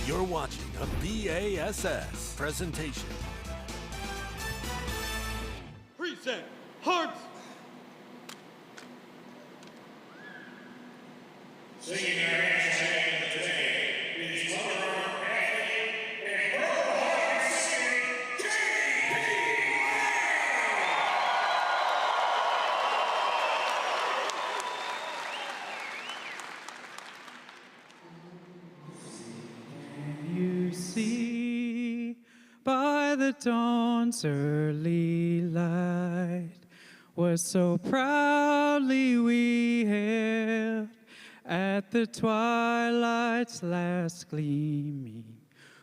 You're watching a B.A.S.S. presentation. Present Hearts. Singing our national today is Butler, Hackney, and Redwine singing You see by the dawn's early light was so proudly we hailed at the twilight's last gleaming,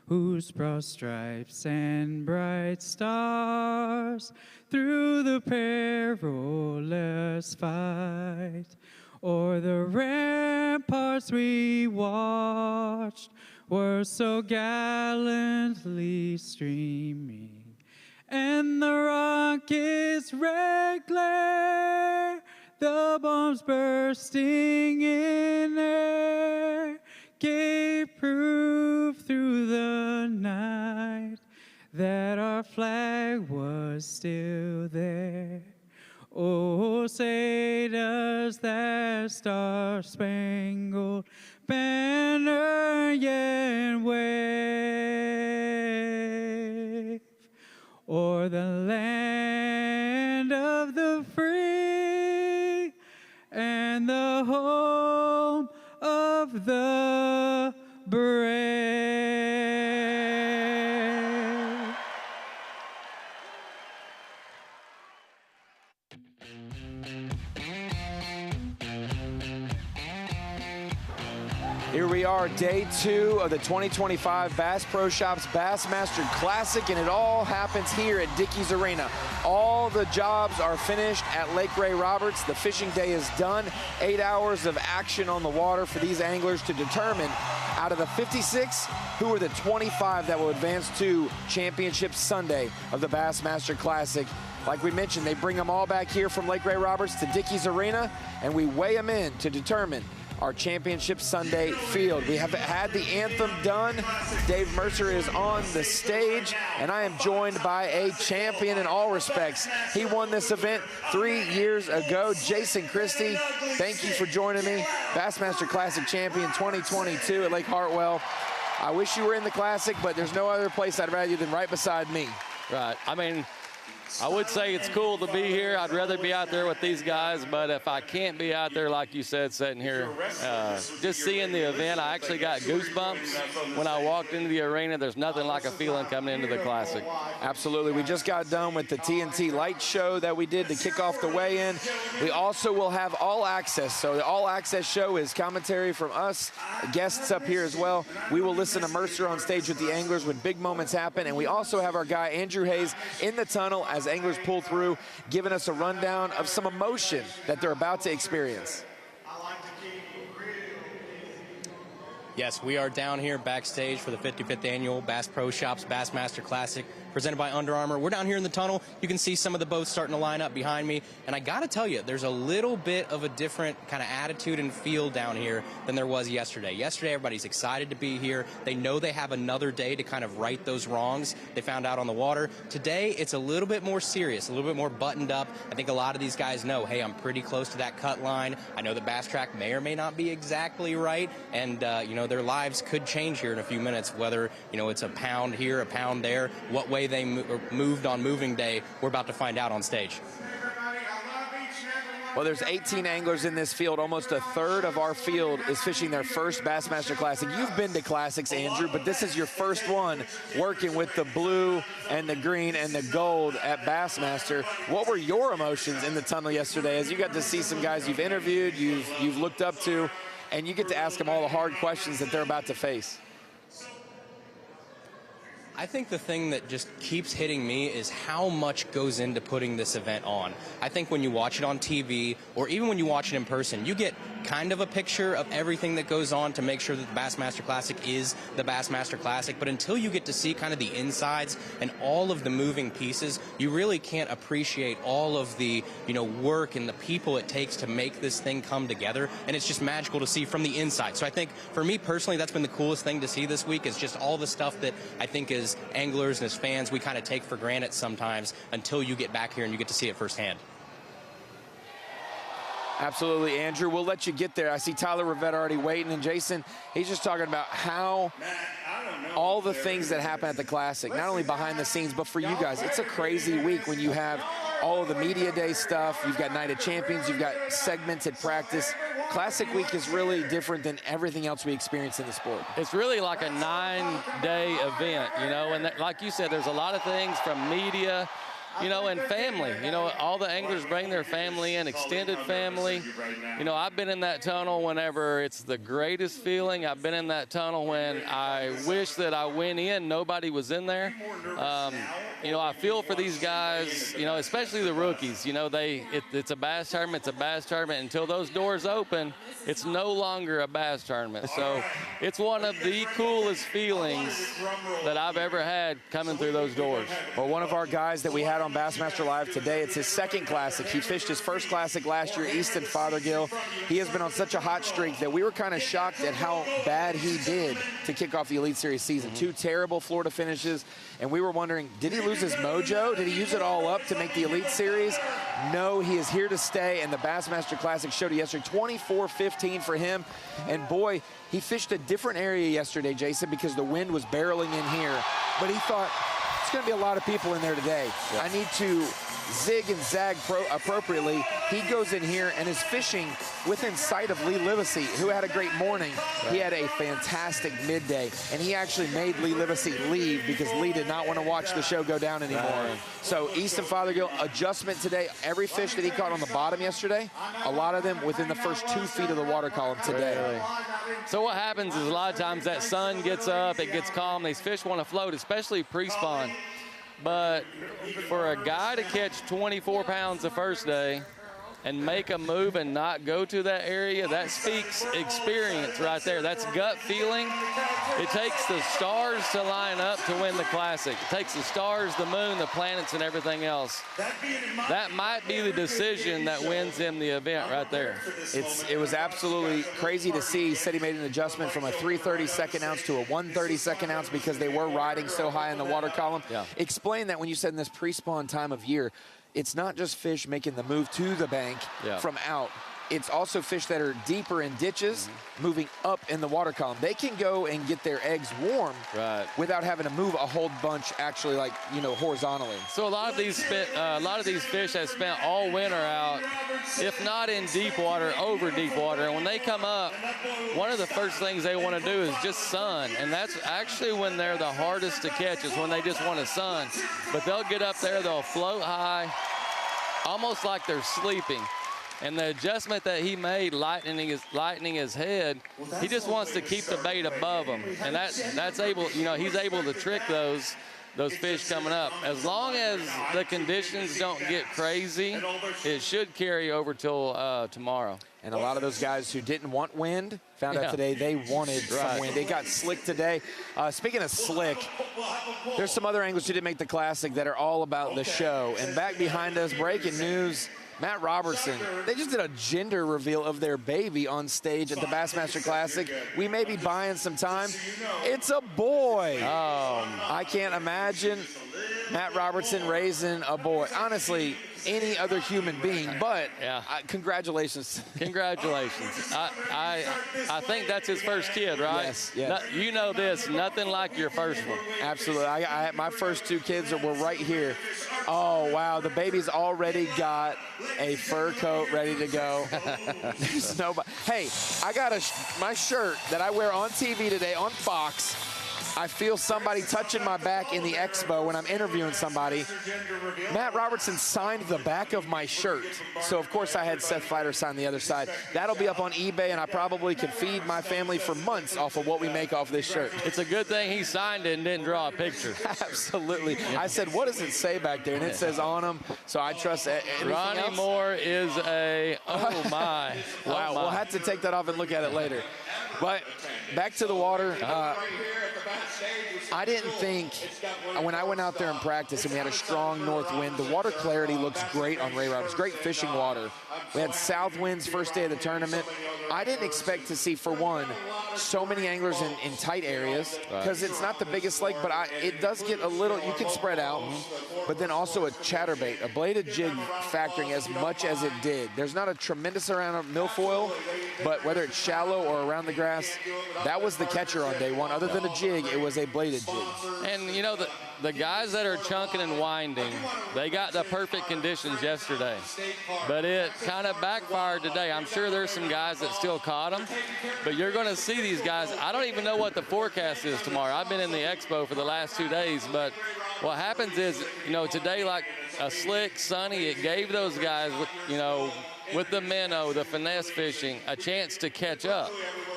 whose broad stripes and bright stars through the perilous fight o'er the ramparts we watched were so gallantly streaming, and the rocket's red glare, the bombs bursting in air, gave proof through the night that our flag was still there. Oh, say does that star-spangled banner yet wave o'er the land of the free and the home of the brave. Here we are, day 2 of the 2025 Bass Pro Shops Bassmaster Classic, and it all happens here at Dickies Arena. All the jobs are finished at Lake Ray Roberts. The fishing day is done. 8 hours of action on the water for these anglers to determine out of the 56 who are the 25 that will advance to Championship Sunday of the Bassmaster Classic. Like we mentioned, they bring them all back here from Lake Ray Roberts to Dickies Arena, and we weigh them in to determine our Championship Sunday field. We have had the anthem done. Dave Mercer is on the stage, and I am joined by a champion in all respects. He won this event 3 years ago. Jason Christie, thank you for joining me. Bassmaster Classic champion 2022 at Lake Hartwell. I wish you were in the Classic, but there's no other place I'd rather you than right beside me. Right. I mean, I would say it's cool to be here. I'd rather be out there with these guys, but if I can't be out there, like you said, sitting here, just seeing the event, I actually got goosebumps when I walked into the arena. There's nothing like a feeling coming into the Classic. Absolutely. We just got done with the TNT light show that we did to kick off the weigh-in. We also will have all access. So the all access show is commentary from us, guests up here as well. We will listen to Mercer on stage with the anglers when big moments happen. And we also have our guy, Andrew Hayes, in the tunnel as anglers pull through, giving us a rundown of some emotion that they're about to experience. Yes, we are down here backstage for the 55th annual Bass Pro Shops Bassmaster Classic presented by Under Armour. We're down here in the tunnel. You can see some of the boats starting to line up behind me. And I got to tell you, there's a little bit of a different kind of attitude and feel down here than there was yesterday. Yesterday, everybody's excited to be here. They know they have another day to kind of right those wrongs they found out on the water. Today, it's a little bit more serious, a little bit more buttoned up. I think a lot of these guys know, hey, I'm pretty close to that cut line. I know the bass track may or may not be exactly right. And, you know, their lives could change here in a few minutes, whether, you know, it's a pound here, a pound there, what way they moved on moving day, we're about to find out on stage. Well, there's 18 anglers in this field. Almost a third of our field is fishing their first Bassmaster Classic. You've been to Classics, Andrew, but this is your first one working with the blue and the green and the gold at Bassmaster. What were your emotions in the tunnel yesterday as you got to see some guys you've interviewed, you've looked up to, and you get to ask them all the hard questions that they're about to face? I think the thing that just keeps hitting me is how much goes into putting this event on. I think when you watch it on TV, or even when you watch it in person, you get kind of a picture of everything that goes on to make sure that the Bassmaster Classic is the Bassmaster Classic. But until you get to see kind of the insides and all of the moving pieces, you really can't appreciate all of the, work and the people it takes to make this thing come together. And it's just magical to see from the inside. So I think for me personally, that's been the coolest thing to see this week, is just all the stuff that I think as anglers and as fans we kind of take for granted sometimes until you get back here and you get to see it firsthand. Absolutely, Andrew. We'll let you get there. I see Tyler Rivette already waiting, and Jason, he's just talking about how all the things that happen at the Classic, not only behind the scenes, but for you guys, it's a crazy week when you have all of the media day stuff, you've got Night of Champions, you've got segments at practice. Classic week is really different than everything else we experience in the sport. It's really like a 9-day event, and like you said, there's a lot of things from media, and family. All the anglers bring their family in, extended family. I've been in that tunnel whenever it's the greatest feeling. I've been in that tunnel when I wish that I went in, nobody was in there. I feel for these guys, especially the rookies. It's a bass tournament, it's a bass tournament. Until those doors open, it's no longer a bass tournament. So it's one of the coolest feelings that I've ever had coming through those doors. Well, one of our guys that we had on Bassmaster Live today, it's his second Classic. He fished his first Classic last year, Easton Fothergill. He has been on such a hot streak that we were kind of shocked at how bad he did to kick off the Elite Series season. 2 terrible Florida finishes, and we were wondering, did he lose his mojo? Did he use it all up to make the Elite Series? No, he is here to stay, and the Bassmaster Classic showed it yesterday. 24-15 for him, and boy, he fished a different area yesterday, Jason, because the wind was barreling in here, but he thought, it's going to be a lot of people in there today. Yep. I need to zig and zag appropriately. He goes in here and is fishing within sight of Lee Livesay, who had a great morning. Right. He had a fantastic midday, and he actually made Lee Livesay leave because Lee did not want to watch the show go down anymore. Right. So Easton Fothergill, adjustment today. Every fish that he caught on the bottom yesterday, a lot of them within the first 2 feet of the water column today. Really? So what happens is a lot of times that sun gets up, it gets calm, these fish want to float, especially pre-spawn. But for a guy to catch 24 pounds the first day and make a move and not go to that area, that speaks experience right there. That's gut feeling. It takes the stars to line up to win the Classic. It takes the stars, the moon, the planets, and everything else. That might be the decision that wins him the event right there. It was absolutely crazy to see. He said he made an adjustment from a 3/32 ounce to a 1/32 ounce because they were riding so high in the water column. Yeah. Explain that when you said in this pre-spawn time of year, it's not just fish making the move to the bank from out. It's also fish that are deeper in ditches, moving up in the water column. They can go and get their eggs warm without having to move a whole bunch actually horizontally. So a lot of these fish have spent all winter out, if not in deep water, over deep water. And when they come up, one of the first things they want to do is just sun. And that's actually when they're the hardest to catch, is when they just want to sun. But they'll get up there, they'll float high, almost like they're sleeping. And the adjustment that he made, lightening his head, he just wants to keep the bait above him, and that's able. He's able to trick those fish coming up. As long as the conditions don't get crazy, it should carry over till tomorrow. And a lot of those guys who didn't want wind found out today they wanted some wind. They got slick today. Speaking of slick, there's some other anglers who didn't make the Classic that are all about the show. And back behind us, breaking news. Matt Robertson, they just did a gender reveal of their baby on stage at the Bassmaster Classic. We may be buying some time. It's a boy. I can't imagine Matt Robertson raising a boy. Honestly, any other human being, but congratulations. Congratulations. I think that's his first kid, right? Yes. You know this, nothing like your first one. Absolutely. My first 2 kids were right here. Oh, wow. The baby's already got a fur coat ready to go. There's nobody. Hey, I got my shirt that I wear on TV today on Fox. I feel somebody touching my back in the expo when I'm interviewing somebody. Matt Robertson signed the back of my shirt. So, of course, I had Seth Fighter sign the other side. That'll be up on eBay, and I probably could feed my family for months off of what we make off this shirt. It's a good thing he signed it and didn't draw a picture. Absolutely. I said, what does it say back there? And it says on him, so I trust it. Ronnie Moore is a, oh my. Wow, we'll have to take that off and look at it later. But back to the water. I didn't think, when I went out there in practice and we had a strong north wind, the water clarity looks great on Ray Roberts. Great fishing water. We had south winds first day of the tournament. I didn't expect to see, for one, so many anglers in tight areas, because it's not the biggest lake, but it does get a little, you can spread out, but then also a chatterbait, a bladed jig factoring as much as it did. There's not a tremendous amount of milfoil, but whether it's shallow or around the grass, that was the catcher on day one. Other than a jig, it was a bladed jig. And, you know, the guys that are chunking and winding, they got the perfect conditions yesterday. But it kind of backfired today. I'm sure there's some guys that still caught them, but you're going to see these guys. I don't even know what the forecast is tomorrow. I've been in the expo for the last 2 days, but what happens is, you know, today, like a slick, sunny, it gave those guys, you know, with the minnow, the finesse fishing, a chance to catch up.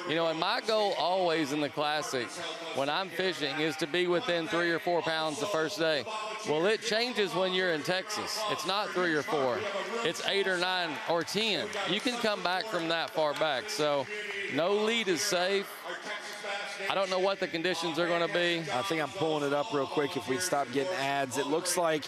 You know, and my goal always in the Classic when I'm fishing is to be within 3 or 4 pounds the first day. Well, it changes when you're in Texas. It's not 3 or 4. It's 8 or 9 or 10. You can come back from that far back. So no lead is safe. I don't know what the conditions are going to be. I think I'm pulling it up real quick if we stop getting ads. It looks like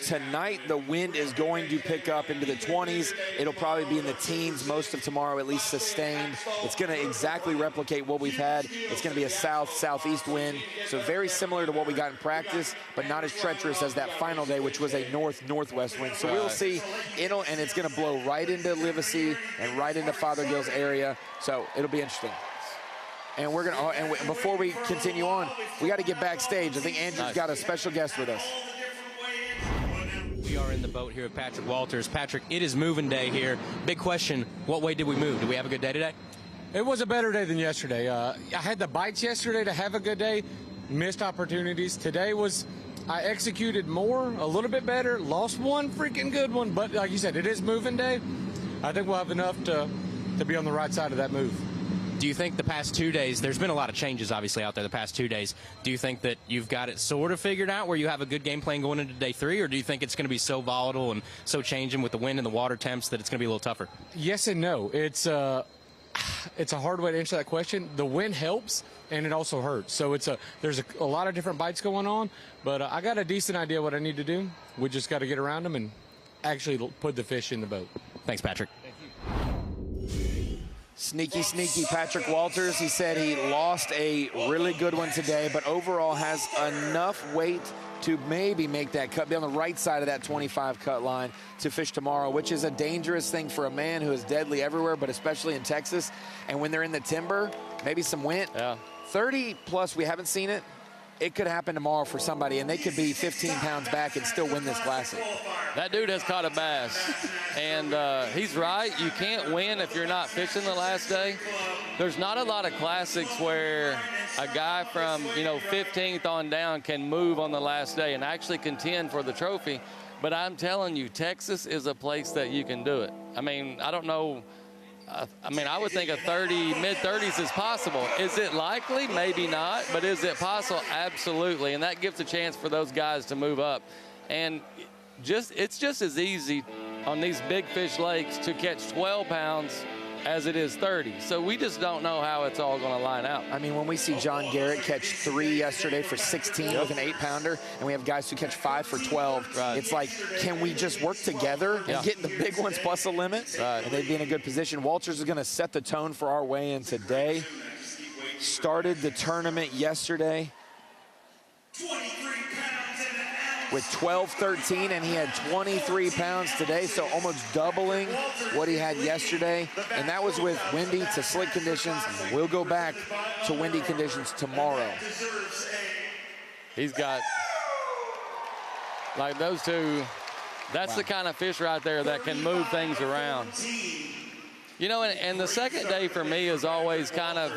tonight the wind is going to pick up into the 20s. It'll probably be in the teens most of tomorrow, at least sustained. It's going to exactly replicate what we've had. It's going to be a south-southeast wind, so very similar to what we got in practice, but not as treacherous as that final day, which was a north-northwest wind. So we'll see. And it's going to blow right into Livesay and right into Fothergill's area, so it'll be interesting. And we're going to, and before we continue on, we got to get backstage. I think Andrew's got a special guest with us. We are in the boat here with Patrick Walters. Patrick, it is moving day here. Big question, what way did we move? Did we have a good day today? It was a better day than yesterday. I had the bites yesterday to have a good day, missed opportunities. Today I executed more, a little bit better, lost one freaking good one, but like you said, it is moving day. I think we'll have enough to be on the right side of that move. Do you think the past 2 days, there's been a lot of changes obviously out there the past 2 days. Do you think that you've got it sort of figured out where you have a good game plan going into day 3, or do you think it's going to be so volatile and so changing with the wind and the water temps that it's going to be a little tougher? Yes and no. It's a hard way to answer that question. The wind helps and it also hurts. So there's a lot of different bites going on, but I got a decent idea what I need to do. We just got to get around them and actually put the fish in the boat. Thanks, Patrick. Sneaky Patrick Walters. He said he lost a really good one today, but overall has enough weight to maybe make that cut, be on the right side of that 25 cut line to fish tomorrow, which is a dangerous thing for a man who is deadly everywhere, but especially in Texas. And when they're in the timber, maybe some wind. Yeah. 30 plus, we haven't seen it. It could happen tomorrow for somebody, and they could be 15 pounds back and still win this Classic. That dude has caught a bass, and he's right. You can't win if you're not fishing the last day. There's not a lot of Classics where a guy from, 15th on down can move on the last day and actually contend for the trophy. But I'm telling you, Texas is a place that you can do it. I mean, I don't know. I would think a 30, mid-30s is possible. Is it likely? Maybe not. But is it possible? Absolutely. And that gives a chance for those guys to move up. And it's just as easy on these big fish lakes to catch 12 pounds as it is 30. So we just don't know how it's all going to line out. I mean, when we see John Garrett catch 3 yesterday for 16 with an 8-pounder, and we have guys who catch 5 for 12, it's like, can we just work together and get the big ones plus a limit? And they'd be in a good position. Walters is going to set the tone for our weigh-in today. Started the tournament yesterday with 12-13, and he had 23 pounds today, so almost doubling what he had yesterday. And that was with windy to slick conditions. We'll go back to windy conditions tomorrow. He's got, like those two, that's the kind of fish right there that can move things around. And the second day for me is always kind of,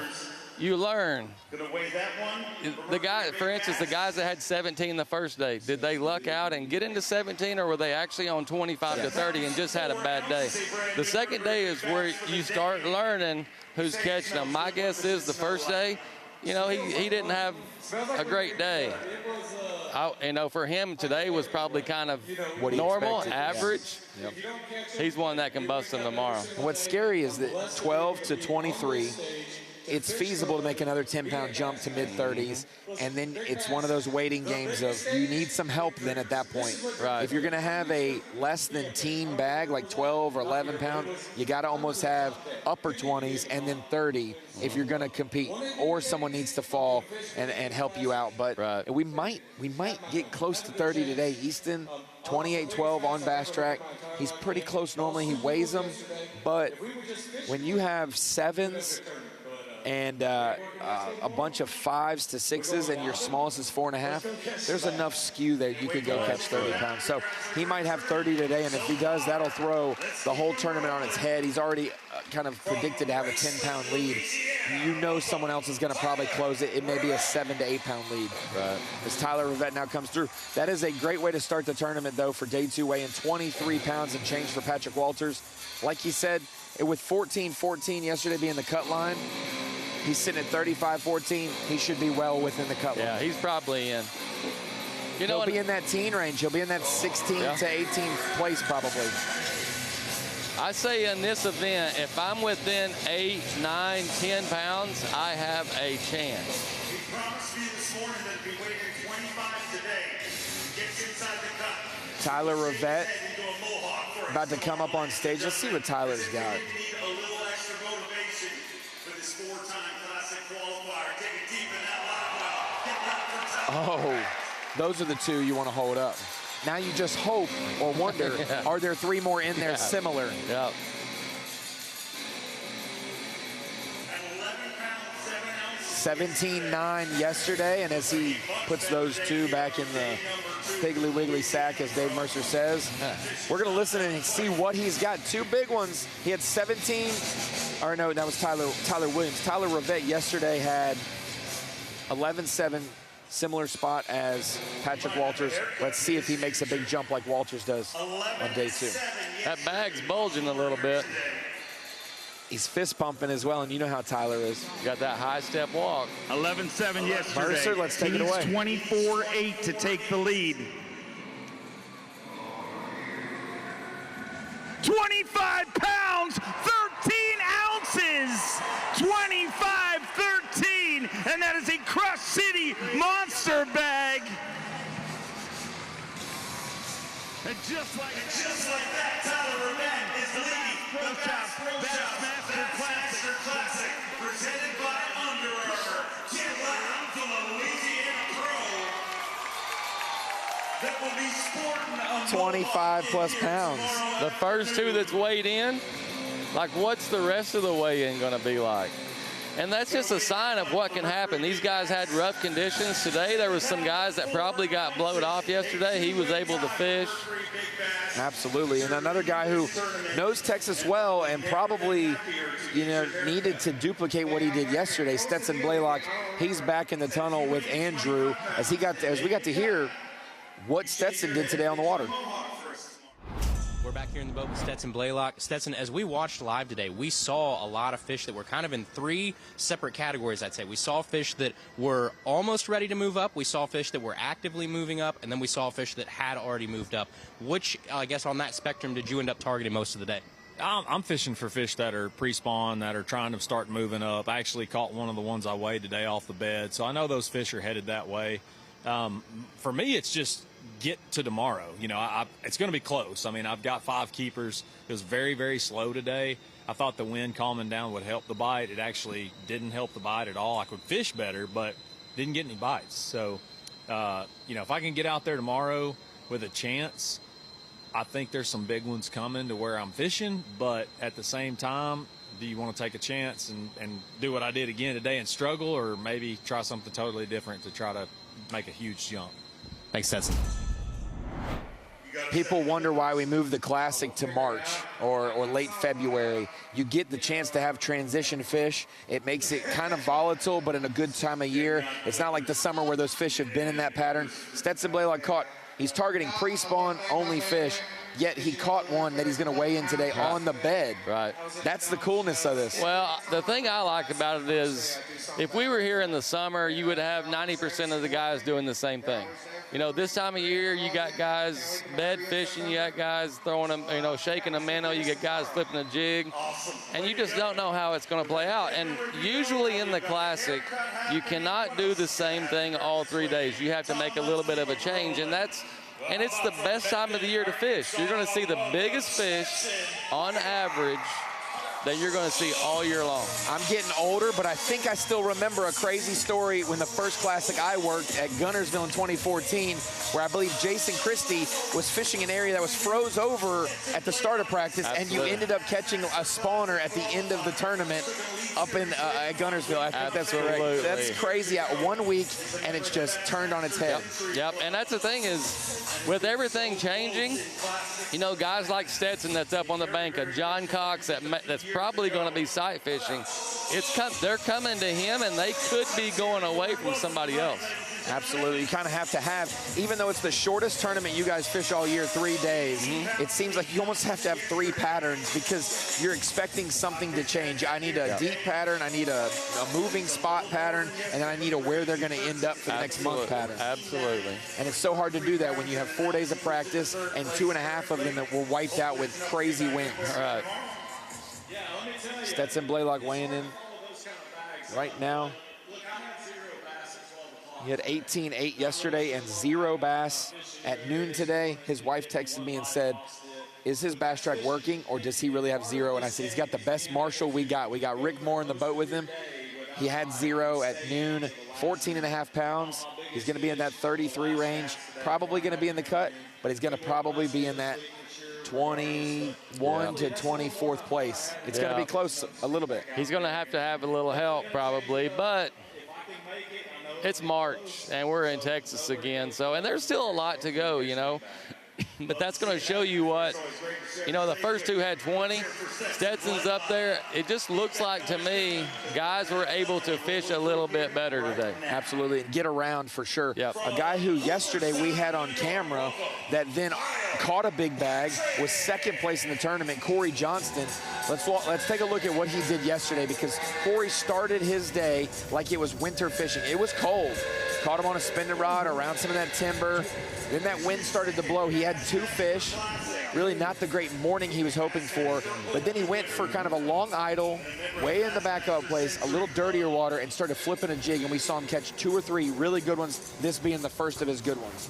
you learn. Gonna weigh that one. The guy, for instance, the guys that had 17 the first day, did they luck out and get into 17, or were they actually on 25 to 30 and just had a bad day? The second day is where you start learning who's catching them. My guess is the first day, you know, he didn't have a great day. You know, for him, today was probably kind of normal, average. Yep. He's one that can bust him tomorrow. What's scary is that 12 to 23, it's feasible to make another 10-pound jump to mid-30s, and then it's one of those waiting games of you need some help then at that point. Right. If you're going to have a less than teen bag, like 12 or 11-pound, you got to almost have upper 20s and then 30 if you're going to compete, or someone needs to fall and help you out. But right. we might get close to 30 today. Easton, 28-12 on Bass Track. He's pretty close normally. He weighs them, but when you have 7s and a bunch of 5s to 6s, and your smallest is 4.5, there's enough skew there you could go catch 30 pounds. So he might have 30 today, and if he does, that'll throw the whole tournament on its head. He's already kind of predicted to have a 10-pound lead. You know someone else is going to probably close it. It may be a 7 to 8-pound lead. Right. As Tyler Rivette now comes through. That is a great way to start the tournament, though, for day 2, weighing 23 pounds and change for Patrick Walters. Like he said, with 14-14 yesterday being the cut line, he's sitting at 35-14. He should be well within the cut line. Yeah, he's probably in. You know, he'll be in that teen range. He'll be in that 16 to 18 place probably. I say in this event, if I'm within 8, 9, 10 pounds, I have a chance. We promised you this morning that we'd be weighing 25 today. Gets inside the cut. Tyler Rivette about to come up on stage. Let's see what Tyler's got. Need a little extra motivation for this 4-time classic qualifier. Take it deep in that live well. Oh, those are the 2 you want to hold up. Now you just hope or wonder, are there 3 more in there similar? Yep. 17-9 yesterday, and as he puts those 2 back in the Piggly Wiggly sack, as Dave Mercer says, we're going to listen and see what he's got. 2 big ones. He had 17, or no, that was Tyler Williams. Tyler Rivette yesterday had 11-7, similar spot as Patrick Walters. Let's see if he makes a big jump like Walters does on day 2. That bag's bulging a little bit. He's fist pumping as well, and you know how Tyler is. Got that high step walk. 11-7 yesterday. Mercer, let's take it away. He's 24-8 to take the lead. 25 pounds, 13 ounces. 25-13, and that is a Crush City monster bag. And just like that, Tyler Rivette is the lead. The Bassmaster Classic, presented by Under Armour. Get loud from a Louisiana pro that will be sporting 25+ pounds. The first 2 that's weighed in, like what's the rest of the weigh-in going to be like? And that's just a sign of what can happen. These guys had rough conditions. Today there was some guys that probably got blowed off yesterday. He was able to fish. Absolutely, and another guy who knows Texas well and probably, you know, needed to duplicate what he did yesterday. Stetson Blaylock, he's back in the tunnel with Andrew as we got to hear what Stetson did today on the water. We're back here in the boat with Stetson Blaylock. Stetson, as we watched live today, we saw a lot of fish that were kind of in 3 separate categories, I'd say. We saw fish that were almost ready to move up. We saw fish that were actively moving up. And then we saw fish that had already moved up. Which, I guess, on that spectrum did you end up targeting most of the day? I'm fishing for fish that are pre-spawn, that are trying to start moving up. I actually caught one of the ones I weighed today off the bed. So I know those fish are headed that way. For me, it's just get to tomorrow. You know, it's going to be close. I mean, I've got 5 keepers. It was very, very slow today. I thought the wind calming down would help the bite. It actually didn't help the bite at all. I could fish better, but didn't get any bites. So, you know, if I can get out there tomorrow with a chance, I think there's some big ones coming to where I'm fishing. But at the same time, do you want to take a chance and do what I did again today and struggle, or maybe try something totally different to try to make a huge jump? Thanks, Stetson. You got People wonder why we moved the Classic to March or late February. You get the chance to have transition fish. It makes it kind of volatile, but in a good time of year. It's not like the summer where those fish have been in that pattern. Stetson Blaylock caught, he's targeting pre-spawn only fish, yet he caught one that he's going to weigh in today on the bed. Right. That's the coolness of this. Well, the thing I like about it is if we were here in the summer, you would have 90% of the guys doing the same thing. You know, this time of year, you got guys bed fishing, you got guys throwing them, you know, shaking a minnow, you get guys flipping a jig, and you just don't know how it's going to play out. And usually in the Classic, you cannot do the same thing all 3 days. You have to make a little bit of a change, and it's the best time of the year to fish. You're going to see the biggest fish on average that you're going to see all year long. I'm getting older, but I think I still remember a crazy story when the first Classic I worked at Gunnersville in 2014, where I believe Jason Christie was fishing an area that was froze over at the start of practice. Absolutely. And you ended up catching a spawner at the end of the tournament up in at Gunnersville. I think Absolutely. That's correct. That's crazy. 1 week, and it's just turned on its head. Yep. And that's the thing is, with everything changing, you know, guys like Stetson that's up on the bank, a John Cox that's probably going to be sight fishing. They're coming to him, and they could be going away from somebody else. Absolutely. You kind of have to have, even though it's the shortest tournament you guys fish all year, 3 days, it seems like you almost have to have 3 patterns because you're expecting something to change. I need a deep pattern, I need a moving spot pattern, and then I need a where they're going to end up for the next month pattern. Absolutely. And it's so hard to do that when you have 4 days of practice and 2.5 of them that were wiped out with crazy winds. All right. Stetson Blaylock weighing in right now. He had 18-8 yesterday and 0 bass at noon today. His wife texted me and said, is his bass track working or does he really have 0? And I said, he's got the best marshal we got. We got Rick Moore in the boat with him. He had 0 at noon, 14.5 pounds. He's going to be in that 33 range, probably going to be in the cut, but he's going to probably be in that 21 to 24th place. It's going to be close a little bit. He's going to have a little help probably, but it's March and we're in Texas again. So, and there's still a lot to go, you know. But that's going to show you what, you know, the first 2 had 20. Stetson's up there. It just looks like to me guys were able to fish a little bit better today. Absolutely. Get around for sure. Yep. A guy who yesterday we had on camera that then caught a big bag, was 2nd place in the tournament, Cory Johnston. Let's take a look at what he did yesterday because Cory started his day like it was winter fishing. It was cold. Caught him on a spinning rod around some of that timber. Then that wind started to blow. He had 2 fish. Really not the great morning he was hoping for. But then he went for kind of a long idle, way in the backup place, a little dirtier water, and started flipping a jig. And we saw him catch 2 or 3 really good ones, this being the first of his good ones.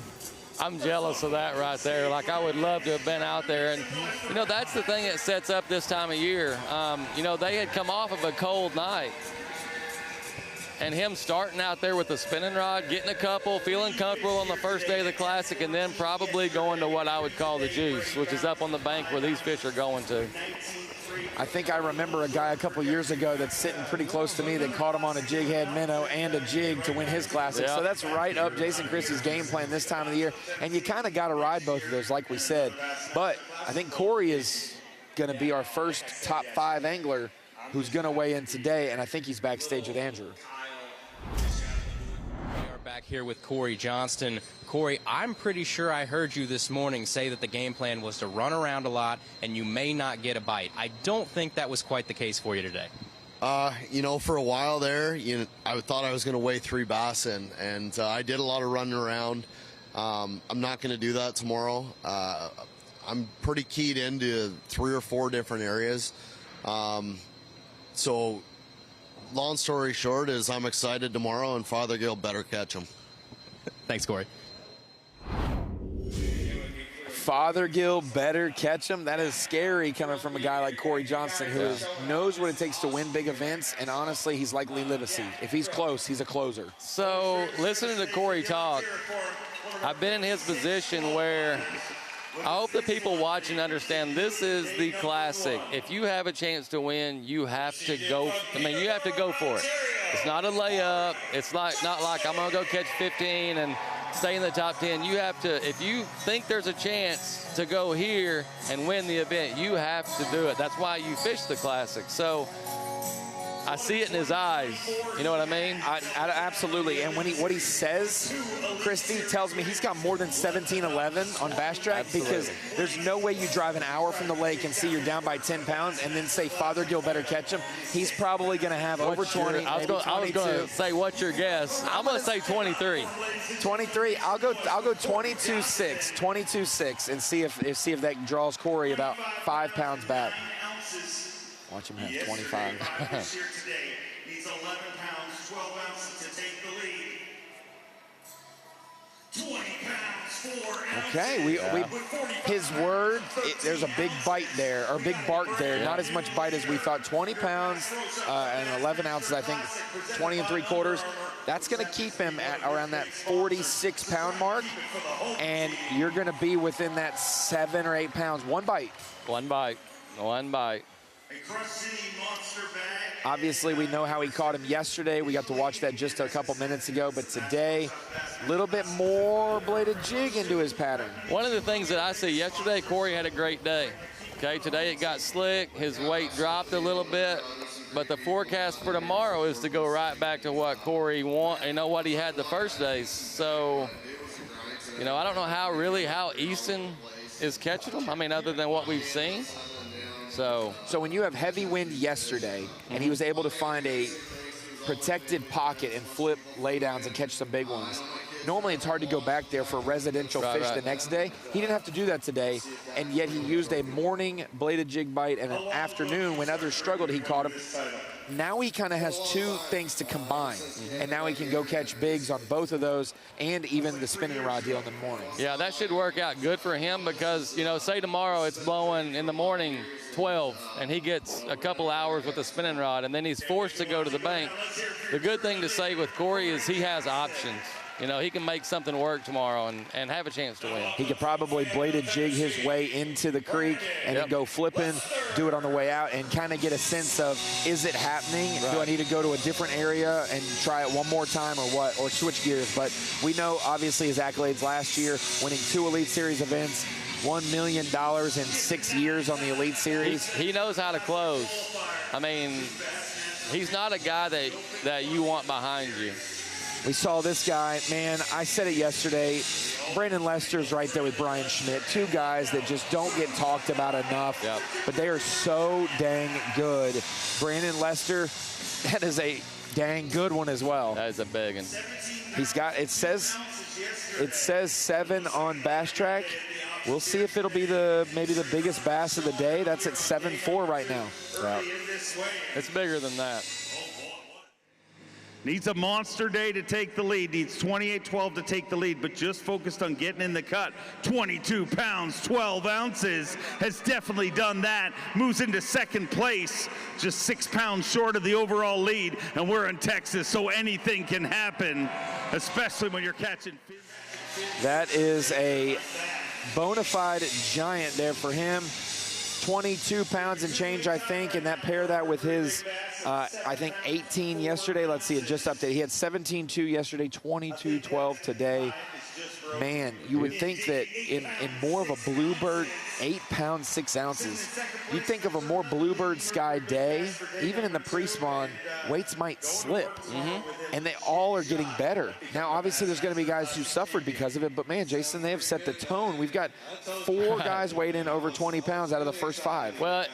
I'm jealous of that right there. Like, I would love to have been out there. And, you know, that's the thing that sets up this time of year. You know, they had come off of a cold night. And him starting out there with the spinning rod, getting a couple, feeling comfortable on the first day of the Classic, and then probably going to what I would call the juice, which is up on the bank where these fish are going to. I think I remember a guy a couple years ago that's sitting pretty close to me that caught him on a jig head minnow and a jig to win his Classic. Yep. So that's right up Jason Christie's game plan this time of the year. And you kind of got to ride both of those, like we said. But I think Cory is going to be our first top 5 angler who's going to weigh in today, and I think he's backstage with Andrew. We are back here with Cory Johnston. Cory, I'm pretty sure I heard you this morning say that the game plan was to run around a lot and you may not get a bite. I don't think that was quite the case for you today. You know, for a while there, I thought I was going to weigh 3 bass in, and I did a lot of running around. I'm not going to do that tomorrow. I'm pretty keyed into 3 or 4 different areas. So long story short is I'm excited tomorrow, and Fothergill better catch him. Thanks, Cory. Fothergill better catch him. That is scary coming from a guy like Cory Johnston who knows what it takes to win big events, and honestly, he's like Livesay. If he's close, he's a closer. So listening to Cory talk, I've been in his position where I hope the people watching understand this is the Classic. If you have a chance to win, you have to go. I mean, you have to go for it. It's not a layup. It's not like I'm going to go catch 15 and stay in the top 10, you have to, if you think there's a chance to go here and win the event, you have to do it. That's why you fish the Classic. So I see it in his eyes. You know what I mean? Absolutely. And what he says, Christy, tells me he's got more than 17-11 on Bass Track. Absolutely. Because there's no way you drive an hour from the lake and see you're down by 10 pounds and then say Fothergill better catch him. He's probably going to have over 20. I was going to say, what's your guess? I'm going to say 23. 23. I'll go 22-6. 22-6 and see if that draws Cory about 5 pounds back. Watch him have 25. Here today needs 11 pounds, 12 ounces to take the lead. 20 pounds, 4 ounces. Okay, his word, there's a big bite there, or big bark there. Yeah. Not as much bite as we thought. 20 pounds and 11 ounces, I think, 20 3/4. That's going to keep him at around that 46-pound mark, and you're going to be within that 7 or 8 pounds. One bite. One bite. One bite. Obviously, we know how he caught him yesterday. We got to watch that just a couple minutes ago. But today, a little bit more bladed jig into his pattern. One of the things that I see yesterday, Cory had a great day. Okay, today it got slick. His weight dropped a little bit. But the forecast for tomorrow is to go right back to what Cory what he had the first day. So, I don't know how Easton is catching him. I mean, other than what we've seen. So when you have heavy wind yesterday and he was able to find a protected pocket and flip laydowns and catch some big ones, normally it's hard to go back there for residential fish the next day. He didn't have to do that today, and yet he used a morning bladed jig bite and an afternoon when others struggled, he caught him. Now he kind of has two things to combine, and now he can go catch bigs on both of those and even the spinning rod deal in the morning. Yeah, that should work out good for him because, say tomorrow it's blowing in the morning 12, and he gets a couple hours with a spinning rod, and then he's forced to go to the bank. The good thing to say with Cory is he has options. He can make something work tomorrow and have a chance to win. He could probably bladed jig his way into the creek and then go flipping, do it on the way out, and kind of get a sense of, is it happening? Right. Do I need to go to a different area and try it one more time or what, or switch gears? But we know, obviously, his accolades last year, winning 2 Elite Series events, $1 million in 6 years on the Elite Series. He knows how to close. I mean, he's not a guy that you want behind you. We saw this guy, man, I said it yesterday, Brandon Lester's right there with Brian Schmidt, 2 guys that just don't get talked about enough, but they are so dang good. Brandon Lester, that is a dang good one as well. That is a big one. He's got, it says 7 on Bass Track. We'll see if it'll be maybe the biggest bass of the day. That's at 7.4 right now. Yeah. It's bigger than that. Needs a monster day to take the lead. Needs 28-12 to take the lead, but just focused on getting in the cut. 22 pounds, 12 ounces. Has definitely done that. Moves into second place. Just 6 pounds short of the overall lead. And we're in Texas, so anything can happen, especially when you're catching fish. That is a bona fide giant there for him. 22 pounds and change, I think, and pair that with his, I think, 18 yesterday. Let's see, it just updated. He had 17.2 yesterday, 22.12 today. Man, you would think that in more of a bluebird, 8 pounds, 6 ounces, you'd think of a more bluebird sky day, even in the pre-spawn, weights might slip. And they all are getting better. Now, obviously, there's going to be guys who suffered because of it, but man, Jason, they have set the tone. We've got 4 guys weighed in over 20 pounds out of the first 5. Well,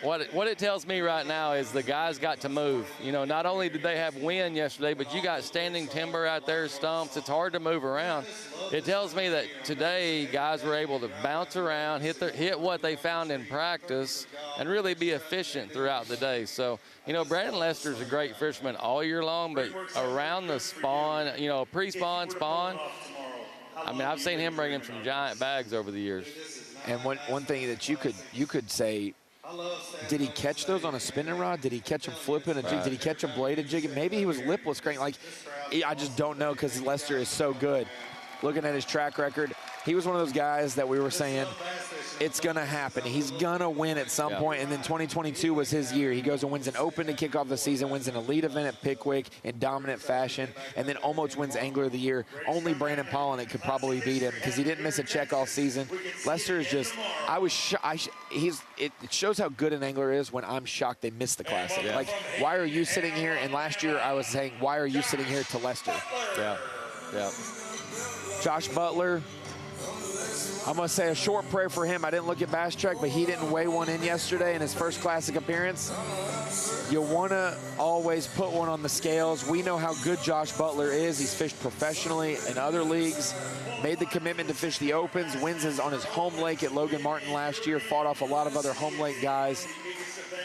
what it tells me right now is the guys got to move. Not only did they have wind yesterday, but you got standing timber out there, stumps. It's hard to move around. It tells me that today guys were able to bounce around, hit what they found in practice, and really be efficient throughout the day. So, Brandon Lester's a great fisherman all year long, but around the spawn, pre-spawn, spawn, I mean, I've seen him bring in some giant bags over the years. And one thing that you could say, did he catch those on a spinning rod? Did he catch them flipping a jig? Did he catch a bladed jig? Maybe he was lipless crank. I just don't know because Lester is so good. Looking at his track record, he was one of those guys that we were saying, it's going to happen. He's going to win at some point, and then 2022 was his year. He goes and wins an Open to kick off the season, wins an elite event at Pickwick in dominant fashion, and then almost wins Angler of the Year. Only Brandon Pollinek could probably beat him because he didn't miss a check all season. Lester is just, it shows how good an angler is when I'm shocked they missed the Classic. Yeah. Like, why are you sitting here? And last year I was saying, why are you sitting here to Lester? Yeah, yeah. Josh Butler, I'm going to say a short prayer for him. I didn't look at Bass Track, but he didn't weigh one in yesterday in his first Classic appearance. You want to always put one on the scales. We know how good Josh Butler is. He's fished professionally in other leagues, made the commitment to fish the Opens, wins on his home lake at Logan Martin last year, fought off a lot of other home lake guys.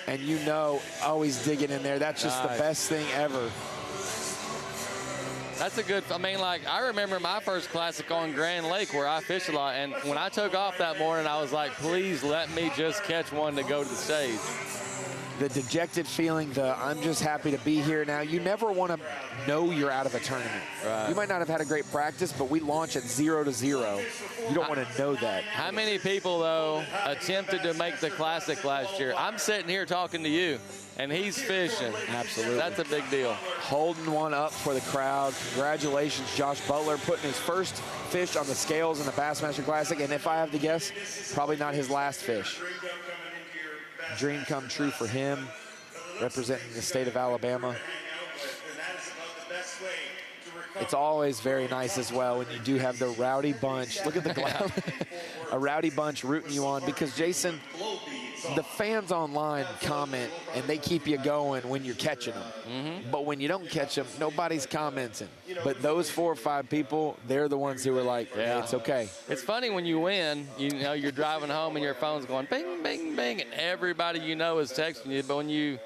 And you know, always digging in there. That's just the best thing ever. That's a good, I mean, like, I remember my first Classic on Grand Lake where I fished a lot, and when I took off that morning, I was like, please let me just catch one to go to the stage. The dejected feeling, I'm just happy to be here now. You never want to know you're out of a tournament. Right. You might not have had a great practice, but we launch at 0-0. You don't want to know that. How many people, though, attempted to make the Classic last year? I'm sitting here talking to you, and he's fishing. Absolutely. That's a big deal. Holding one up for the crowd. Congratulations, Josh Butler, putting his first fish on the scales in the Bassmaster Classic, and if I have to guess, probably not his last fish. Dream come true for him, representing the state of Alabama. It's always very nice as well when you do have the rowdy bunch. Look at the a rowdy bunch rooting you on, because Jason, the fans online comment and they keep you going when you're catching them. But when you don't catch them, nobody's commenting. But those 4 or 5 people, they're the ones who are like, hey, it's okay. It's funny when you win, you know, you're driving home and your phone's going bing, bing, bing, and everybody you know is texting you. But when you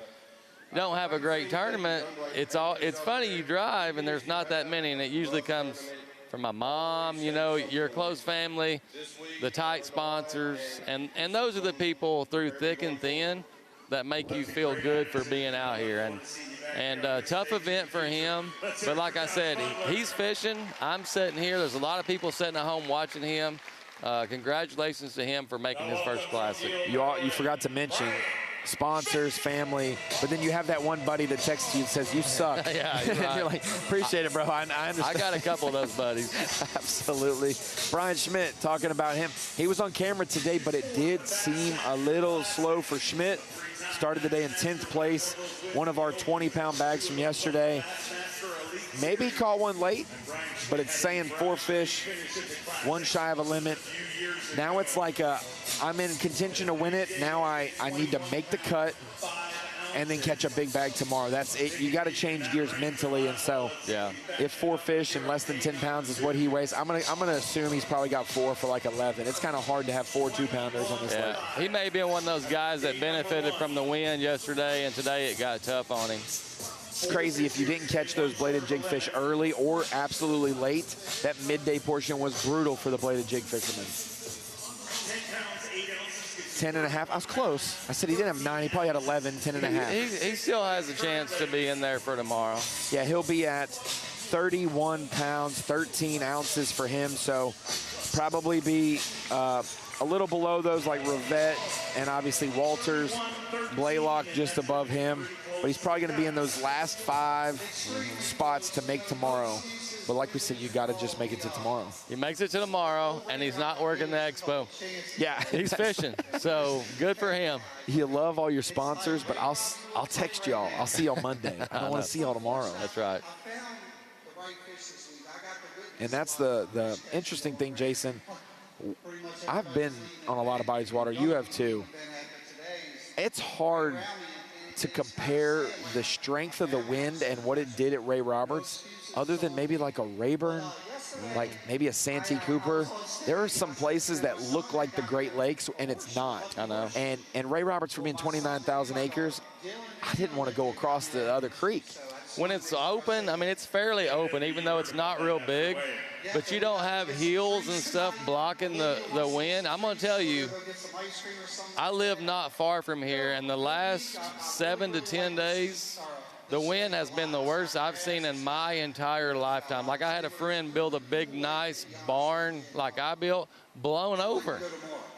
don't have a great tournament, it's funny, you drive and there's not that many, and it usually comes from my mom, you know, your close family, the tight sponsors, and those are the people through thick and thin that make you feel good for being out here. And tough event for him, but like I said, he's fishing. I'm sitting here. There's a lot of people sitting at home watching him. Congratulations to him for making his first Classic. You forgot to mention sponsors, family, but then you have that one buddy that texts you and says, you suck. Yeah, you're right. You're like, appreciate it, bro. I understand. I got a couple of those buddies. Absolutely. Brian Schmidt, talking about him. He was on camera today, but it did seem a little slow for Schmidt. Started the day in 10th place. One of our 20-pound bags from yesterday. Maybe caught one late, but it's saying 4 fish, 1 shy of a limit. Now it's like I'm in contention to win it. Now I need to make the cut and then catch a big bag tomorrow. That's it. You got to change gears mentally. And so if 4 fish and less than 10 pounds is what he weighs, I'm gonna assume he's probably got 4 for like 11. It's kind of hard to have 4 2-pounders on this lake. He may be one of those guys that benefited from the win yesterday, and today it got tough on him. It's crazy if you didn't catch those bladed jig fish early or absolutely late. That midday portion was brutal for the bladed jig fishermen. 10.5. I was close. I said he didn't have 9. He probably had 11, 10.5. He still has a chance to be in there for tomorrow. Yeah, he'll be at 31 pounds, 13 ounces for him. So probably be a little below those like Rivette and obviously Walters. Blaylock just above him. But he's probably going to be in those last 5 spots to make tomorrow. But like we said, you got to just make it to tomorrow. He makes it to tomorrow, and he's not working the expo. Yeah. He's fishing, so good for him. You love all your sponsors, but I'll text y'all. I'll see y'all Monday. I don't want to see y'all tomorrow. That's right. And that's the interesting thing, Jason. I've been on a lot of bodies of water. You have too. It's hard to compare the strength of the wind and what it did at Ray Roberts, other than maybe like a Rayburn, like maybe a Santee Cooper. There are some places that look like the Great Lakes, and it's not. I know. And Ray Roberts, for being 29,000 acres, I didn't want to go across the other creek. When it's open, I mean, it's fairly open, even though it's not real big, but you don't have hills and stuff blocking the wind. I'm going to tell you, I live not far from here, and the last 7 to 10 days, the wind has been the worst I've seen in my entire lifetime. Like, I had a friend build a big, nice barn like I built, blown over.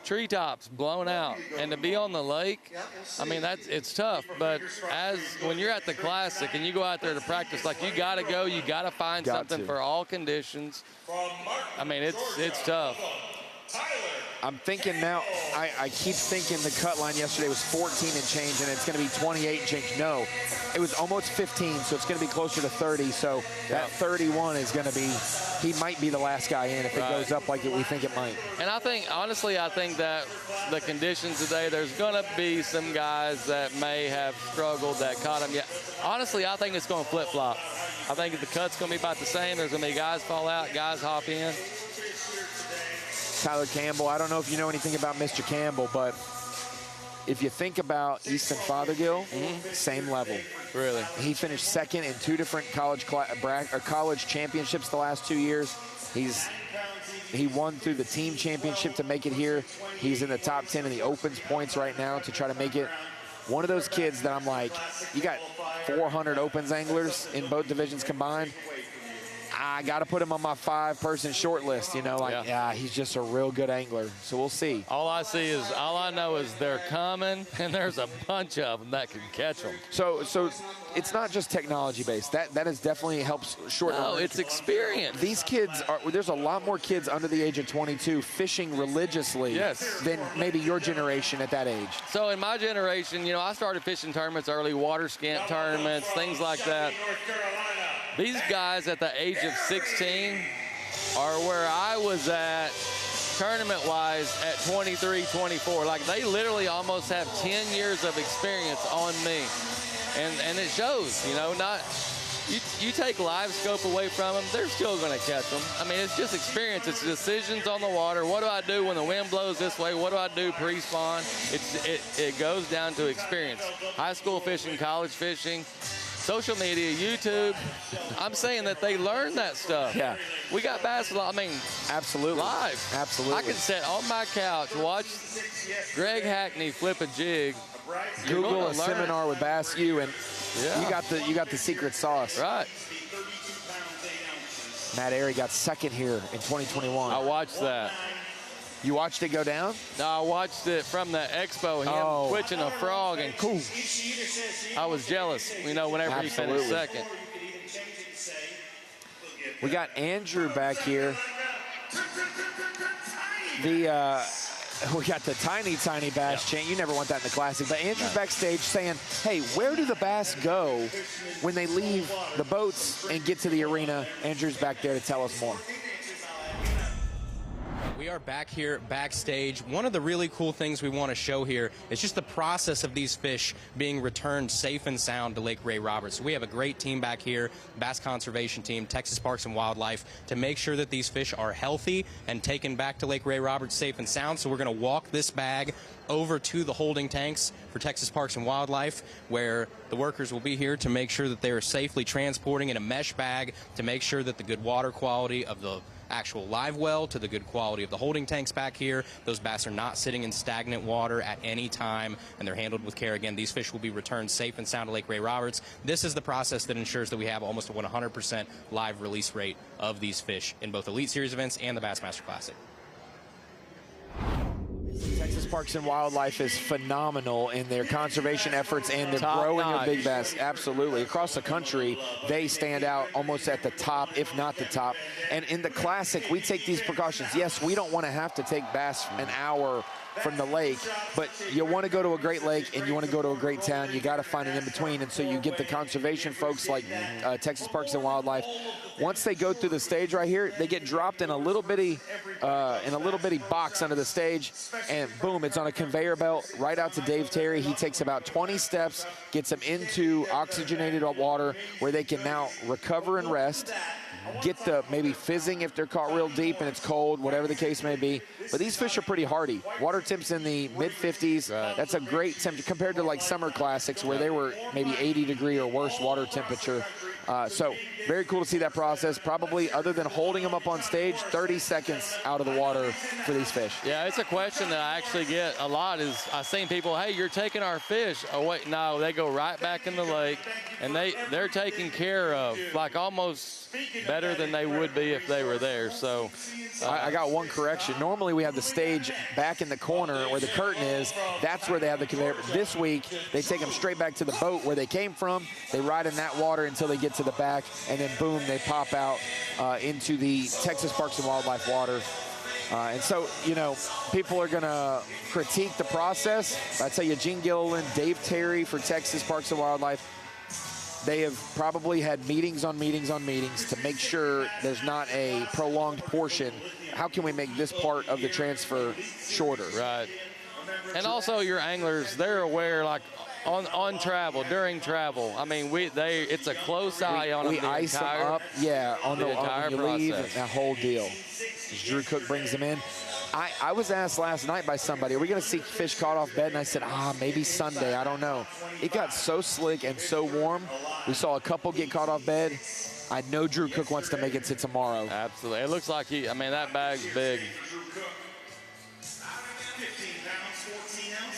Treetops blown out. And to be on the lake, I mean, it's tough. But when you're at the Classic and you go out there to practice, like, you got to go, you got to find something for all conditions. I mean, it's tough. I'm thinking now, I keep thinking the cut line yesterday was 14 and change, and it's going to be 28 and change. No, it was almost 15, so it's going to be closer to 30. So that 31 is going to be, he might be the last guy in if it goes up like we think it might. And I think, honestly, I think that the conditions today, there's going to be some guys that may have struggled that caught them. Yeah, honestly, I think it's going to flip-flop. I think the cut's going to be about the same. There's going to be guys fall out, guys hop in. Tyler Campbell, I don't know if you know anything about Mr. Campbell, but if you think about Easton Fothergill, same level. Really? He finished second in 2 different college championships the last 2 years. He won through the team championship to make it here. He's in the top 10 in the opens points right now to try to make it. One of those kids that I'm like, you got 400 opens anglers in both divisions combined. I got to put him on my 5-person short list, you know, like, yeah, he's just a real good angler. So we'll see. All I know is they're coming, and there's a bunch of them that can catch them. So it's not just technology based. That is definitely helps shorten. No, it's experience. These kids there's a lot more kids under the age of 22 fishing religiously than maybe your generation at that age. So in my generation, you know, I started fishing tournaments early, water scant tournaments, things like that. These guys at the age of 16 are where I was at tournament-wise at 23, 24. Like, they literally almost have 10 years of experience on me. And it shows, you know, you take live scope away from them, they're still going to catch them. I mean, it's just experience. It's decisions on the water. What do I do when the wind blows this way? What do I do pre-spawn? It goes down to experience. High school fishing, college fishing, social media, YouTube. I'm saying that they learn that stuff. Yeah. We got bass, I mean, absolutely. Live. Absolutely. I can sit on my couch, watch Greg Hackney flip a jig. Google a seminar with Bass U, and you got the secret sauce. Right. Matt Airy got second here in 2021. I watched that. You watched it go down? No, I watched it from the expo, him twitching a frog, and cool. I was jealous, you know, whenever he finished second. We got Andrew back here. We got the tiny bass chain. You never want that in the Classic. But Andrew's backstage saying, hey, where do the bass go when they leave the boats and get to the arena? Andrew's back there to tell us more. We are back here backstage. One of the really cool things we want to show here is just the process of these fish being returned safe and sound to Lake Ray Roberts. We have a great team back here, Bass Conservation Team, Texas Parks and Wildlife, to make sure that these fish are healthy and taken back to Lake Ray Roberts safe and sound. So we're going to walk this bag over to the holding tanks for Texas Parks and Wildlife, where the workers will be here to make sure that they are safely transporting in a mesh bag to make sure that the good water quality of the actual live well to the good quality of the holding tanks back here. Those bass are not sitting in stagnant water at any time, and they're handled with care. Again, these fish will be returned safe and sound to Lake Ray Roberts. This is the process that ensures that we have almost a 100% live release rate of these fish in both Elite Series events and the Bassmaster Classic. Texas Parks and Wildlife is phenomenal in their conservation efforts and their growing of big bass. Absolutely. Across the country, they stand out almost at the top, if not the top. And in the Classic, we take these precautions. Yes, we don't want to have to take bass an hour from the lake, but you want to go to a great lake and you want to go to a great town. You got to find an in-between, and so you get the conservation folks like Texas Parks and Wildlife. Once they go through the stage right here, they get dropped in a little bitty box under the stage, and boom, it's on a conveyor belt right out to Dave Terry. He takes about 20 steps, gets them into oxygenated water where they can now recover and rest, get the maybe fizzing if they're caught real deep and it's cold, whatever the case may be. But these fish are pretty hardy. Water temps in the mid-50s. That's a great temperature compared to like summer classics where they were maybe 80 degree or worse water temperature. So very cool to see that process. Probably, other than holding them up on stage, 30 seconds out of the water for these fish. Yeah, it's a question that I actually get a lot is I've seen people, hey, you're taking our fish. Oh, wait, no, they go right back in the lake, and they're taken care of, like almost better than they would be if they were there. So I got one correction. Normally we have the stage back in the corner where the curtain is. That's where they have the conveyor. This week, they take them straight back to the boat where they came from. They ride in that water until they get to the back, and then boom, they pop out into the Texas Parks and Wildlife water. And so, you know, people are going to critique the process. I tell you, Gene Gilliland, Dave Terry for Texas Parks and Wildlife, they have probably had meetings on meetings on meetings to make sure there's not a prolonged portion. How can we make this part of the transfer shorter? Right. And also your anglers, they're aware, like on travel, during travel. I mean, it's a close eye on them. We ice them up, yeah, on the entire process. That whole deal. As Drew Cook brings them in. I was asked last night by somebody, are we going to see fish caught off bed? And I said, maybe Sunday. I don't know. It got so slick and so warm. We saw a couple get caught off bed. I know Drew Cook wants to make it to tomorrow. Absolutely. It looks like that bag's big.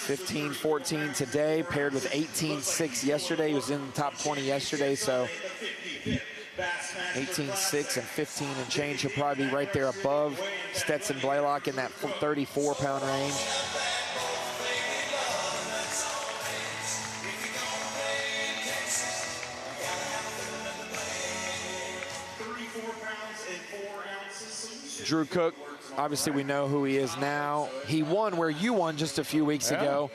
15-14 today, paired with 18-6 yesterday. He was in the top 20 yesterday, so 18-6 and 15 and change. He'll probably be right there above Stetson Blaylock in that 34-pound range. Drew Cook, obviously we know who he is now. He won where you won just a few weeks ago.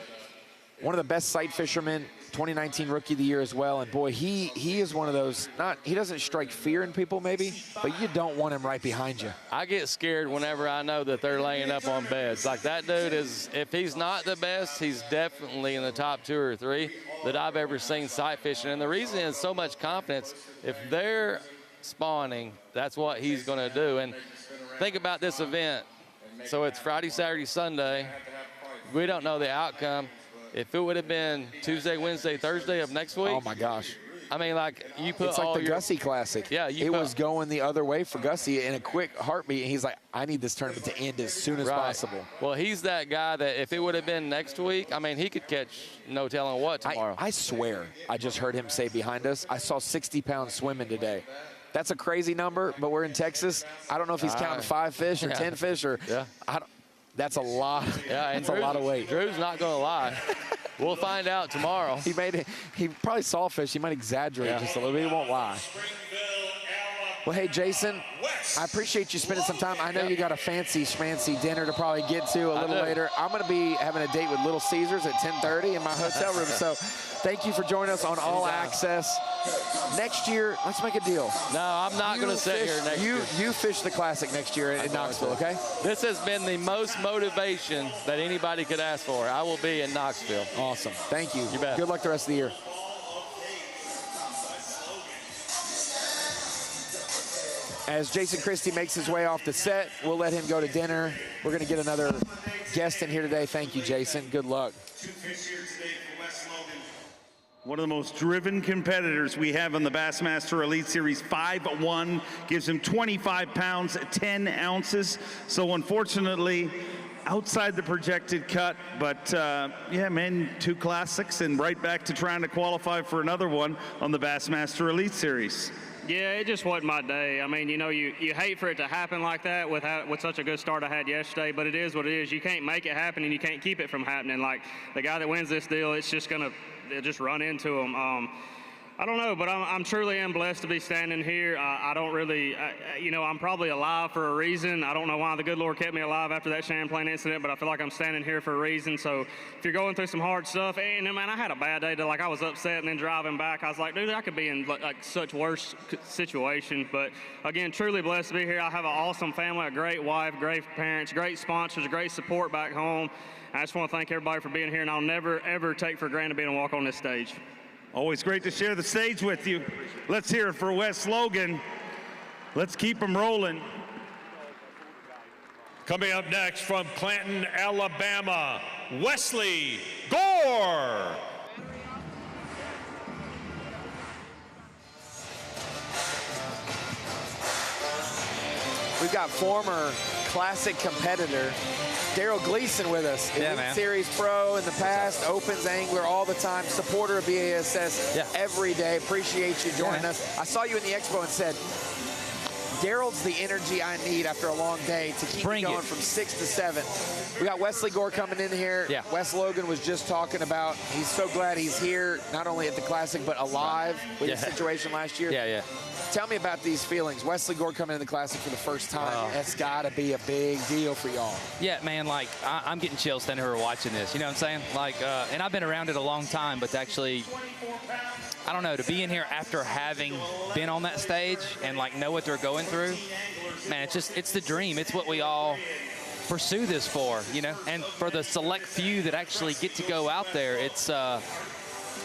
One of the best sight fishermen, 2019 Rookie of the Year as well. And boy, he is one of those, he doesn't strike fear in people maybe, but you don't want him right behind you. I get scared whenever I know that they're laying up on beds. Like that dude is, if he's not the best, he's definitely in the top 2 or 3 that I've ever seen sight fishing. And the reason is so much confidence. If they're spawning, that's what he's gonna do. And think about this event. So it's Friday, Saturday, Sunday. We don't know the outcome. If it would have been Tuesday, Wednesday, Thursday of next week. Oh my gosh. I mean, like you put it's like the Gussie Classic. Yeah, it was going the other way for Gussie in a quick heartbeat. And he's like, I need this tournament to end as soon as possible. Well, he's that guy that if it would have been next week, I mean, he could catch no telling what tomorrow. I swear, I just heard him say behind us, I saw 60 pounds swimming today. That's a crazy number, but we're in Texas. I don't know if he's counting 5 fish or 10 fish or that's a lot. Yeah, that's a lot of weight. Drew's not going to lie. We'll find out tomorrow. He probably saw fish. He might exaggerate just a little bit. He won't lie. Well, hey, Jason, I appreciate you spending some time. I know you got a fancy schmancy dinner to probably get to a little later. I'm going to be having a date with Little Caesars at 10:30 in my hotel room. So thank you for joining us on All Access. Next year, let's make a deal. No, I'm not going to sit here next year. You fish the Classic next year in Knoxville, okay? This has been the most motivation that anybody could ask for. I will be in Knoxville. Awesome. Thank you. You bet. Good luck the rest of the year. As Jason Christie makes his way off the set, we'll let him go to dinner. We're going to get another guest in here today. Thank you, Jason. Good luck. One of the most driven competitors we have on the Bassmaster Elite Series, 5'1", gives him 25 pounds, 10 ounces. So unfortunately, outside the projected cut, but yeah, man, 2 classics and right back to trying to qualify for another one on the Bassmaster Elite Series. Yeah, it just wasn't my day. I mean, you know, you hate for it to happen like that with such a good start I had yesterday, but it is what it is. You can't make it happen, and you can't keep it from happening. Like, the guy that wins this deal, it's just going to just run into him. I don't know, but I'm truly am blessed to be standing here. I don't really, you know, I'm probably alive for a reason. I don't know why the good Lord kept me alive after that Champlain incident, but I feel like I'm standing here for a reason. So if you're going through some hard stuff, and man, I had a bad day. Like, I was upset, and then driving back, I was like, dude, I could be in like such worse situation. But again, truly blessed to be here. I have an awesome family, a great wife, great parents, great sponsors, great support back home. I just want to thank everybody for being here, and I'll never, ever take for granted being able to walk on this stage. Always great to share the stage with you. Let's hear it for Wes Logan. Let's keep them rolling. Coming up next from Clanton, Alabama, Wesley Gore. We've got former classic competitor Daryl Gleason with us. Yeah, man. Series pro in the past, opens angler all the time, supporter of B.A.S.S. every day. Appreciate you joining us. I saw you in the expo and said, Daryl's the energy I need after a long day to keep me going from 6 to 7. We got Wesley Gore coming in here. Yeah. Wes Logan was just talking about he's so glad he's here, not only at the Classic, but alive with the situation last year. Yeah. Tell me about these feelings. Wesley Gore coming in the Classic for the first time. That's got to be a big deal for y'all. Yeah, man, like, I'm getting chills standing here watching this. You know what I'm saying? Like, and I've been around it a long time, but to actually, I don't know, to be in here after having been on that stage and, like, know what they're going through, man, it's the dream. It's what we all pursue this for, you know? And for the select few that actually get to go out there, it's,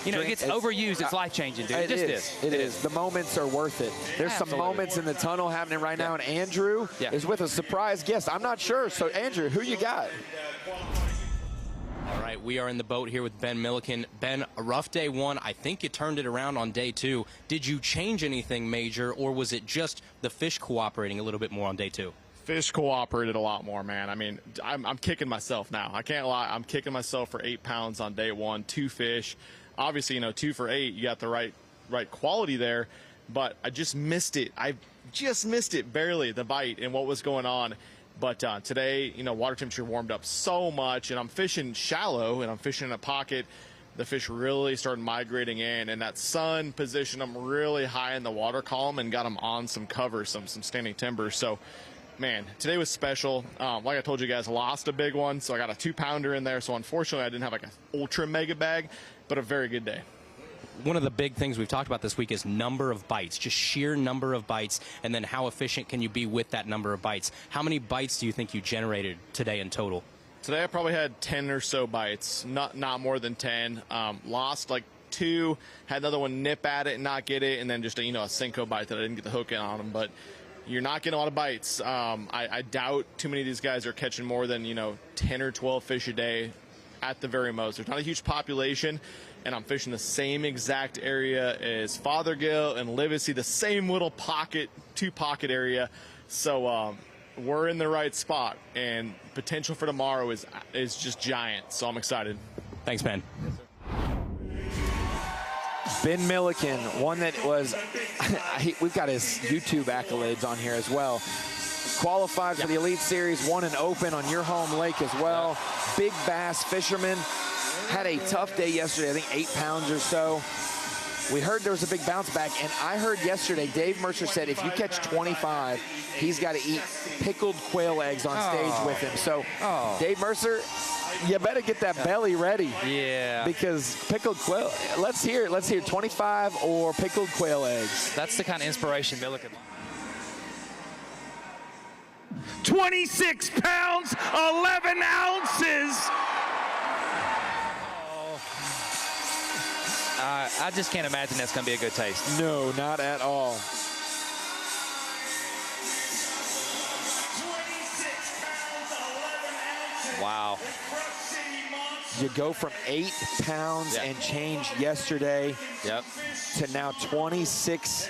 you know, it gets overused. It's life-changing, dude. It just is. It is. The moments are worth it. There's some moments in the tunnel happening right now, and Andrew is with a surprise guest. I'm not sure. So, Andrew, who you got? All right, we are in the boat here with Ben Milliken. Ben, a rough day one. I think you turned it around on day two. Did you change anything major, or was it just the fish cooperating a little bit more on day two? Fish cooperated a lot more, man. I mean, I'm kicking myself now. I can't lie. I'm kicking myself for 8 pounds on day one, 2 fish. Obviously, you know, 2 for 8, you got the right quality there, but I just missed it. I just missed it barely, the bite and what was going on. But today, you know, water temperature warmed up so much, and I'm fishing shallow, and I'm fishing in a pocket. The fish really started migrating in, and that sun positioned them really high in the water column and got them on some cover, some standing timber. So, man, today was special. Like I told you guys, lost a big one, so I got a 2-pounder in there. So unfortunately, I didn't have like an ultra mega bag, but a very good day. One of the big things we've talked about this week is number of bites, just sheer number of bites, and then how efficient can you be with that number of bites? How many bites do you think you generated today in total? Today I probably had 10 or so bites, not more than 10. Lost like 2, had another one nip at it and not get it, and then just a Senko bite that I didn't get the hook in on them. But you're not getting a lot of bites. I doubt too many of these guys are catching more than 10 or 12 fish a day at the very most. There's not a huge population, and I'm fishing the same exact area as Fothergill and Livesay, the same little pocket, 2-pocket area. So we're in the right spot, and potential for tomorrow is just giant. So I'm excited. Thanks, Ben. Ben Milliken, one that was, we've got his YouTube accolades on here as well. Qualified for the Elite Series, won an Open on your home lake as well. Big bass fisherman. Had a tough day yesterday, I think 8 pounds or so. We heard there was a big bounce back, and I heard yesterday Dave Mercer said if you catch 25, he's got to eat pickled quail eggs on stage with him. So, Dave Mercer, you better get that belly ready. Yeah. Because pickled quail, let's hear 25 or pickled quail eggs. That's the kind of inspiration Milliken. 26 pounds, 11 ounces. I just can't imagine that's going to be a good taste. No, not at all. Wow. You go from 8 pounds and change yesterday to now 26.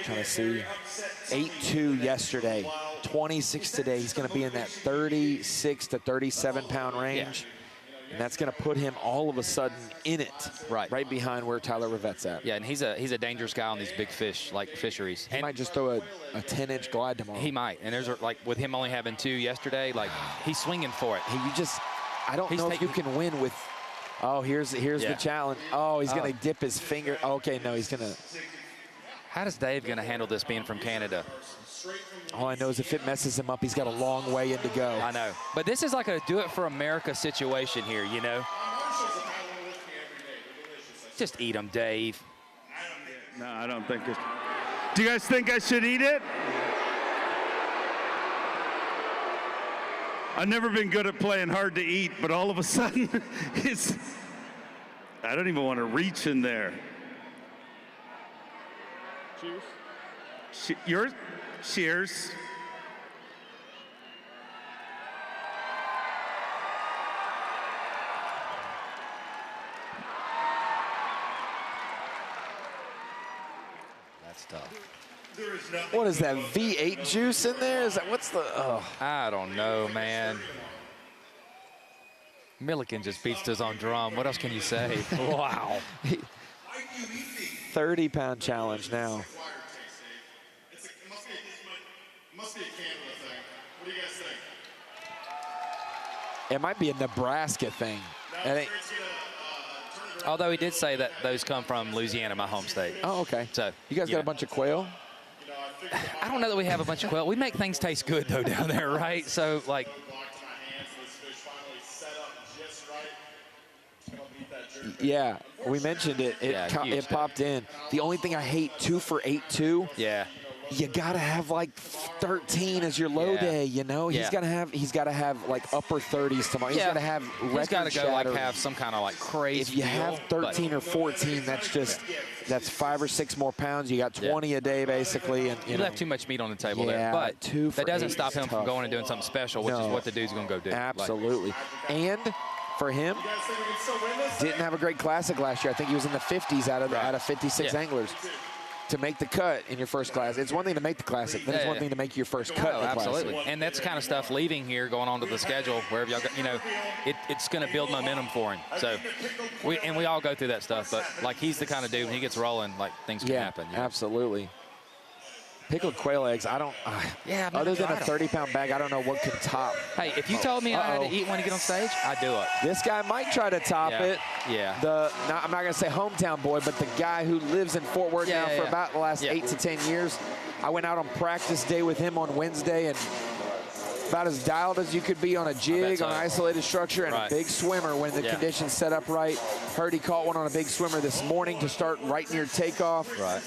Trying to see. 8.2 yesterday, 26 today. He's going to be in that 36 to 37 pound range. And that's going to put him all of a sudden in it, right behind where Tyler Rivette's at. Yeah, and he's a dangerous guy on these big fish, like fisheries. He might just throw a 10-inch glide tomorrow. He might, and there's like with him only having 2 yesterday, like he's swinging for it. I don't know if you can win with. Oh, here's the challenge. Oh, he's going to dip his finger. Okay, no, he's going to. How does Dave going to handle this being from Canada? All I know is if it messes him up, he's got a long way in to go. I know. But this is like a do it for America situation here, you know? Just eat them, Dave. No, I don't think it. Do you guys think I should eat it? I've never been good at playing hard to eat, but all of a sudden, I don't even want to reach in there. Cheers. Yours? Cheers. That's tough. What is that, V8 juice in there? Is that, what's the, oh. I don't know, man. Milliken just beats his own drum. What else can you say? Wow. 30-pound challenge now. It must be a Canada thing. What do you guys think? It might be a Nebraska thing. Although he did say that those come from Louisiana, my home state. Oh, okay. So you guys got a bunch of quail? I don't know that we have a bunch of quail. We make things taste good, though, down there, right? So, like, yeah, we mentioned it. It popped in. The only thing I hate, 2 for 8 too. Yeah. You gotta have like 13 as your low day. You know, he's gotta have like upper 30s tomorrow. He's gotta have record He's gotta go shattering. like have some kind of like crazy. If you have 13 or 14, that's 5 or 6 more pounds. You got 20 a day basically, and you left too much meat on the table there. But 2 for that doesn't 8 stop is him from tough. going and doing something special, which is what the dude's gonna go do. Absolutely. And for him, didn't have a great classic last year. I think he was in the 50s out of 56 anglers. To make the cut in your first class. It's one thing to make the classic, then it's one thing to make your first cut in the absolutely. classic. And that's the kind of stuff leaving here, going on to the schedule, wherever y'all go, you know, it's going to build momentum for him. So, we all go through that stuff, but like he's the kind of dude, when he gets rolling, like things can happen. You know? Absolutely. Pickled quail eggs, I don't, other than a 30-pound bag, I don't know what can top. Hey, if you told me I had to eat when you get on stage, I'd do it. This guy might try to top it. Yeah. I'm not going to say hometown boy, but the guy who lives in Fort Worth now for about the last 8 to 10 years. I went out on practice day with him on Wednesday, and about as dialed as you could be on a jig, on an isolated structure, and a big swimmer when the conditions set up right. Heard he caught one on a big swimmer this morning to start right near takeoff. Right.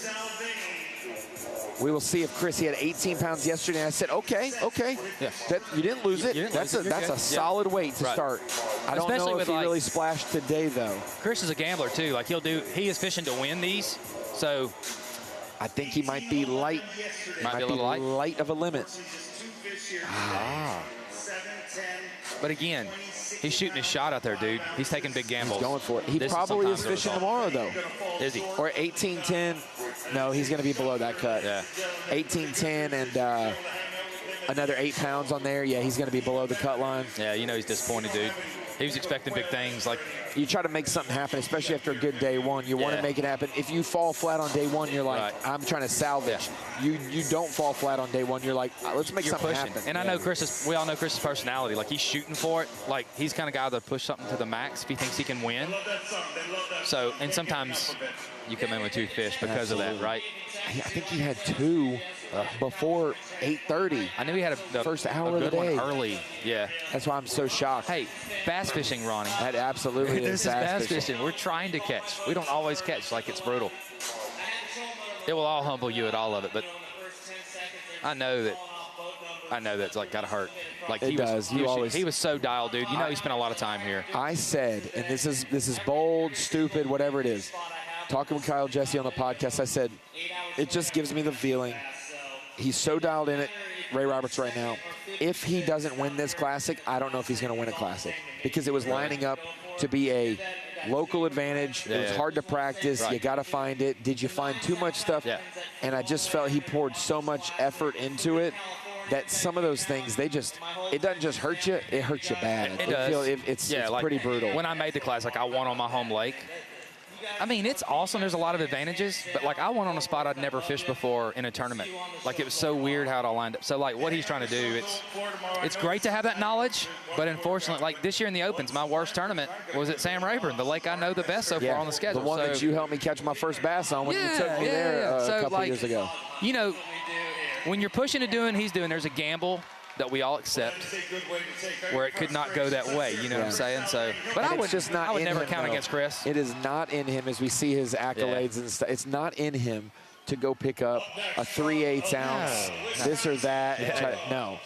We will see if Chris, he had 18 pounds yesterday. And I said, okay. Yeah. You didn't lose it. That's a solid weight to start. I don't know if he really splashed today, though. Chris is a gambler, too. Like, he is fishing to win these. So I think he might be light. Might be a little light of a limit. But again, he's shooting his shot out there, dude. He's taking big gambles. He's going for it. He probably is fishing tomorrow, though. Is he? Or 18-10. No, he's going to be below that cut. Yeah. 18-10 and another 8 pounds on there. Yeah, he's going to be below the cut line. Yeah, you know he's disappointed, dude. He was expecting big things. Like, you try to make something happen, especially after a good day one. You want to make it happen. If you fall flat on day one, you're like, I'm trying to salvage. You don't fall flat on day one. You're like, let's make something happen. And I know we all know Chris's personality. Like, he's shooting for it. Like, he's the kind of guy that'll push something to the max if he thinks he can win. So, and sometimes you come in with 2 fish because of that, right? I think he had 2 before 8:30. I knew he had the first hour of the day. Early. Yeah. That's why I'm so shocked. Hey, bass fishing, Ronnie. That absolutely this is bass fishing. We're trying to catch. We don't always catch. Like, it's brutal. It will all humble you at all of it, but I know that's like gotta hurt. Like, he was so dialed, dude. You know he spent a lot of time here. I said, and this is bold, stupid, whatever it is. Talking with Kyle Jesse on the podcast, I said, it just gives me the feeling he's so dialed in at Ray Roberts right now. If he doesn't win this classic, I don't know if he's going to win a classic, because it was lining up to be a local advantage. It was hard to practice. You got to find it. Did you find too much stuff? Yeah. And I just felt he poured so much effort into it that some of those things, it doesn't just hurt you, it hurts you bad. It does. It's like, pretty brutal. When I made the classic, I won on my home lake. I mean, it's awesome. There's a lot of advantages, but like, I won on a spot I'd never fished before in a tournament. Like, it was so weird how it all lined up. So like, what he's trying to do, it's great to have that knowledge, but unfortunately, like this year in the Opens, my worst tournament was at Sam Rayburn, the lake I know the best so far on the schedule. The one that you helped me catch my first bass on when you took me there a couple years ago. You know, when you're pushing to doing, he's doing, there's a gamble that we all accept where it could not go that way, you know what I'm saying? So, but I would never count against Chris. It is not in him, as we see his accolades and stuff. It's not in him to go pick up a 3/8 ounce, this or that. And try to, no,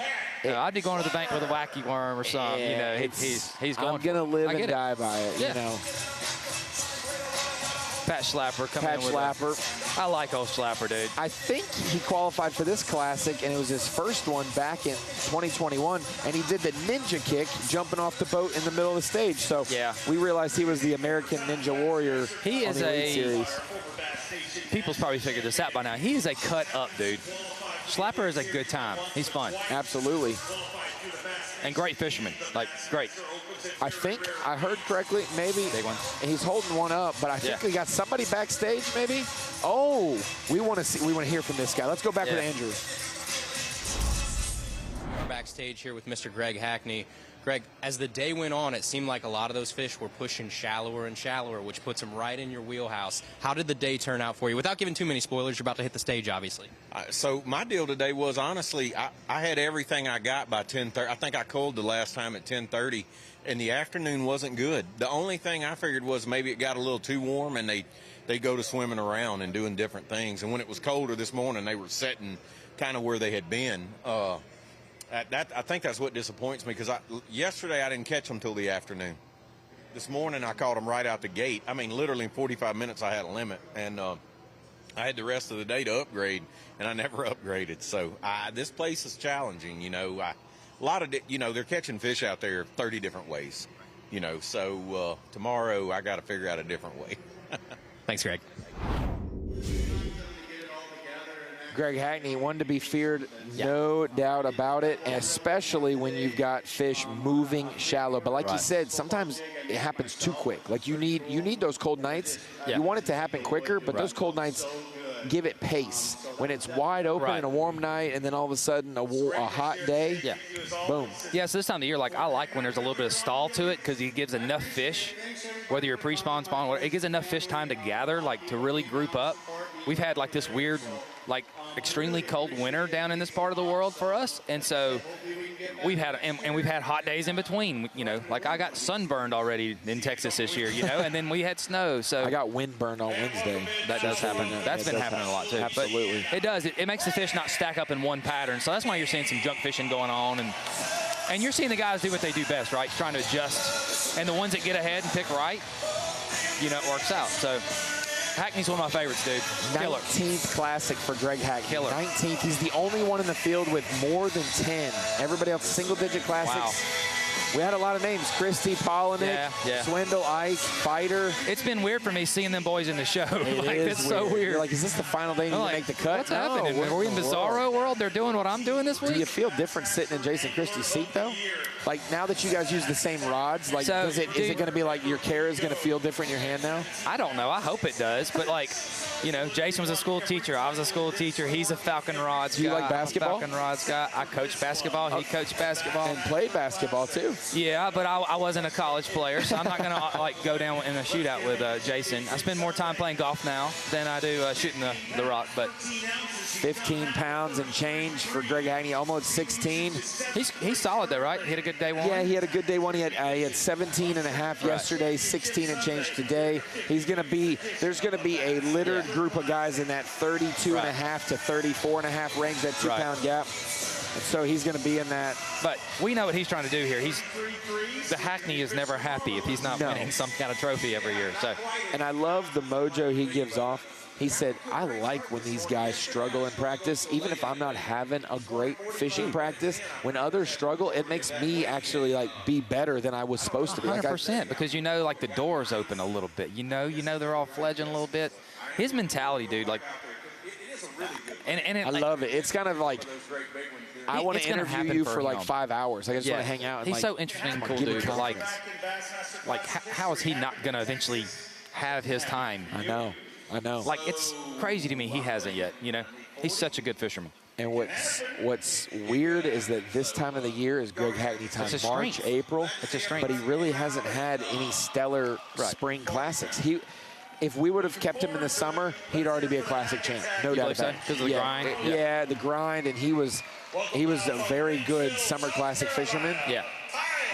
I'd be going to the bank with a wacky worm or something. You know, he's going. I'm gonna live and die by it. You know. Pat Schlapper coming in with Schlapper. I like old Schlapper, dude. I think he qualified for this classic, and it was his first one back in 2021, and he did the ninja kick jumping off the boat in the middle of the stage. So yeah, we realized he was the American Ninja Warrior. He is a series. People's probably figured this out by now. He is a cut up, dude. Schlapper is a good time. He's fun. Absolutely. And great fisherman. Like, great. I think I heard correctly, maybe big one. He's holding one up, but I think we got somebody backstage, maybe. Oh, we want to hear from this guy. Let's go back with Andrew. We're backstage here with Mr. Greg Hackney. Greg, as the day went on, it seemed like a lot of those fish were pushing shallower and shallower, which puts them right in your wheelhouse. How did the day turn out for you? Without giving too many spoilers, you're about to hit the stage, obviously. So my deal today was, honestly, I had everything I got by 10:30. I think I culled the last time at 10:30, and the afternoon wasn't good. The only thing I figured was maybe it got a little too warm, and they go to swimming around and doing different things. And when it was colder this morning, they were setting kind of where they had been. I think that's what disappoints me, because yesterday I didn't catch them till the afternoon. This morning I caught them right out the gate. I mean, literally in 45 minutes I had a limit, and I had the rest of the day to upgrade, and I never upgraded. So this place is challenging. You know, a lot of they're catching fish out there 30 different ways. You know, so tomorrow I got to figure out a different way. Thanks, Greg. Greg Hackney, one to be feared, no doubt about it, and especially when you've got fish moving shallow. But like you said, sometimes it happens too quick. Like you need those cold nights. You want it to happen quicker, but those cold nights give it pace. When it's wide open and a warm night, and then all of a sudden a hot day, boom. Yeah, so this time of the year, like I like when there's a little bit of stall to it, because it gives enough fish, whether you're pre-spawn, spawn, it gives enough fish time to gather, like to really group up. We've had like this weird, like extremely cold winter down in this part of the world for us, and so we've had and we've had hot days in between. You know, like I got sunburned already in Texas this year. You know, and then we had snow. So I got windburned on Wednesday. That does happen. That's been happening a lot too. Absolutely, but it does. It makes the fish not stack up in one pattern. So that's why you're seeing some junk fishing going on, and you're seeing the guys do what they do best, right? Trying to adjust, and the ones that get ahead and pick right, you know, it works out. So Hackney's one of my favorites, dude. Killer. 19th classic for Greg Hackney. Killer. 19th. He's the only one in the field with more than 10. Everybody else single-digit classics. Wow. We had a lot of names. Christie, Polinick, Swindle, Ike, Fighter. It's been weird for me seeing them boys in the show. It's so weird. You're like, is this the final day to make the cut? What's happening? Are we in Bizarro world? They're doing what I'm doing this week? Do you feel different sitting in Jason Christie's seat, though? Like, now that you guys use the same rods, like, is it going to be like your care is going to feel different in your hand now? I don't know. I hope it does. But, like, you know, Jason was a school teacher. I was a school teacher. He's a Falcon Rods guy. Do you like basketball? Falcon Rods guy. I coached basketball. He coached basketball. And played basketball, too. Yeah, but I wasn't a college player, so I'm not going to, like, go down in a shootout with Jason. I spend more time playing golf now than I do shooting the rock. But 15 pounds and change for Greg Hackney, almost 16. He's solid, though, right? He had a good day one? Yeah, he had a good day one. He had 17 and a half yesterday, 16 and change today. There's going to be a littered group of guys in that 32 and a half to 34 and a half range, that 2-pound gap. And so he's going to be in that. But we know what he's trying to do here. The Hackney is never happy if he's not winning some kind of trophy every year. So, and I love the mojo he gives off. He said, I like when these guys struggle in practice, even if I'm not having a great fishing practice. When others struggle, it makes me actually like be better than I was supposed to be. 100%, because you know, like the doors open a little bit. You know they're all fledging a little bit. His mentality, dude, like, I love it. It's kind of like, I want to interview you for like 5 hours. Like, I just want to hang out. And he's so interesting and cool, dude. Like how is he not going to eventually have his time? I know. Like, it's crazy to me he hasn't yet, you know? He's such a good fisherman. And what's weird is that this time of the year is Greg Hackney time. March, April. It's a strength. But he really hasn't had any stellar spring classics. If we would have kept him in the summer, he'd already be a classic champ. No doubt about it. Because of the grind? Yeah, the grind, and he was a very good summer classic fisherman. Yeah.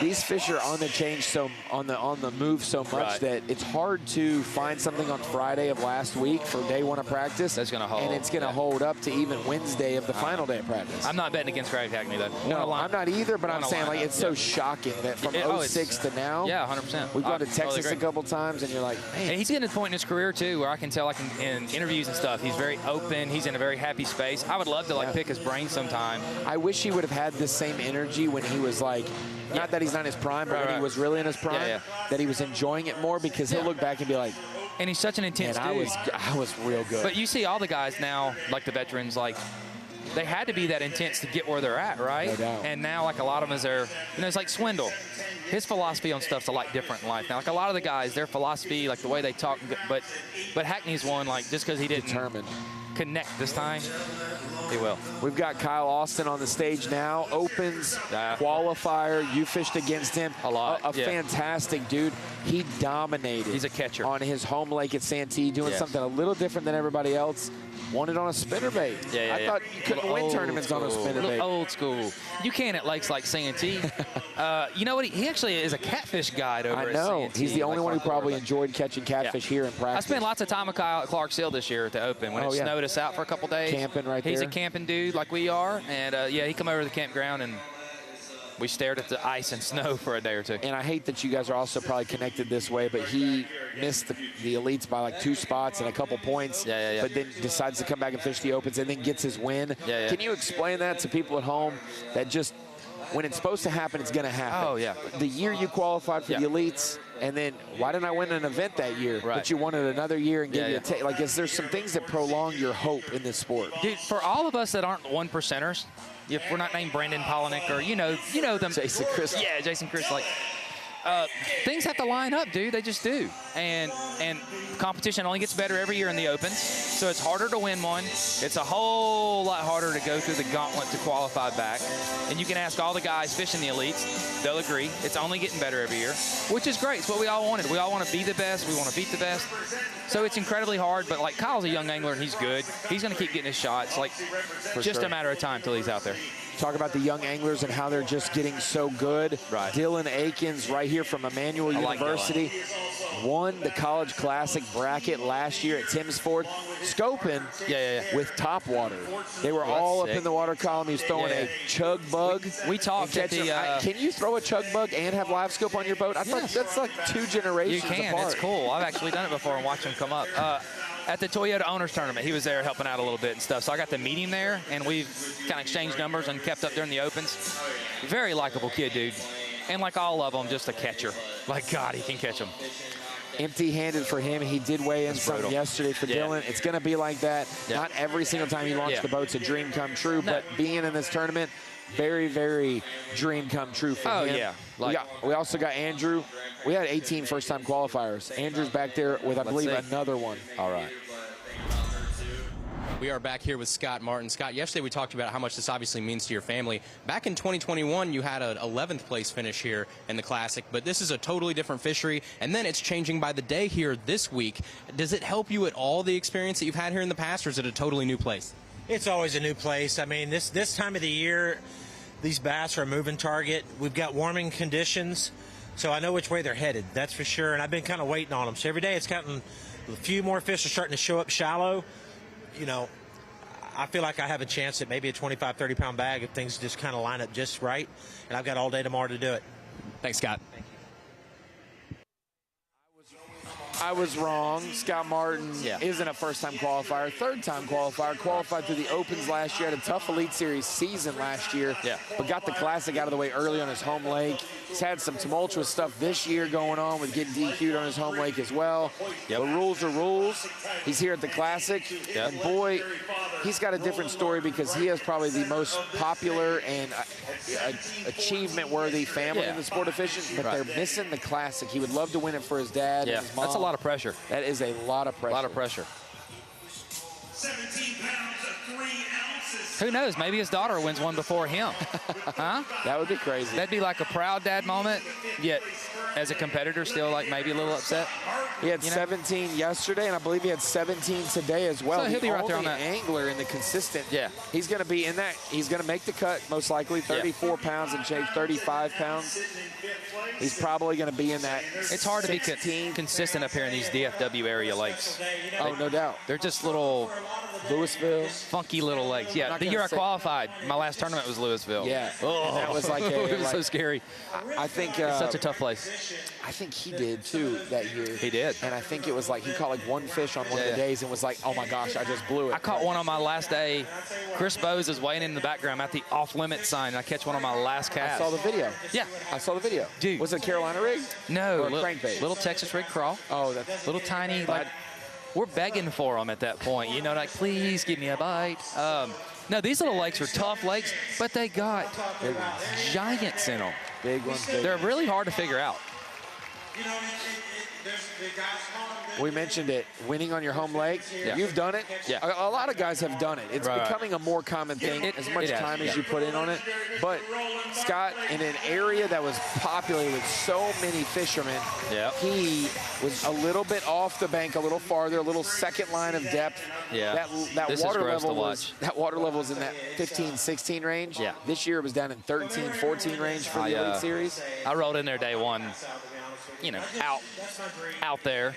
these fish are on the change, so on the move so much that it's hard to find something on Friday of last week for day one of practice. That's going to hold. And it's going to hold up to even Wednesday of the final day of practice. I'm not betting against Gravy Hackney, though. No, I'm not either, but I'm saying, like, it's so shocking that from 06 to now. Yeah, 100%. We've gone to Texas a couple times, and you're like, man. And he's getting to the point in his career, too, where I can tell, like, in interviews and stuff, he's very open. He's in a very happy space. I would love to, like, pick his brain sometime. I wish he would have had this same energy when he was, like, not that he's not in his prime, but when he was really in his prime, that he was enjoying it more, because he'll look back and be like, and he's such an intense dude. I was real good. But you see all the guys now, like the veterans, like, they had to be that intense to get where they're at, right? No doubt. And now, like, a lot of them it's like Swindle. His philosophy on stuff's a lot different in life now. Like, a lot of the guys, their philosophy, like the way they talk, but Hackney's one, like, just because he didn't connect this time, he will. We've got Kyle Austin on the stage now. Opens, qualifier. You fished against him. A lot. A fantastic dude. He dominated. He's a catcher. On his home lake at Santee, doing something a little different than everybody else. Won it on a spinnerbait. I thought you couldn't win tournaments on a spinnerbait. Old school. You can at lakes like Santee. You know what? He actually is a catfish guide over at Santee. He's the only one who probably enjoyed catching catfish here in practice. I spent lots of time with Kyle at Clark's Hill this year at the Open when it snowed us out for a couple days. Camping right there. He's a camping dude like we are. And, he come over to the campground and we stared at the ice and snow for a day or two. And I hate that you guys are also probably connected this way, but he missed the elites by like 2 spots and a couple points, but then decides to come back and fish the Opens and then gets his win. Can you explain that to people at home that just, when it's supposed to happen, it's going to happen? Oh, yeah. The year you qualified for the elites, and then why didn't I win an event that year? But you won it another year and give you a like, there's some things that prolong your hope in this sport. Dude, for all of us that aren't 1%ers, if we're not named Brandon Polinick or you know them, Jason Chris. Yeah, Jason Chris. Like things have to line up, dude. They just do. And competition only gets better every year in the Opens, so it's harder to win one. It's a whole lot harder to go through the gauntlet to qualify back. And you can ask all the guys fishing the elites; they'll agree. It's only getting better every year, which is great. It's what we all wanted. We all want to be the best. We want to beat the best. So it's incredibly hard. But like Kyle's a young angler and he's good. He's going to keep getting his shots. Like just a matter of time till he's out there. Talk about the young anglers and how they're just getting so good. Right. Dylan Akins, right here from Emmanuel University, won the College Classic bracket last year at Timsford, scoping with Topwater. They were all up in the water column. He was throwing a chug bug. We talked at the... can you throw a chug bug and have live scope on your boat? I thought that's like 2 generations apart. You can. It's cool. I've actually done it before and watched him come up. At the Toyota Owners Tournament, he was there helping out a little bit and stuff. So I got to meet him there, and we've kind of exchanged numbers and kept up during the Opens. Very likable kid, dude. And like all of them, just a catcher. Like, God, he can catch them. Empty-handed for him. He did weigh in some yesterday for Dylan. It's going to be like that. Not every single time you launch the boat's a dream come true, but being in this tournament, very, very dream come true for him. Oh, yeah. We also got Andrew. We had 18 first-time qualifiers. Andrew's back there with, I believe, another one. All right. We are back here with Scott Martin. Scott, yesterday we talked about how much this obviously means to your family. Back in 2021, you had an 11th place finish here in the Classic, but this is a totally different fishery, and then it's changing by the day here this week. Does it help you at all, the experience that you've had here in the past, or is it a totally new place? It's always a new place. I mean, this time of the year, these bass are a moving target. We've got warming conditions, so I know which way they're headed, that's for sure, and I've been kind of waiting on them. So every day it's gotten a few more fish are starting to show up shallow. You know, I feel like I have a chance at maybe a 25, 30-pound bag if things just kind of line up just right, and I've got all day tomorrow to do it. Thanks, Scott. I was wrong. Scott Martin isn't a first-time qualifier, third-time qualifier. Qualified through the Opens last year, had a tough Elite Series season last year, but got the Classic out of the way early on his home lake. He's had some tumultuous stuff this year going on with getting DQ'd on his home lake as well. The rules are rules. He's here at the Classic, and boy, he's got a different story because he has probably the most popular and achievement-worthy family in the sport of fishing, but they're missing the Classic. He would love to win it for his dad and his mom. That's a lot of pressure. That is a lot of pressure. A lot of pressure. 17 pounds of 3 ounces. Who knows? Maybe his daughter wins one before him. Huh? That would be crazy. That'd be like a proud dad moment, yet as a competitor, still like maybe a little upset? He had 17 yesterday, and I believe he had 17 today as well. So he'll be right there on that angler in the consistent. Yeah. He's going to be in that. He's going to make the cut, most likely, 34 pounds and change, 35 pounds. He's probably going to be in that. It's hard to be consistent up here in these DFW area lakes. Oh, no doubt. They're just little Louisville. Funky little lakes. Yeah, the year I qualified, my last tournament was Louisville. Yeah. Oh, and that was like a, it was so scary. I think it's such a tough place. I think he did too that year. He did. And I think it was like he caught like one fish on one of the days and was like, oh my gosh, I just blew it. I caught one on my last day. Chris Bowes is waiting in the background at the off-limit sign, and I catch one on my last cast. I saw the video. Yeah. I saw the video. Dude. Was it a Carolina rig? No. Or a crankbait? Little Texas rig crawl. Oh, that's little tiny. Like, we're begging for them at that point. You know, like, please give me a bite. No, these little lakes are tough lakes, but they got giants in them. Big ones. They're really hard to figure out. We mentioned it, winning on your home lake. Yeah. You've done it. Yeah. A lot of guys have done it. It's becoming a more common thing as much time as you put in on it. But Scott, in an area that was populated with so many fishermen, he was a little bit off the bank, a little farther, a little second line of depth. Yeah. That This water is gross level to was in that 15, 16 range. Yeah. This year it was down in 13, 14 range for the Elite Series. I rolled in there day one, you know, out there,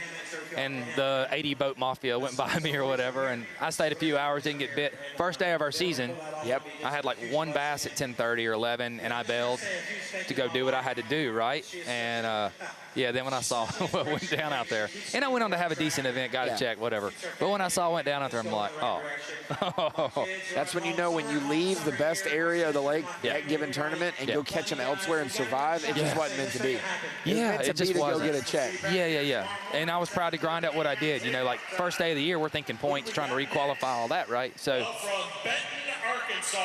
and the 80 boat mafia went by me or whatever, and I stayed a few hours, didn't get bit. First day of our season, I had like one bass at 10:30 or 11, and I bailed to go do what I had to do, right? And yeah, then when I saw what went down out there, and I went on to have a decent event, got a check, whatever. But when I saw what went down out there, I'm like, oh. That's when you know when you leave the best area of the lake that given tournament and go catch them elsewhere and survive, it just wasn't meant to be. It just wasn't. Go get a check. Yeah. And I was proud to grind out what I did. You know, like first day of the year, we're thinking points, trying to requalify all that, right? So,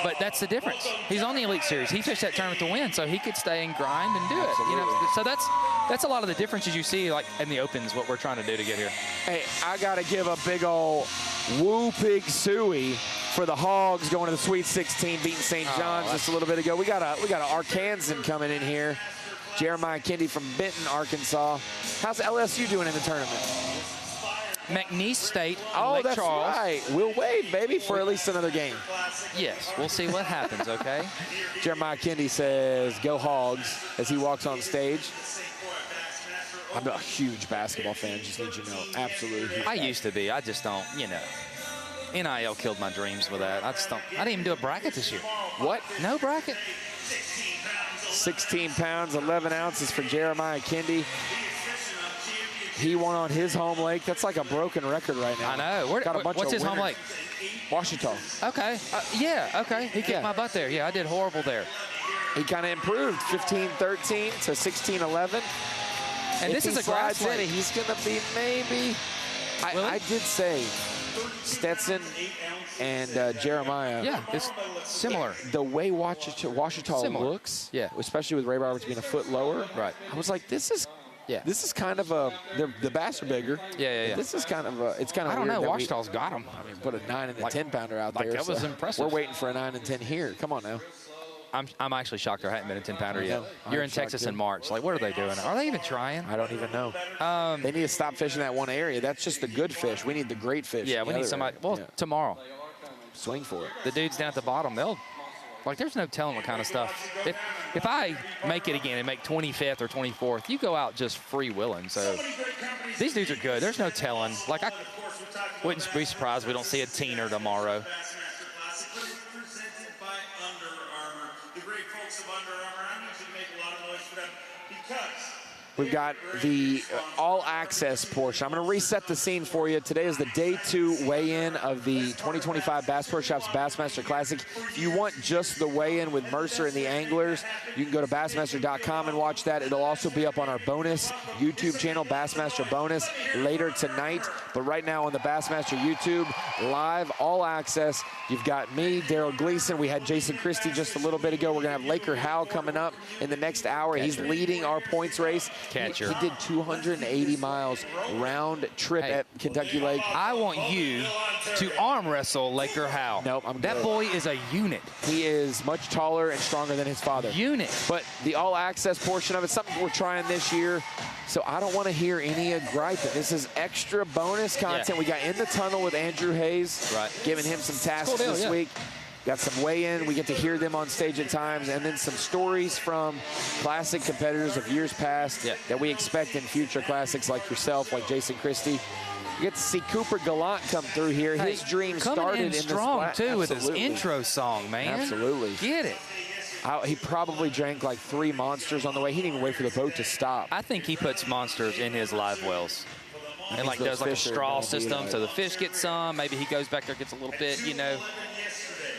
but that's the difference. He's on the Elite Series. He fished that tournament to win, so he could stay and grind and do it. You know, so that's a lot of the differences you see, like in the Opens, what we're trying to do to get here. Hey, I got to give a big old woo pig suey for the Hogs going to the Sweet 16, beating St. John's just a little bit ago. We got a Arkansan coming in here. Jeremiah Kendi from Benton, Arkansas. How's LSU doing in the tournament? McNeese State, Lake that's Charles. Right. We'll wait, baby, for at least another game. Yes, we'll see what happens, okay? Jeremiah Kendi says, go Hogs, as he walks on stage. I'm a huge basketball fan, just need you to know. Absolutely. I used to be. I just don't, you know. NIL killed my dreams with that. I didn't even do a bracket this year. What? No bracket. 16 pounds, 11 ounces for Jeremiah Kendi. He won on his home lake. That's like a broken record right now. I know. What's his home lake? Washita. Okay. Okay. He kicked my butt there. Yeah, I did horrible there. He kind of improved, 15-13 to 16-11. And this is a grass lake. He's going to be maybe. I did say Stetson and Jeremiah. Yeah, it's similar. The way Washita looks, especially with Ray Roberts being a foot lower. Right. I was like, this is kind of a. The bass are bigger. Yeah. This is kind of a. It's kind of. I don't know. Washita's got them. I mean, put a 9 and a 10 pounder out there. That was impressive. We're waiting for a 9 and 10 here. Come on now. I'm actually shocked there hadn't been a 10 pounder yet. You're in Texas in March. Like, what are they doing? Are they even trying? I don't even know. They need to stop fishing that one area. That's just the good fish. We need the great fish. Yeah, we need somebody. Well, tomorrow. Swing for it. The dudes down at the bottom, there's no telling what kind of stuff. If I make it again and make 25th or 24th, you go out just free-willing. So these dudes are good. There's no telling. Like, I wouldn't be surprised if we don't see a teener tomorrow. We've got the all-access portion. I'm going to reset the scene for you. Today is the Day 2 weigh-in of the 2025 Bass Pro Shops Bassmaster Classic. If you want just the weigh-in with Mercer and the anglers, you can go to Bassmaster.com and watch that. It'll also be up on our bonus YouTube channel, Bassmaster Bonus, later tonight. But right now on the Bassmaster YouTube, live, all-access, you've got me, Daryl Gleason. We had Jason Christie just a little bit ago. We're going to have Laker Howe coming up in the next hour. He's leading our points race. catcher. He did 280 miles round trip at Kentucky Lake. I want you to arm wrestle Laker Howe. Nope, I'm That good. boy is a unit. He is much taller and stronger than his father. Unit. But the all-access portion of it, something we're trying this year. So I don't want to hear any griping. This is extra bonus content. Yeah. We got In the Tunnel with Andrew Hayes, giving him some tasks Cool deal, this yeah. week. Got some weigh-in. We get to hear them on stage at times, and then some stories from classic competitors of years past that we expect in future classics, like yourself, like Jason Christie. You get to see Cooper Gallant come through here. Hey, His dream coming started in this strong too with his Absolutely. intro song, man. Absolutely. Get it. He probably drank like 3 Monsters on the way. He didn't even wait for the boat to stop. I think he puts Monsters in his live wells. And like those does like a fish are straw gonna be system, like- so the fish get some. Maybe he goes back there, gets a little bit, you know.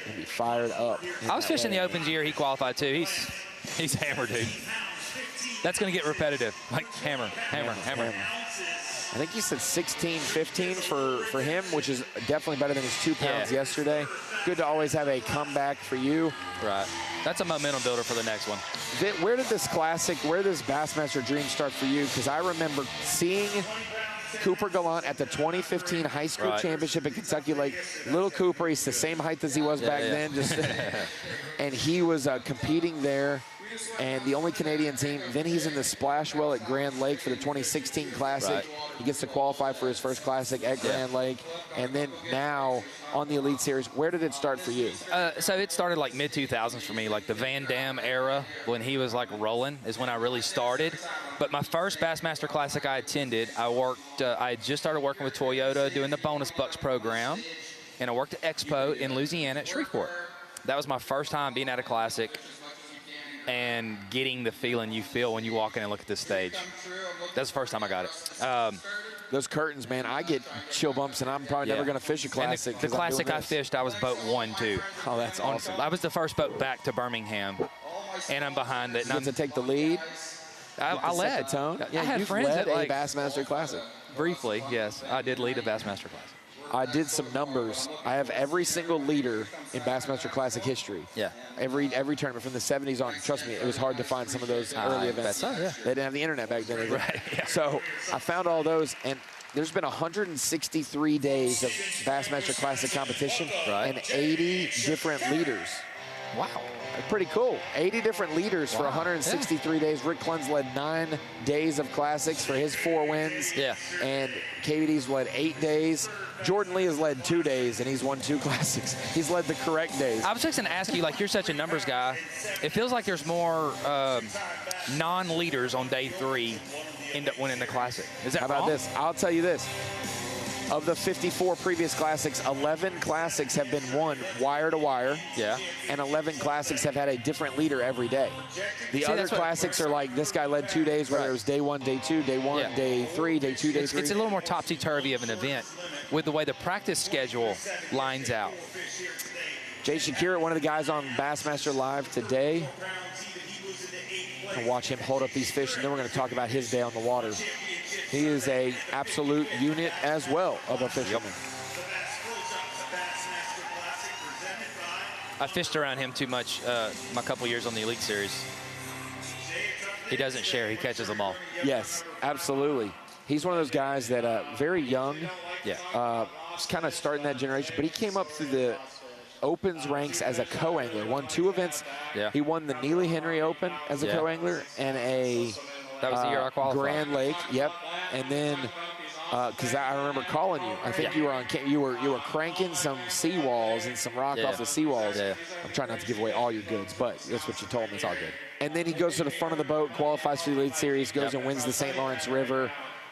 He'll be fired up. I was fishing the Opens year. He qualified too. He's hammered, dude. That's going to get repetitive. Like hammer. I think he said 16, 15 for him, which is definitely better than his 2 pounds yesterday. Good to always have a comeback for you. Right. That's a momentum builder for the next one. Where did this classic, where does Bassmaster dream start for you? Because I remember seeing Cooper Gallant at the 2015 high school championship at Kentucky Lake. Little Cooper, he's the same height as he was back then. And he was competing there. And the only Canadian team. Then he's in the splash well at Grand Lake for the 2016 Classic. Right. He gets to qualify for his first Classic at Grand Lake. And then now on the Elite Series. Where did it start for you? So it started like mid-2000s for me, like the Van Dam era when he was like rolling is when I really started. But my first Bassmaster Classic I attended, I had just started working with Toyota doing the Bonus Bucks program. And I worked at Expo in Louisiana at Shreveport. That was my first time being at a Classic and getting the feeling you feel when you walk in and look at this stage. That's the first time I got it. Those curtains, man, I get chill bumps, and I'm probably never going to fish a Classic. And the Classic I fished, I was boat 1, too. Oh, that's awesome. I was the first boat back to Birmingham, and I'm behind it. You get to take the lead? I led. Set the tone? I had you've friends led that like a Bassmaster Classic. Briefly, yes. I did lead a Bassmaster Classic. I did some numbers. I have every single leader in Bassmaster Classic history. Yeah. Every tournament from the 70s on. Trust me, it was hard to find some of those early events. So, yeah. They didn't have the internet back then either. Right, yeah. So I found all those, and there's been 163 days of Bassmaster Classic competition and 80 different leaders. Wow. Pretty cool. 80 different leaders for 163 days. Rick Clun's led 9 days of Classics for his 4 wins. Yeah. And KVD's led 8 days. Jordan Lee has led 2 days, and he's won 2 Classics. He's led the correct days. I was just going to ask you, like, you're such a numbers guy. It feels like there's more non-leaders on day 3 end up winning the Classic. Is that How about wrong? this? I'll tell you this. Of the 54 previous Classics, 11 Classics have been won wire to wire. Yeah. And 11 Classics have had a different leader every day. The other Classics are like, this guy led 2 days, whether it was day 1, day 2, day 1, day 3, day 2, day 3. It's a little more topsy-turvy of an event with the way the practice schedule lines out. Jay Shakur, one of the guys on Bassmaster Live today. I'll watch him hold up these fish, and then we're going to talk about his day on the water. He is a absolute unit as well of a fisherman. I fished around him too much my couple years on the Elite Series. He doesn't share. He catches them all. Yes, absolutely. He's one of those guys that very young. Yeah. He's kind of starting that generation, but he came up through the Opens ranks as a co-angler. Won 2 events. Yeah. He won the Neely Henry Open as a co-angler and a that was the year I qualified. Grand Lake. Yep. And then because I remember calling you. I think you were on. You were cranking some seawalls and some rock off the seawalls. Yeah. I'm trying not to give away all your goods, but that's what you told me. It's all good. And then he goes to the front of the boat, qualifies for the Elite Series, goes and wins the St. Lawrence River.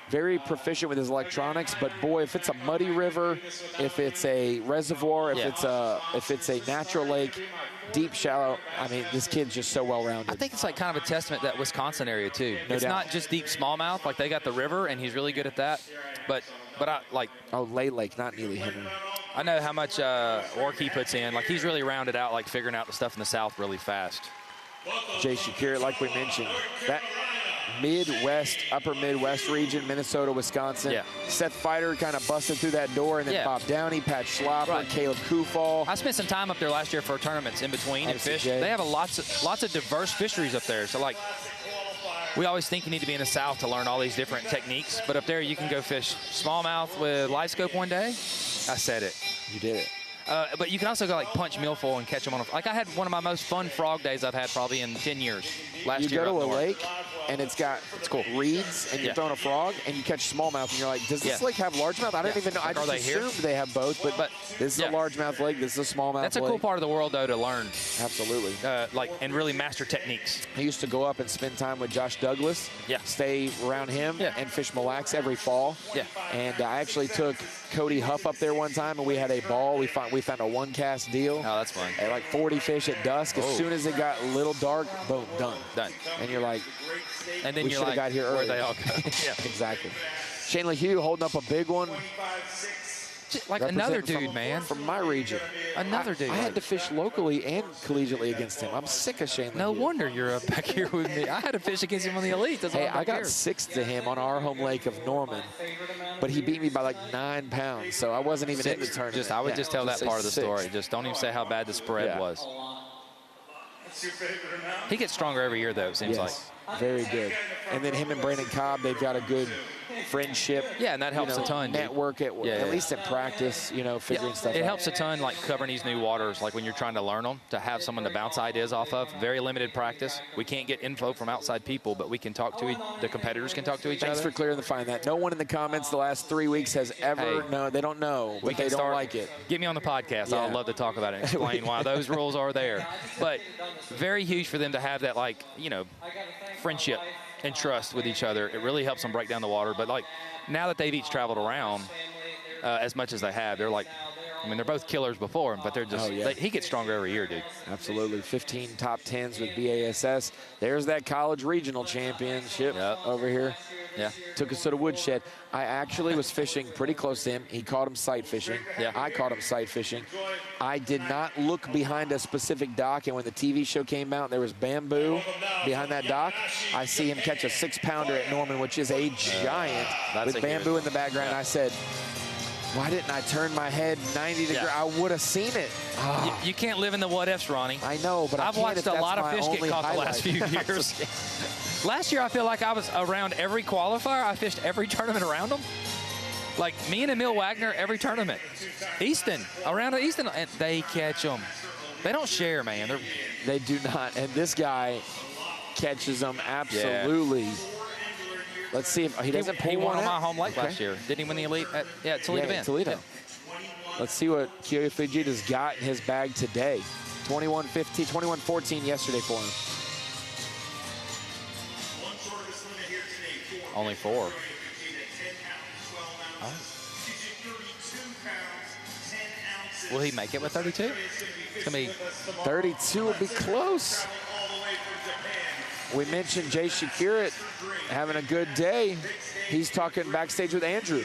Very proficient with his electronics, but boy, if it's a muddy river, if it's a reservoir, if it's a natural lake, deep, shallow, I mean, this kid's just so well-rounded. I think it's like kind of a testament to that Wisconsin area too. It's not just deep smallmouth, like they got the river, and he's really good at that. But I like. Oh, Lay Lake, not Neely Henry. I know how much work he puts in. Like he's really rounded out, like figuring out the stuff in the South really fast. Jay Shakur, like we mentioned, that Midwest, upper Midwest region, Minnesota, Wisconsin. Yeah. Seth Fighter kind of busted through that door, and then Bob Downey, Pat Schlopper, Caleb Kufall. I spent some time up there last year for tournaments in between and fish. They have lots of diverse fisheries up there. So like we always think you need to be in the South to learn all these different techniques. But up there, you can go fish smallmouth with live scope one day. I said it. You did it. But you can also go like punch milfoil and catch them on like I had one of my most fun frog days I've had probably in 10 years. Last year. You go to a lake and it's cool. Reeds and you're throwing a frog and you catch smallmouth and you're like, does this lake have largemouth? I didn't even know. I just assumed they have both, but this is a largemouth lake. This is a smallmouth lake. That's a cool part of the world though to learn. Absolutely. And really master techniques. I used to go up and spend time with Josh Douglas. Yeah. Stay around him and fish mille lacs every fall. Yeah. And I actually took Cody Huff up there one time and we had a ball. We found a one cast deal. Oh, that's fun. At like 40 fish at dusk. As soon as it got a little dark, boom, done. And you're like, and then we you're should have like, got here early. Where'd they all go? Yeah, exactly. Shane LaHue holding up a big one. Like another dude, man. From my region. Another dude. I had to fish locally and collegiately against him. I'm sick of Shane LaHue. No wonder you're up back here with me. I had to fish against him on the Elite. That's I got 6th to him on our home lake of Norman, but he beat me by like 9 pounds, so I wasn't even in the tournament. I would just tell that part of the story. Just don't even say how bad the spread was. He gets stronger every year, though, it seems like. Very good. And then him and Brandon Cobb, they've got a good friendship. Yeah, and that helps a ton. Network at least in practice, figuring stuff out. It helps a ton, like covering these new waters, like when you're trying to learn them, to have someone to bounce ideas off of. Very limited practice. We can't get info from outside people, but we can talk to the competitors can talk to each other. Thanks for clearing the fine that. No one in the comments the last 3 weeks has ever they don't know, but they don't like it. Get me on the podcast. I'd love to talk about it and explain why those rules are there. But very huge for them to have that, like, friendship and trust with each other. It really helps them break down the water. But like now that they've each traveled around as much as they have, they're like, they're both killers before him, but they're just, he gets stronger every year, dude. Absolutely. 15 top 10s with B.A.S.S. There's that college regional championship over here. Yeah. Took us to the woodshed. I actually was fishing pretty close to him. He caught him sight fishing. Yeah. I caught him sight fishing. I did not look behind a specific dock, and when the TV show came out, there was bamboo behind that dock. I see him catch a 6-pounder at Norman, which is a giant with bamboo in the background. I said, why didn't I turn my head 90 degrees? I would have seen it. You can't live in the what ifs, Ronnie. I know, but I've watched a lot of fish get caught the last few years. Last year, I feel like I was around every qualifier. I fished every tournament around them. Like me and Emil Wagner, every tournament. Easton, around Easton, and they catch them. They don't share, man. They do not. And this guy catches them absolutely. Yeah. Let's see if he doesn't pull one. He won on my home lake last year. Didn't he win the Elite at Toledo? Yeah, Toledo. Yeah. Let's see what Kyoyo Fujita's got in his bag today. 21-15, 21-14 yesterday for him. Only 4. Oh. Will he make it with 32? It's going to be 32 will be close. We mentioned Jay Shakur having a good day. He's talking backstage with Andrew.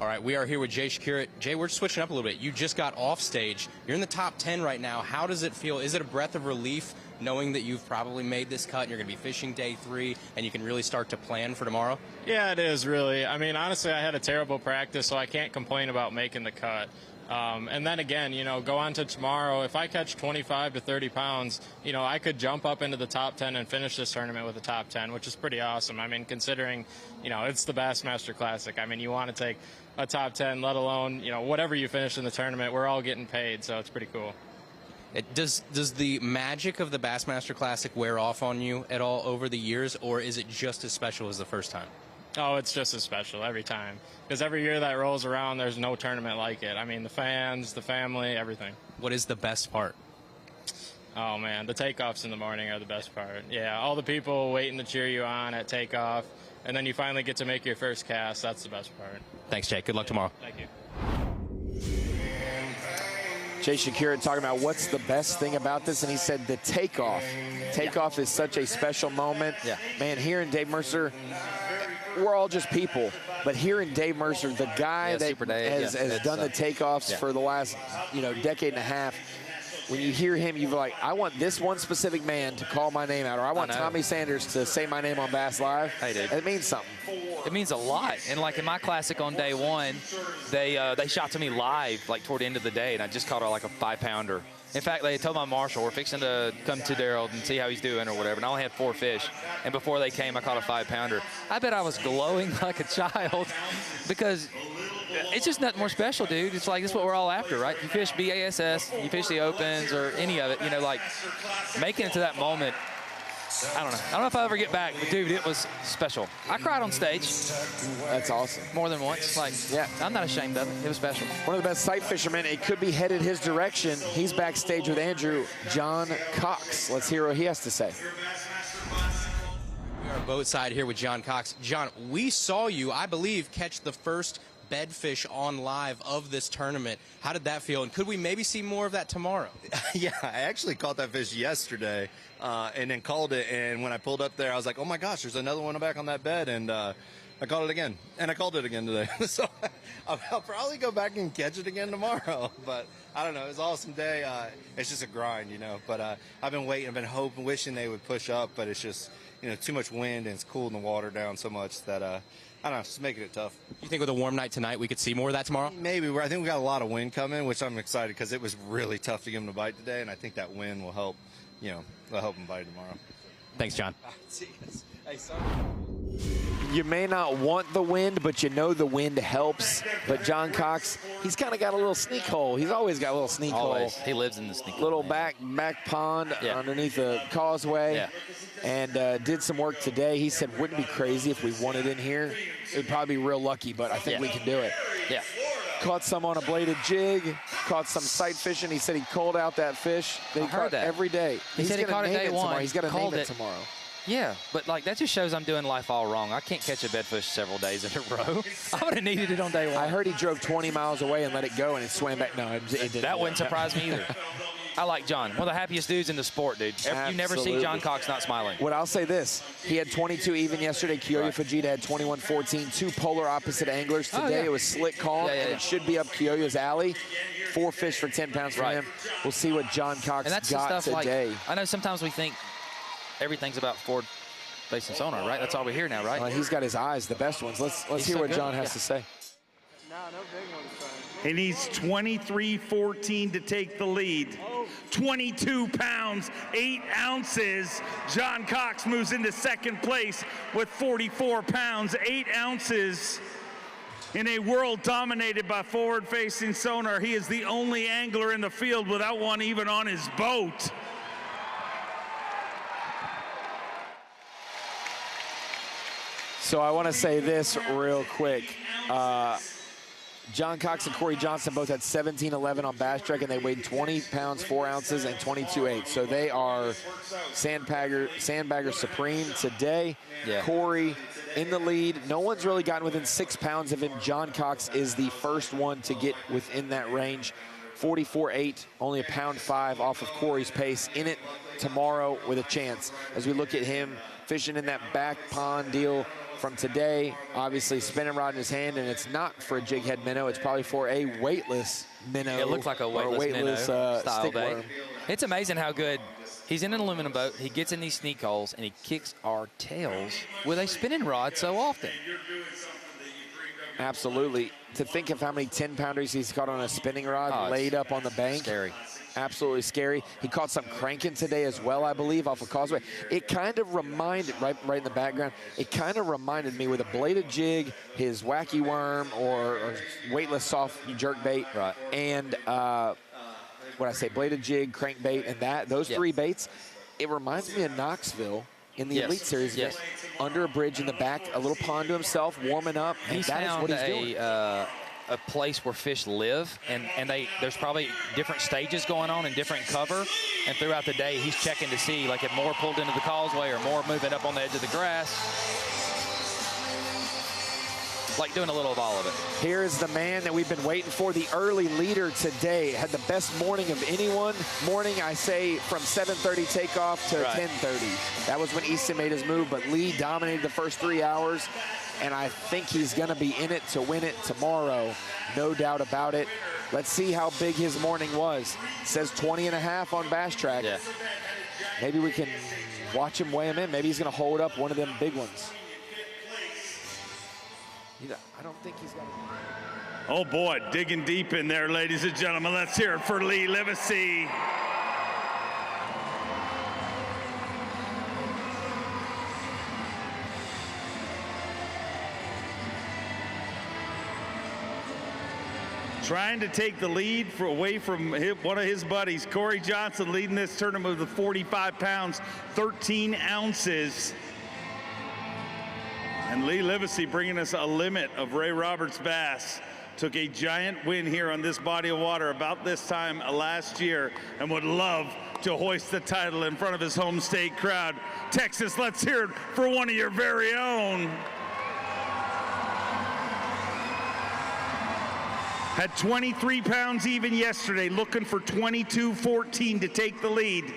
All right, we are here with Jay Shakur. Jay, we're switching up a little bit. You just got off stage. You're in the top 10 right now. How does it feel? Is it a breath of relief knowing that you've probably made this cut and you're going to be fishing day 3 and you can really start to plan for tomorrow? Yeah, it is, really. I mean, honestly, I had a terrible practice, so I can't complain about making the cut. And then again, go on to tomorrow. If I catch 25 to 30 pounds, I could jump up into the top 10 and finish this tournament with a top 10, which is pretty awesome. I mean, considering, it's the Bassmaster Classic. I mean, you want to take a top 10, let alone, whatever you finish in the tournament, we're all getting paid, so it's pretty cool. Does the magic of the Bassmaster Classic wear off on you at all over the years, or is it just as special as the first time? Oh, it's just as special every time. Because every year that rolls around, there's no tournament like it. I mean, the fans, the family, everything. What is the best part? Oh, man, the takeoffs in the morning are the best part. Yeah, all the people waiting to cheer you on at takeoff, and then you finally get to make your first cast. That's the best part. Thanks, Jay. Good luck tomorrow. Thank you. Jay Shakur talking about what's the best thing about this, and he said the takeoff. Takeoff is such a special moment. Yeah. Man, here in Dave Mercer, we're all just people, but here in Dave Mercer, the guy that has done the takeoffs for the last, decade and a half, when you hear him, you're like, I want this one specific man to call my name out, or I want Tommy Sanders to say my name on Bass Live. Hey, dude. It means something. It means a lot. And like in my classic on day 1, they shot to me live like toward the end of the day, and I just caught like a 5-pounder. In fact, they told my marshal, we're fixing to come to Daryl and see how he's doing or whatever. And I only had 4 fish. And before they came, I caught a 5-pounder. I bet I was glowing like a child because it's just nothing more special, dude. It's like, this is what we're all after, right? You fish B.A.S.S., you fish the Opens or any of it, you know, like making it to that moment. I don't know. I don't know if I'll ever get back, but dude, it was special. I cried on stage. That's awesome. More than once. Like, yeah, I'm not ashamed of it. It was special. One of the best sight fishermen. It could be headed his direction. He's backstage with Andrew, John Cox. Let's hear what he has to say. We are boat side here with John Cox. John, we saw you, I believe, catch the first bedfish on live of this tournament. How did that feel? And could we maybe see more of that tomorrow? Yeah, I actually caught that fish yesterday and then called it. And when I pulled up there, I was like, oh my gosh, there's another one back on that bed. And I caught it again. And I called it again today. So I'll probably go back and catch it again tomorrow. But I don't know. It was an awesome day. It's just a grind, you know. But I've been waiting. I've been hoping, wishing they would push up. But it's just, you know, too much wind and it's cooling the water down so much that I don't know, it's making it tough. You think with a warm night tonight we could see more of that tomorrow? Maybe. I think we got a lot of wind coming, which I'm excited because it was really tough to get them to bite today, and I think that wind will help, you know, will help them bite tomorrow. Thanks, John. Hey, sorry. You may not want the wind, but you know the wind helps. But John Cox, he's kind of got a little sneak hole. He's always got a little sneak hole. He lives in the sneak hole. Little back pond underneath the causeway. Yeah. And did some work today. He said, wouldn't it be crazy if we won it in here? It would probably be real lucky, but I think we can do it. Yeah. Caught some on a bladed jig, caught some sight fishing. He said he called out that fish that he caught every day. He said he caught it day one. Tomorrow. He's got to name it tomorrow. Yeah, but like that just shows I'm doing life all wrong. I can't catch a bedfish several days in a row. I would have needed it on day one. I heard he drove 20 miles away and let it go, and it swam back. No, it didn't. That wouldn't surprise me either. I like John. One of the happiest dudes in the sport, dude. You never see John Cox not smiling. Well, I'll say this. He had 22 even yesterday. Cory Fujita had 21-14. Two polar opposite anglers. Today it was slick calm, and it should be up Kyoyo's alley. 4 fish for 10 pounds for him. We'll see what John Cox got today. Like, I know sometimes we think everything's about Ford Basin sonar, right? That's all we hear now, right? Well, he's got his eyes, the best ones. Let's hear what John has to say. And he's 23-14 to take the lead. 22 pounds, 8 ounces. John Cox moves into second place with 44 pounds, 8 ounces. In a world dominated by forward-facing sonar, he is the only angler in the field without one even on his boat. So I want to say this real quick. John Cox and Cory Johnston both had 17-11 on Bass Trek, and they weighed 20 pounds, 4 ounces, and 22.8. So they are sandbagger supreme today. Yeah. Cory in the lead. No one's really gotten within 6 pounds of him. John Cox is the first one to get within that range. 44.8, only £1.5 off of Cory's pace. In it tomorrow with a chance. As we look at him fishing in that back pond deal from today, obviously spinning rod in his hand, and it's not for a jig head minnow. It's probably for a weightless minnow. It looks like a weightless minnow style bait. Worm. It's amazing how good. He's in an aluminum boat. He gets in these sneak holes, and he kicks our tails with a spinning rod so often. Absolutely. To think of how many 10-pounders he's caught on a spinning rod laid up on the bank. Scary. Absolutely scary. He caught some cranking today as well, I believe, off a causeway. It kind of reminded, right in the background, it kind of reminded me with a bladed jig, his wacky worm, or weightless soft jerk bait, and bladed jig, crankbait, and those 3 baits. It reminds me of Knoxville in the Elite Series. Yes. Under a bridge in the back, a little pond to himself, warming up, and that is what he's doing. A place where fish live, and there's probably different stages going on in different cover, and throughout the day he's checking to see like if more pulled into the causeway or more moving up on the edge of the grass, like doing a little of all of it. Here is the man that we've been waiting for, the early leader today. Had the best morning of anyone. Morning, I say, from 7:30 takeoff to 10:30. That was when Easton made his move, but Lee dominated the first 3 hours, and I think he's going to be in it to win it tomorrow. No doubt about it. Let's see how big his morning was. It says 20.5 on Bass Track. Yeah. Maybe we can watch him weigh him in. Maybe he's going to hold up one of them big ones. I don't think he's got it. Oh boy, digging deep in there, ladies and gentlemen. Let's hear it for Lee Livesay. Trying to take the lead away from one of his buddies, Cory Johnston, leading this tournament with 45 pounds, 13 ounces. And Lee Livesay bringing us a limit of Ray Roberts Bass. Took a giant win here on this body of water about this time last year and would love to hoist the title in front of his home state crowd. Texas, let's hear it for one of your very own. Had 23 pounds even yesterday, looking for 22-14 to take the lead.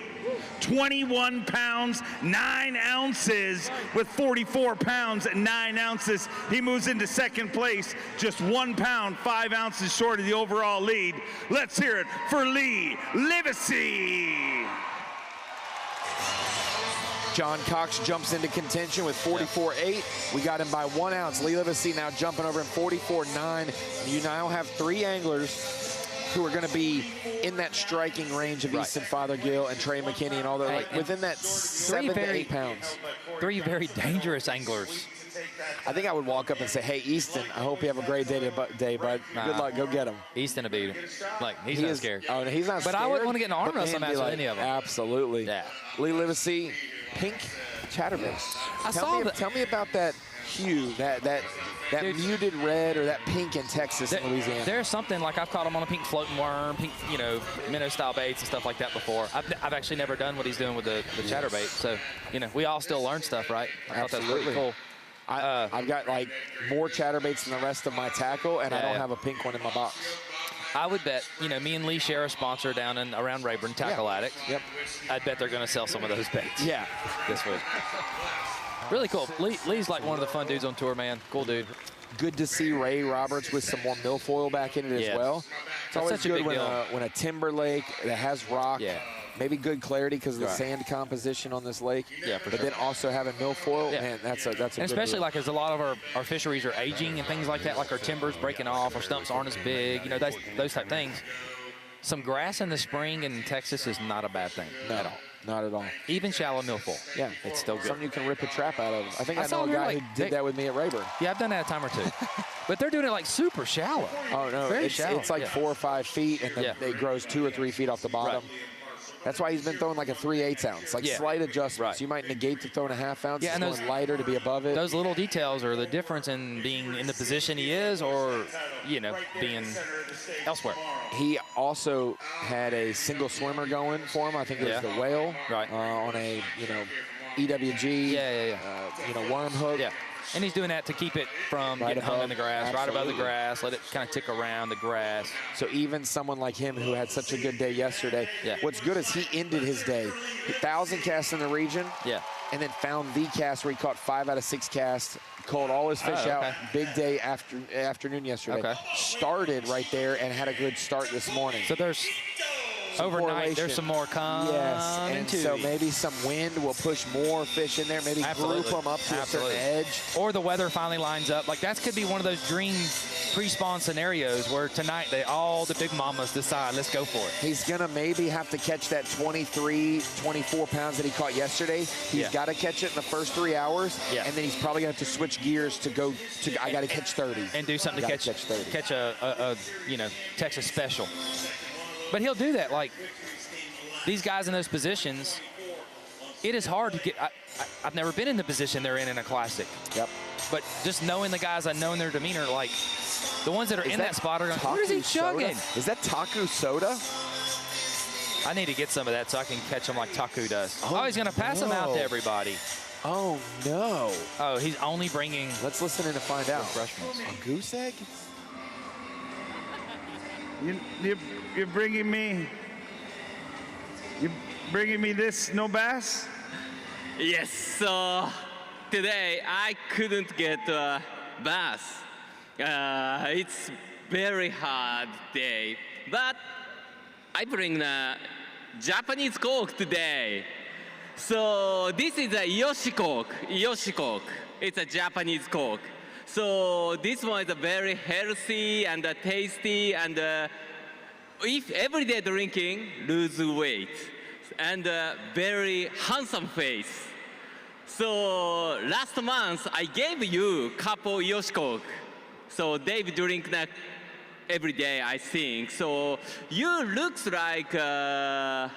21 pounds, 9 ounces with 44 pounds and 9 ounces. He moves into second place, just 1 pound, 5 ounces short of the overall lead. Let's hear it for Lee Livesay. John Cox jumps into contention with 44.8. We got him by 1 ounce. Lee Livesay now jumping over in 44.9. You now have 3 anglers who are going to be in that striking range of Easton Fothergill and Trey McKinney and all that, like within that 7 to 8 pounds. 3 very dangerous anglers. I think I would walk up and say, hey, Easton, I hope you have a great day, bud. Good luck. Go get him. Easton will beat him. Like, he's not scared. Oh, he's not scared. But I wouldn't want to get an arm wrestle match with any of them. Absolutely. Yeah. Lee Livesay, pink chatterbait. Tell me about that hue, that muted red or that pink in Texas and Louisiana. There's something, like I've caught him on a pink floating worm, pink, minnow-style baits and stuff like that before. I've actually never done what he's doing with the chatterbait. So, we all still learn stuff, right? I thought that's pretty cool. I've got like more chatterbaits than the rest of my tackle, and I don't have a pink one in my box. I would bet, me and Lee share a sponsor down in around Rayburn, Tackle Addict. Yep. I'd bet they're going to sell some of those baits. Yeah. This week. Really cool. Lee's like one of the fun dudes on tour, man. Cool dude. Good to see Ray Roberts with some more milfoil back in it as well. It's always good when a timber lake that has rock, maybe good clarity because of the sand composition on this lake. Yeah, for but sure. then also having milfoil, man, that's a and good especially move. like as a lot of our fisheries are aging and things like that, like our timbers breaking off, our stumps aren't as big, those type things. Some grass in the spring in Texas is not a bad thing at all. Not at all. Even shallow milfoil. Yeah. It's still good. Something you can rip a trap out of. I think I know a saw guy who did that with me at Rayburn. Yeah, I've done that a time or two. But they're doing it like super shallow. Oh, no. Very shallow. It's like 4 or 5 feet, and it grows 2 or 3 feet off the bottom. Right. That's why he's been throwing like a 3/8 ounce, like slight adjustments. You might negate to throwing a 1/2 ounce. Yeah, and going lighter to be above it. Those little details are the difference in being in the position he is or, being elsewhere. He also had a single swimmer going for him. I think it was the whale on a, EWG, worm hook. Yeah. And he's doing that to keep it from getting hung in the grass, right above the grass, let it kind of tick around the grass. So even someone like him who had such a good day yesterday, what's good is he ended his day. 1,000 casts in the region, and then found the cast where he caught 5 out of 6 casts, called all his fish out. Big day afternoon yesterday. Started right there and had a good start this morning. So there's overnight, there's some more coming. Yes, and so maybe some wind will push more fish in there, maybe group them up to a certain edge. Or the weather finally lines up. Like, that could be one of those dream pre-spawn scenarios where tonight all the big mamas decide, let's go for it. He's going to maybe have to catch that 23, 24 pounds that he caught yesterday. He's got to catch it in the first 3 hours, and then he's probably going to have to switch gears to go to, I got to catch 30. And do something to catch 30. Catch a Texas special. But he'll do that. Like, these guys in those positions, it is hard to get. I've never been in the position they're in a classic. Yep. But just knowing the guys, I know their demeanor, like, the ones that are in that spot are going, what is he chugging? Is that Taku soda? I need to get some of that so I can catch him like Taku does. Oh, he's going to pass them out to everybody. Oh, no. Oh, he's only bringing. Let's listen in to find out. Refreshments. A goose egg? You're bringing me this no bass? Yes, so today I couldn't get bass. It's very hard day, but I bring the Japanese Coke today. So this is a Yoshi Coke. It's a Japanese Coke. So this one is a very healthy and tasty, and if everyday drinking, lose weight and very handsome face. So last month I gave you couple Yoshi Coke. So Dave drink the every day, I think. So you looks like Brad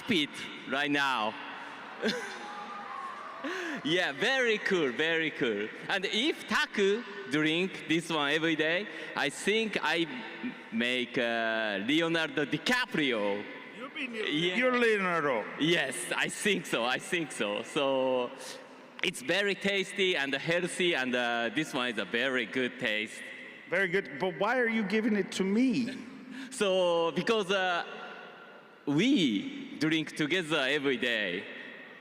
Pitt right now. Yeah, very cool, very cool. And if Taku drink this one every day, I think I make Leonardo DiCaprio. You're Leonardo. Yes, I think so. I think so. So it's very tasty and healthy, and this one is a very good taste. Very good. But why are you giving it to me? So because we drink together every day.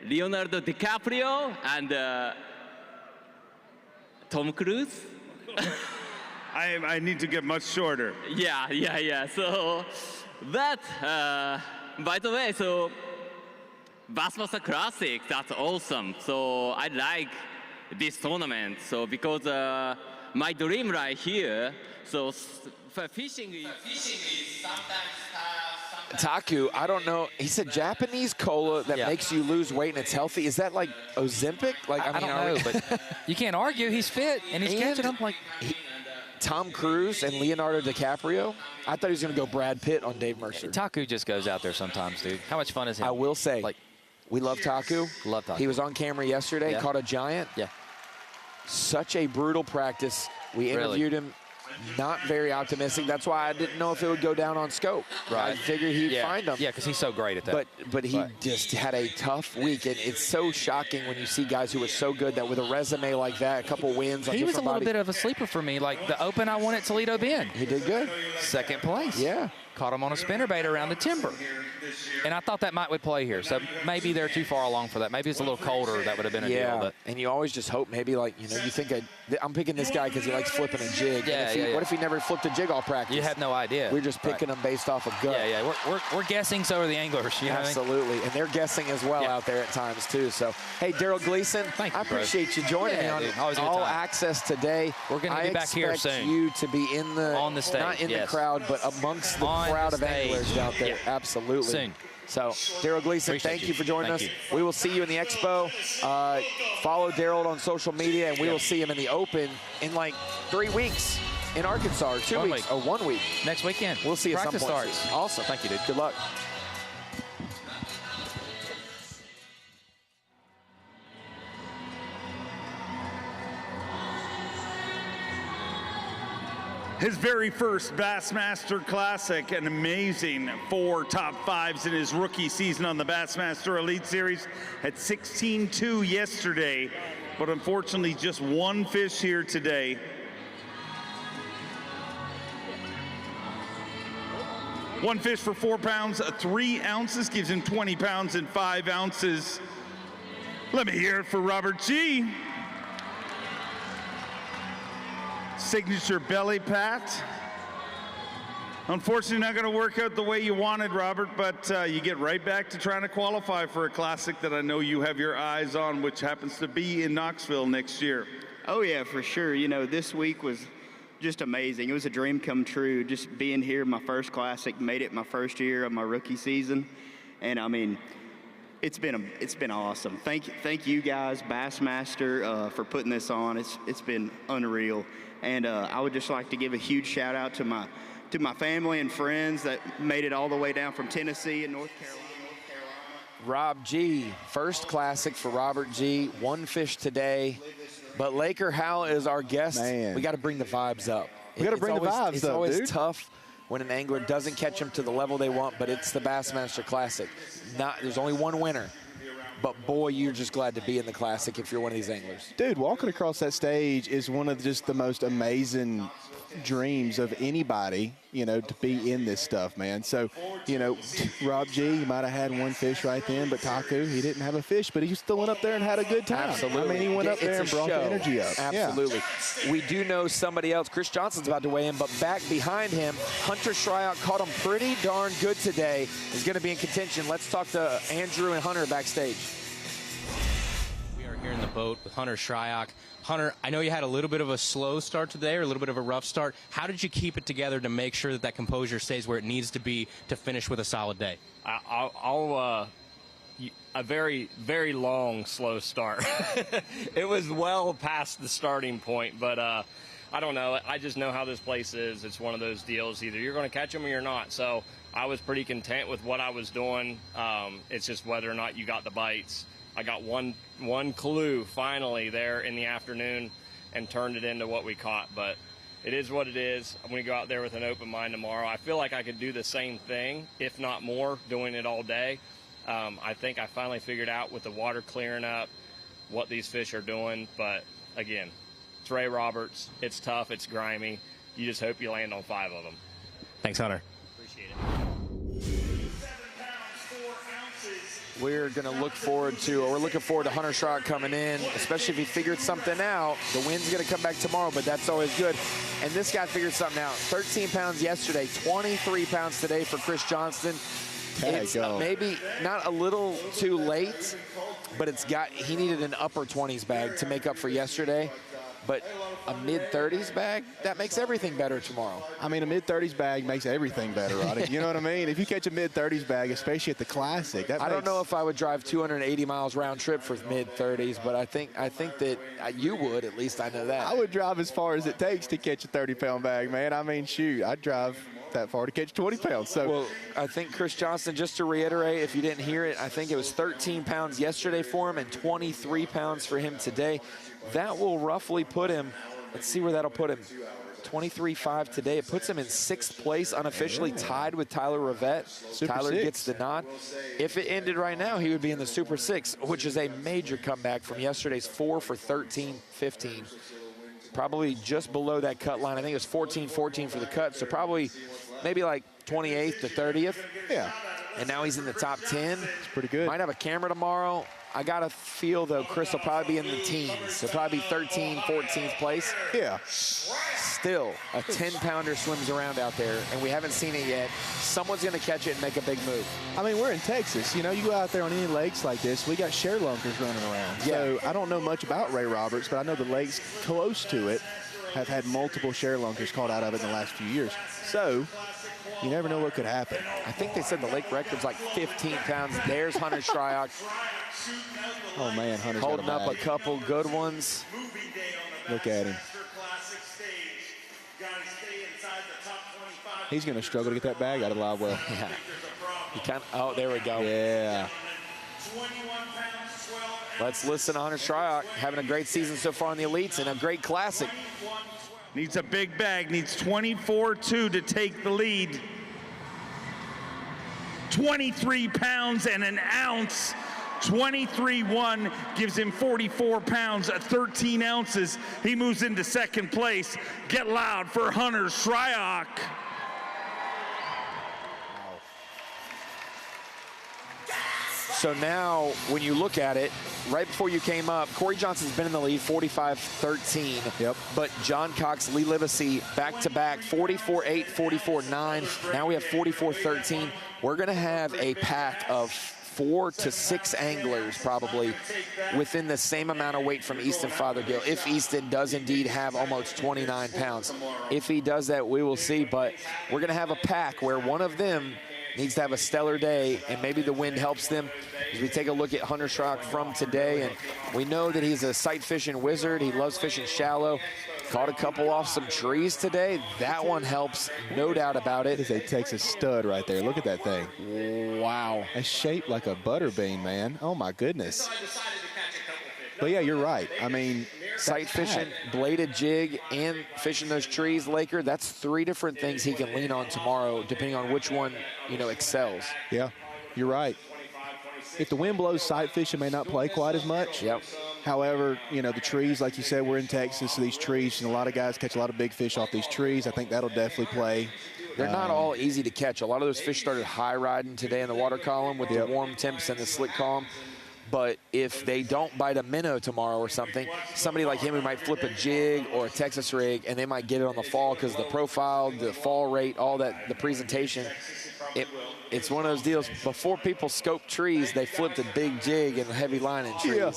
Leonardo DiCaprio and Tom Cruise. I need to get much shorter. Yeah. So, but by the way, so Bassmaster Classic, that's awesome. So I like this tournament. So because my dream right here. So for fishing is sometimes. Taku, I don't know. He said Japanese cola that makes you lose weight and it's healthy. Is that like Ozempic? Like I don't know, but you can't argue. He's fit and he's catching them. Like Tom Cruise and Leonardo DiCaprio. I thought he was going to go Brad Pitt on Dave Mercer. Taku just goes out there sometimes, dude. How much fun is he? I will say, like, we love Taku. Love Taku. He was on camera yesterday, caught a giant. Yeah. Such a brutal practice. We interviewed him. Not very optimistic. That's why I didn't know if it would go down on scope. Right. I figured he'd find him. Yeah, because he's so great at that. But he just had a tough week, and it's so shocking when you see guys who are so good that with a resume like that, a couple wins. He was a little bit of a sleeper for me. Like the Open I won at Toledo Bend. He did good. Second place. Yeah. Caught him on a spinnerbait around the timber. And I thought that would play here. So maybe they're too far along for that. Maybe it's a little colder. That would have been a deal. But and you always just hope maybe, like, you know, you think I'm picking this guy because he likes flipping a jig. What if he never flipped a jig all practice? You have no idea. We're just picking him based off of gut. Yeah. We're guessing, so are the anglers. You know Absolutely. what I mean? And they're guessing as well out there at times, too. So, hey, Daryl Gleason, Thank you, I appreciate you joining me on All Access today. We're going to be back here soon. I expect you to be on the stage. Not in the crowd, but amongst the crowd of anglers out there. Absolutely. Soon. So, Daryl Gleason, thank you for joining us. We will see you in the Expo. Follow Daryl on social media, and we will see him in the Open in like 3 weeks in Arkansas, or 2 weeks, or 1 week. Next weekend. We'll see you at some point. Practice starts. Awesome. Thank you, dude. Good luck. His very first Bassmaster Classic, an amazing 4 top 5s in his rookie season on the Bassmaster Elite Series. Had 16-2 yesterday, but unfortunately just 1 fish here today. One fish for 4 pounds, 3 ounces, gives him 20 pounds and 5 ounces. Let me hear it for Robert G. Signature belly pat. Unfortunately, not going to work out the way you wanted, Robert, but you get right back to trying to qualify for a classic that I know you have your eyes on, which happens to be in Knoxville next year. Oh, yeah, for sure. You know, this week was just amazing. It was a dream come true, just being here, my first classic, made it my first year of my rookie season. And, I mean, it's been awesome. Thank you guys, Bassmaster, for putting this on. It's been unreal. And I would just like to give a huge shout out to my family and friends that made it all the way down from Tennessee and North Carolina. Rob G, first classic for Robert G. 1 fish today. But Laker Hal is our guest. Man. We got to bring the vibes up. We got to bring the vibes up, It's always tough when an angler doesn't catch them to the level they want, but it's the Bassmaster Classic. There's only one winner. But, boy, you're just glad to be in the Classic if you're one of these anglers. Dude, walking across that stage is one of just the most amazing dreams of anybody, you know, to be in this stuff, man. So, you know, Rob G, you might have had 1 fish right then, but Taku, he didn't have a fish, but he still went up there and had a good time. Absolutely. I mean, he went up there and brought the energy up. Absolutely. Yeah. We do know somebody else. Chris Johnston's about to weigh in, but back behind him, Hunter Shryock caught him pretty darn good today. He's going to be in contention. Let's talk to Andrew and Hunter backstage. We are here in the boat with Hunter Shryock. Hunter, I know you had a little bit of a slow start today, or a little bit of a rough start. How did you keep it together to make sure that composure stays where it needs to be to finish with a solid day? A very, very long, slow start. It was well past the starting point, but I don't know. I just know how this place is. It's one of those deals. Either you're going to catch them or you're not. So I was pretty content with what I was doing. It's just whether or not you got the bites. I got one clue finally there in the afternoon and turned it into what we caught. But it is what it is. I'm going to go out there with an open mind tomorrow. I feel like I could do the same thing, if not more, doing it all day. I think I finally figured out with the water clearing up what these fish are doing. But, again, it's Ray Roberts. It's tough. It's grimy. You just hope you land on 5 of them. Thanks, Hunter. Appreciate it. We're going to look forward to, or we're looking forward to Hunter Shryock coming in, especially if he figured something out. The wind's going to come back tomorrow, but that's always good. And this guy figured something out. 13 pounds yesterday, 23 pounds today for Cory Johnston. It's maybe not a little too late, but he needed an upper 20s bag to make up for yesterday. But a mid-30s bag, that makes everything better tomorrow. I mean, a mid-30s bag makes everything better, Roddy. You know what I mean? If you catch a mid-30s bag, especially at the Classic, I don't know if I would drive 280 miles round trip for mid-30s, but I think that you would. At least I know that. I would drive as far as it takes to catch a 30-pound bag, man. I mean, shoot, I'd drive that far to catch 20 pounds. So, well, I think Cory Johnston, just to reiterate, if you didn't hear it, I think it was 13 pounds yesterday for him and 23 pounds for him today. That will roughly put him, let's see where that'll put him, 23.5 today. It puts him in 6th place, unofficially tied with Tyler Rivette. Tyler gets the nod. If it ended right now, he would be in the Super 6, which is a major comeback from yesterday's 4 for 13.15. Probably just below that cut line. I think it was 14.14 for the cut, so probably maybe like 28th to 30th. Yeah. And now he's in the top 10. It's pretty good. Might have a camera tomorrow. I got to feel, though, Chris will probably be in the teens. So probably 13th, 14th place. Yeah. Still, a 10-pounder swims around out there, and we haven't seen it yet. Someone's going to catch it and make a big move. I mean, we're in Texas. You know, you go out there on any lakes like this, we got share lunkers running around. Yeah. So I don't know much about Ray Roberts, but I know the lakes close to it have had multiple share lunkers caught out of it in the last few years. So you never know what could happen. I think they said the lake record's like 15 pounds. There's Hunter Shryock. Oh, man, Hunter's holding up a couple good ones. Look at him. He's going to struggle to get that bag out of live well. Yeah. He oh, there we go. Yeah. Let's listen to Hunter Shryock, having a great season so far in the elites and a great classic. Needs a big bag, needs 24.2 to take the lead. 23 pounds and an ounce. 23.1 gives him 44 pounds at 13 ounces. He moves into 2nd place. Get loud for Hunter Shryock. So now, when you look at it, right before you came up, Cory Johnston's been in the lead, 45-13. Yep. But John Cox, Lee Livesay, back-to-back, 44-8, 44-9. Now we have 44-13. We're going to have a pack of 4 to 6 anglers probably within the same amount of weight from Easton Fothergill, if Easton does indeed have almost 29 pounds. If he does that, we will see. But we're going to have a pack where one of them needs to have a stellar day, and maybe the wind helps them. As we take a look at Hunter Shryock from today, and we know that he's a sight fishing wizard. He loves fishing shallow. Caught a couple off some trees today. That one helps, no doubt about it. It takes a stud right there. Look at that thing. Wow. It's shaped like a butter bean, man. Oh, my goodness. But, yeah, you're right. I mean, sight fishing, bladed jig, and fishing those trees, Laker, that's 3 different things he can lean on tomorrow, depending on which one, excels. Yeah, you're right. If the wind blows, sight fishing may not play quite as much. Yep. However, the trees, like you said, we're in Texas, so these trees, and a lot of guys catch a lot of big fish off these trees. I think that'll definitely play. They're not all easy to catch. A lot of those fish started high riding today in the water column with the warm temps and the slick column. But if they don't bite a minnow tomorrow or something, somebody like him who might flip a jig or a Texas rig, and they might get it on the fall because the profile, the fall rate, all that, the presentation, it's one of those deals. Before people scope trees, they flipped a big jig and a heavy line in trees. Yeah.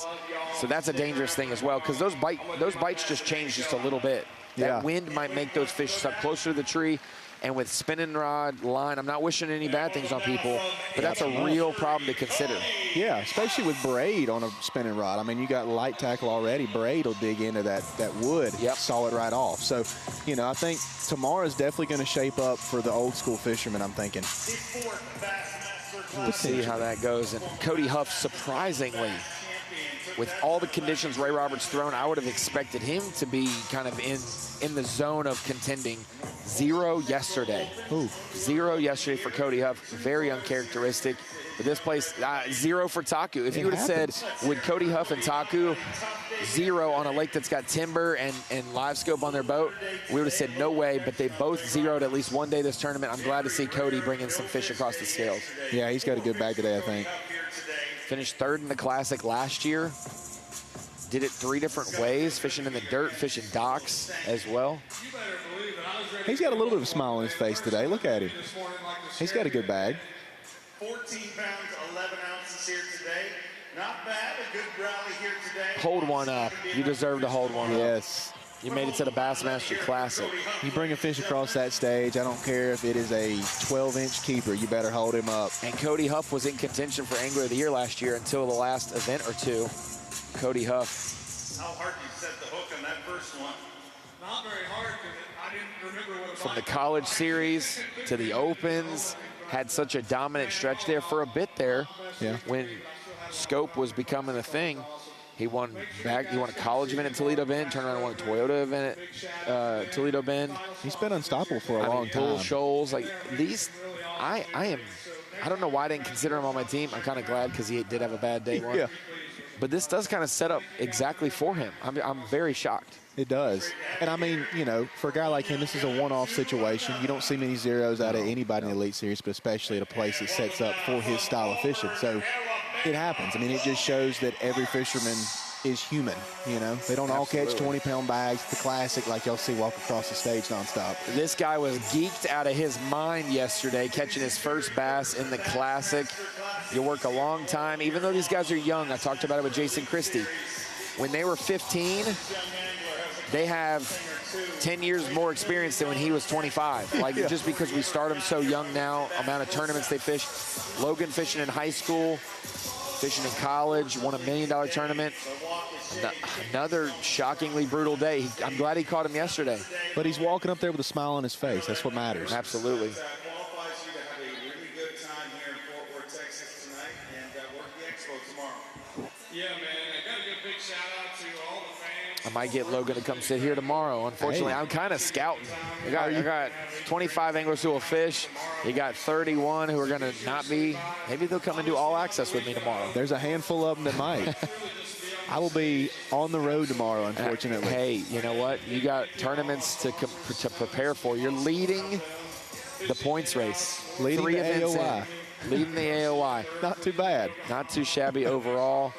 So that's a dangerous thing as well, because those bites just change just a little bit. That wind might make those fish suck closer to the tree. And with spinning rod line, I'm not wishing any bad things on people, but that's a real problem to consider. Yeah, especially with braid on a spinning rod. I mean, you got light tackle already. Braid will dig into that wood, saw it right off. So, you know, I think tomorrow's definitely going to shape up for the old school fishermen, I'm thinking. We'll see how that goes. And Cody Huff, surprisingly, with all the conditions Ray Roberts thrown, I would have expected him to be kind of in the zone of contending. 0 yesterday. Ooh. 0 yesterday for Cody Huff. Very uncharacteristic. But this place, 0 for Taku. If you would have said, would Cody Huff and Taku 0 on a lake that's got timber and live scope on their boat, we would have said no way, but they both zeroed at least one day this tournament. I'm glad to see Cody bring in some fish across the scales. Yeah, he's got a good bag today, I think. Finished 3rd in the Classic last year. Did it 3 different ways, fishing in the dirt, fishing docks as well. He's got a little bit of a smile on his face today. Look at him. He's got a good bag. 14 pounds, 11 ounces here today. Not bad, a good rally here today. Hold one up. You deserve to hold one up. Yes. You made it to the Bassmaster Classic. You bring a fish across that stage, I don't care if it is a 12-inch keeper, you better hold him up. And Cody Huff was in contention for Angler of the Year last year until the last event or two. Cody Huff. How hard did you set the hook on that first one? Not very hard, because I didn't remember what it was. From the College Series to the Opens, had such a dominant stretch there for a bit there. Yeah. When scope was becoming a thing. He won a college event at Toledo Bend, turned around and won a Toyota event at Toledo Bend. He's been unstoppable for a long time. Bull shoals, like these, I don't know why I didn't consider him on my team. I'm kind of glad because he did have a bad day one. Yeah. But this does kind of set up exactly for him. I'm very shocked. It does. And I mean, you know, for a guy like him, this is a one-off situation. You don't see many zeros out of anybody in the Elite Series, but especially at a place that sets up for his style of fishing. So it happens. I mean, it just shows that every fisherman is human, you know. They don't all catch 20-pound bags. The Classic, like y'all see walk across the stage nonstop. This guy was geeked out of his mind yesterday, catching his first bass in the Classic. You work a long time. Even though these guys are young, I talked about it with Jason Christie. When they were 15, they have 10 years more experience than when he was 25. Like, just because we start them so young now, amount of tournaments they fish. Logan fishing in high school, fishing in college, won $1 million tournament. Another shockingly brutal day. I'm glad he caught him yesterday. But he's walking up there with a smile on his face. That's what matters. Absolutely. Qualifies you to have a really good time here in Fort Worth, Texas tonight, and work the expo tomorrow. Yeah, man. I got to give a big shout out to all the fans. I might get Logan to come sit here tomorrow. Unfortunately, I'm kind of scouting. I got 25 anglers who will fish. You got 31 who are going to not be. Maybe they'll come and do all access with me tomorrow. There's a handful of them that might. I will be on the road tomorrow, unfortunately. Hey, you know what? You got tournaments to prepare for. You're leading the points race. Leading the AOI. Leading the AOI. Not too bad. Not too shabby overall.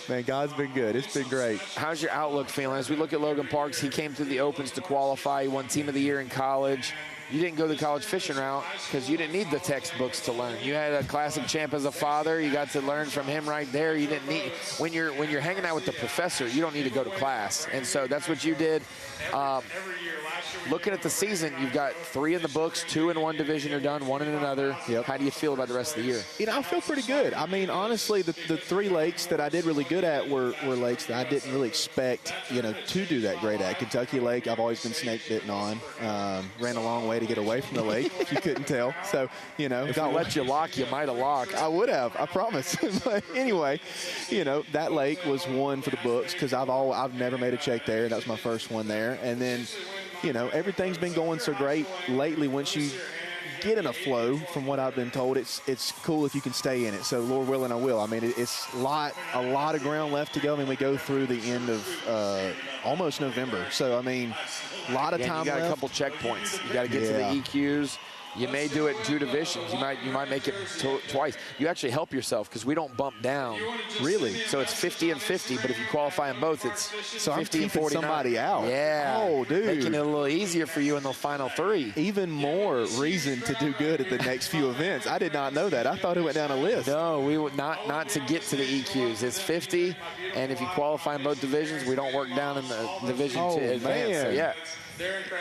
Man, God's been good. It's been great. How's your outlook feeling? As we look at Logan Parks, he came through the Opens to qualify. He won Team of the Year in college. You didn't go the college fishing route because you didn't need the textbooks to learn. You had a Classic champ as a father. You got to learn from him right there. You didn't need, when you're hanging out with the professor, you don't need to go to class. And so that's what you did. Looking at the season, you've got 3 in the books, 2 in one division are done, 1 in another. Yep. How do you feel about the rest of the year? You know, I feel pretty good. I mean, honestly, the 3 lakes that I did really good at were lakes that I didn't really expect, you know, to do that great at. Kentucky Lake, I've always been snake bitten on. Ran a long way to get away from the lake, if you couldn't tell. So, you know. If I let you lock, you might have locked. I would have, I promise. But anyway, you know, that lake was one for the books because I've never made a check there. That was my first one there. And then, you know, everything's been going so great lately. Once you get in a flow, from what I've been told, it's cool if you can stay in it. So Lord willing, I will. I mean, it's a lot of ground left to go. I mean, we go through the end of almost November. So I mean, a lot of time you got left. a couple checkpoints. You got to get to the EQs. You may do it 2 divisions. You might make it twice. You actually help yourself because we don't bump down. Really? So it's 50 and 50, but if you qualify in both, it's so 50 I'm and 49. somebody out. Yeah. Oh, dude. Making it a little easier for you in the final 3. Even more reason to do good at the next few events. I did not know that. I thought it went down a list. No, we would not to get to the EQs. It's 50, and if you qualify in both divisions, we don't work down in the division to advance. Man. So yeah.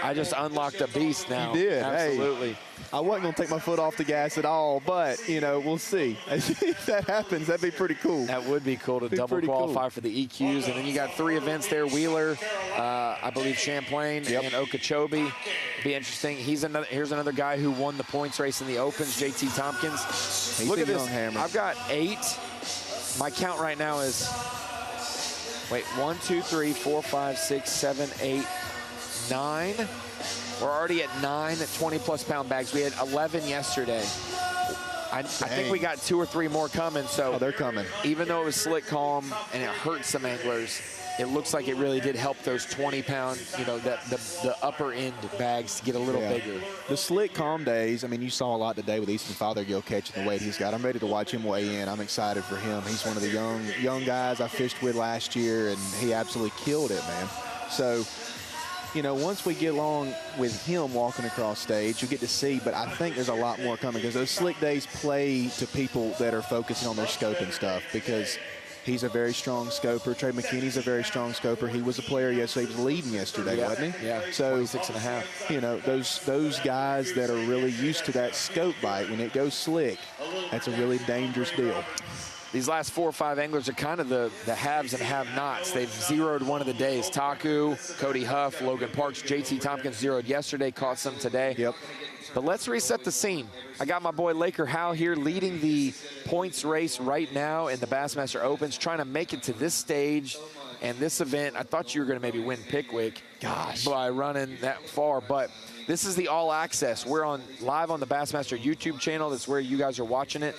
I just unlocked a beast now. You did. Absolutely. Hey, I wasn't going to take my foot off the gas at all, but, you know, we'll see. If that happens, that'd be pretty cool. That would be cool to double qualify for the EQs. And then you got 3 events there, Wheeler, I believe Champlain, and Okeechobee. Be interesting. Here's another guy who won the points race in the Opens, JT Tompkins. Look at this. I've got 8. My count right now is, 1, 2, 3, 4, 5, 6, 7, 8, 9. We're already at 9 20-plus pound bags. We had 11 yesterday. I think we got 2 or 3 more coming. So they're coming. Even though it was slick calm and it hurt some anglers, it looks like it really did help those 20-pound, you know, the upper end bags to get a little bigger. The slick calm days, I mean, you saw a lot today with Easton Fothergill catching the weight he's got. I'm ready to watch him weigh in. I'm excited for him. He's one of the young guys I fished with last year, and he absolutely killed it, man. So, you know, once we get along with him walking across stage, you get to see, but I think there's a lot more coming because those slick days play to people that are focusing on their scope and stuff, because he's a very strong scoper. Trey McKinney's a very strong scoper. He was a player yesterday. He was leading yesterday, wasn't he? Yeah, so 26.5. You know, those guys that are really used to that scope bite, when it goes slick, that's a really dangerous deal. These last 4 or 5 anglers are kind of the haves and have-nots. They've zeroed one of the days. Taku, Cody Huff, Logan Parks, JT Tompkins zeroed yesterday, caught some today. Yep. But let's reset the scene. I got my boy Laker Howe here leading the points race right now in the Bassmaster Opens, trying to make it to this stage and this event. I thought you were going to maybe win Pickwick by running that far, but this is the All Access. We're live on the Bassmaster YouTube channel. That's where you guys are watching it.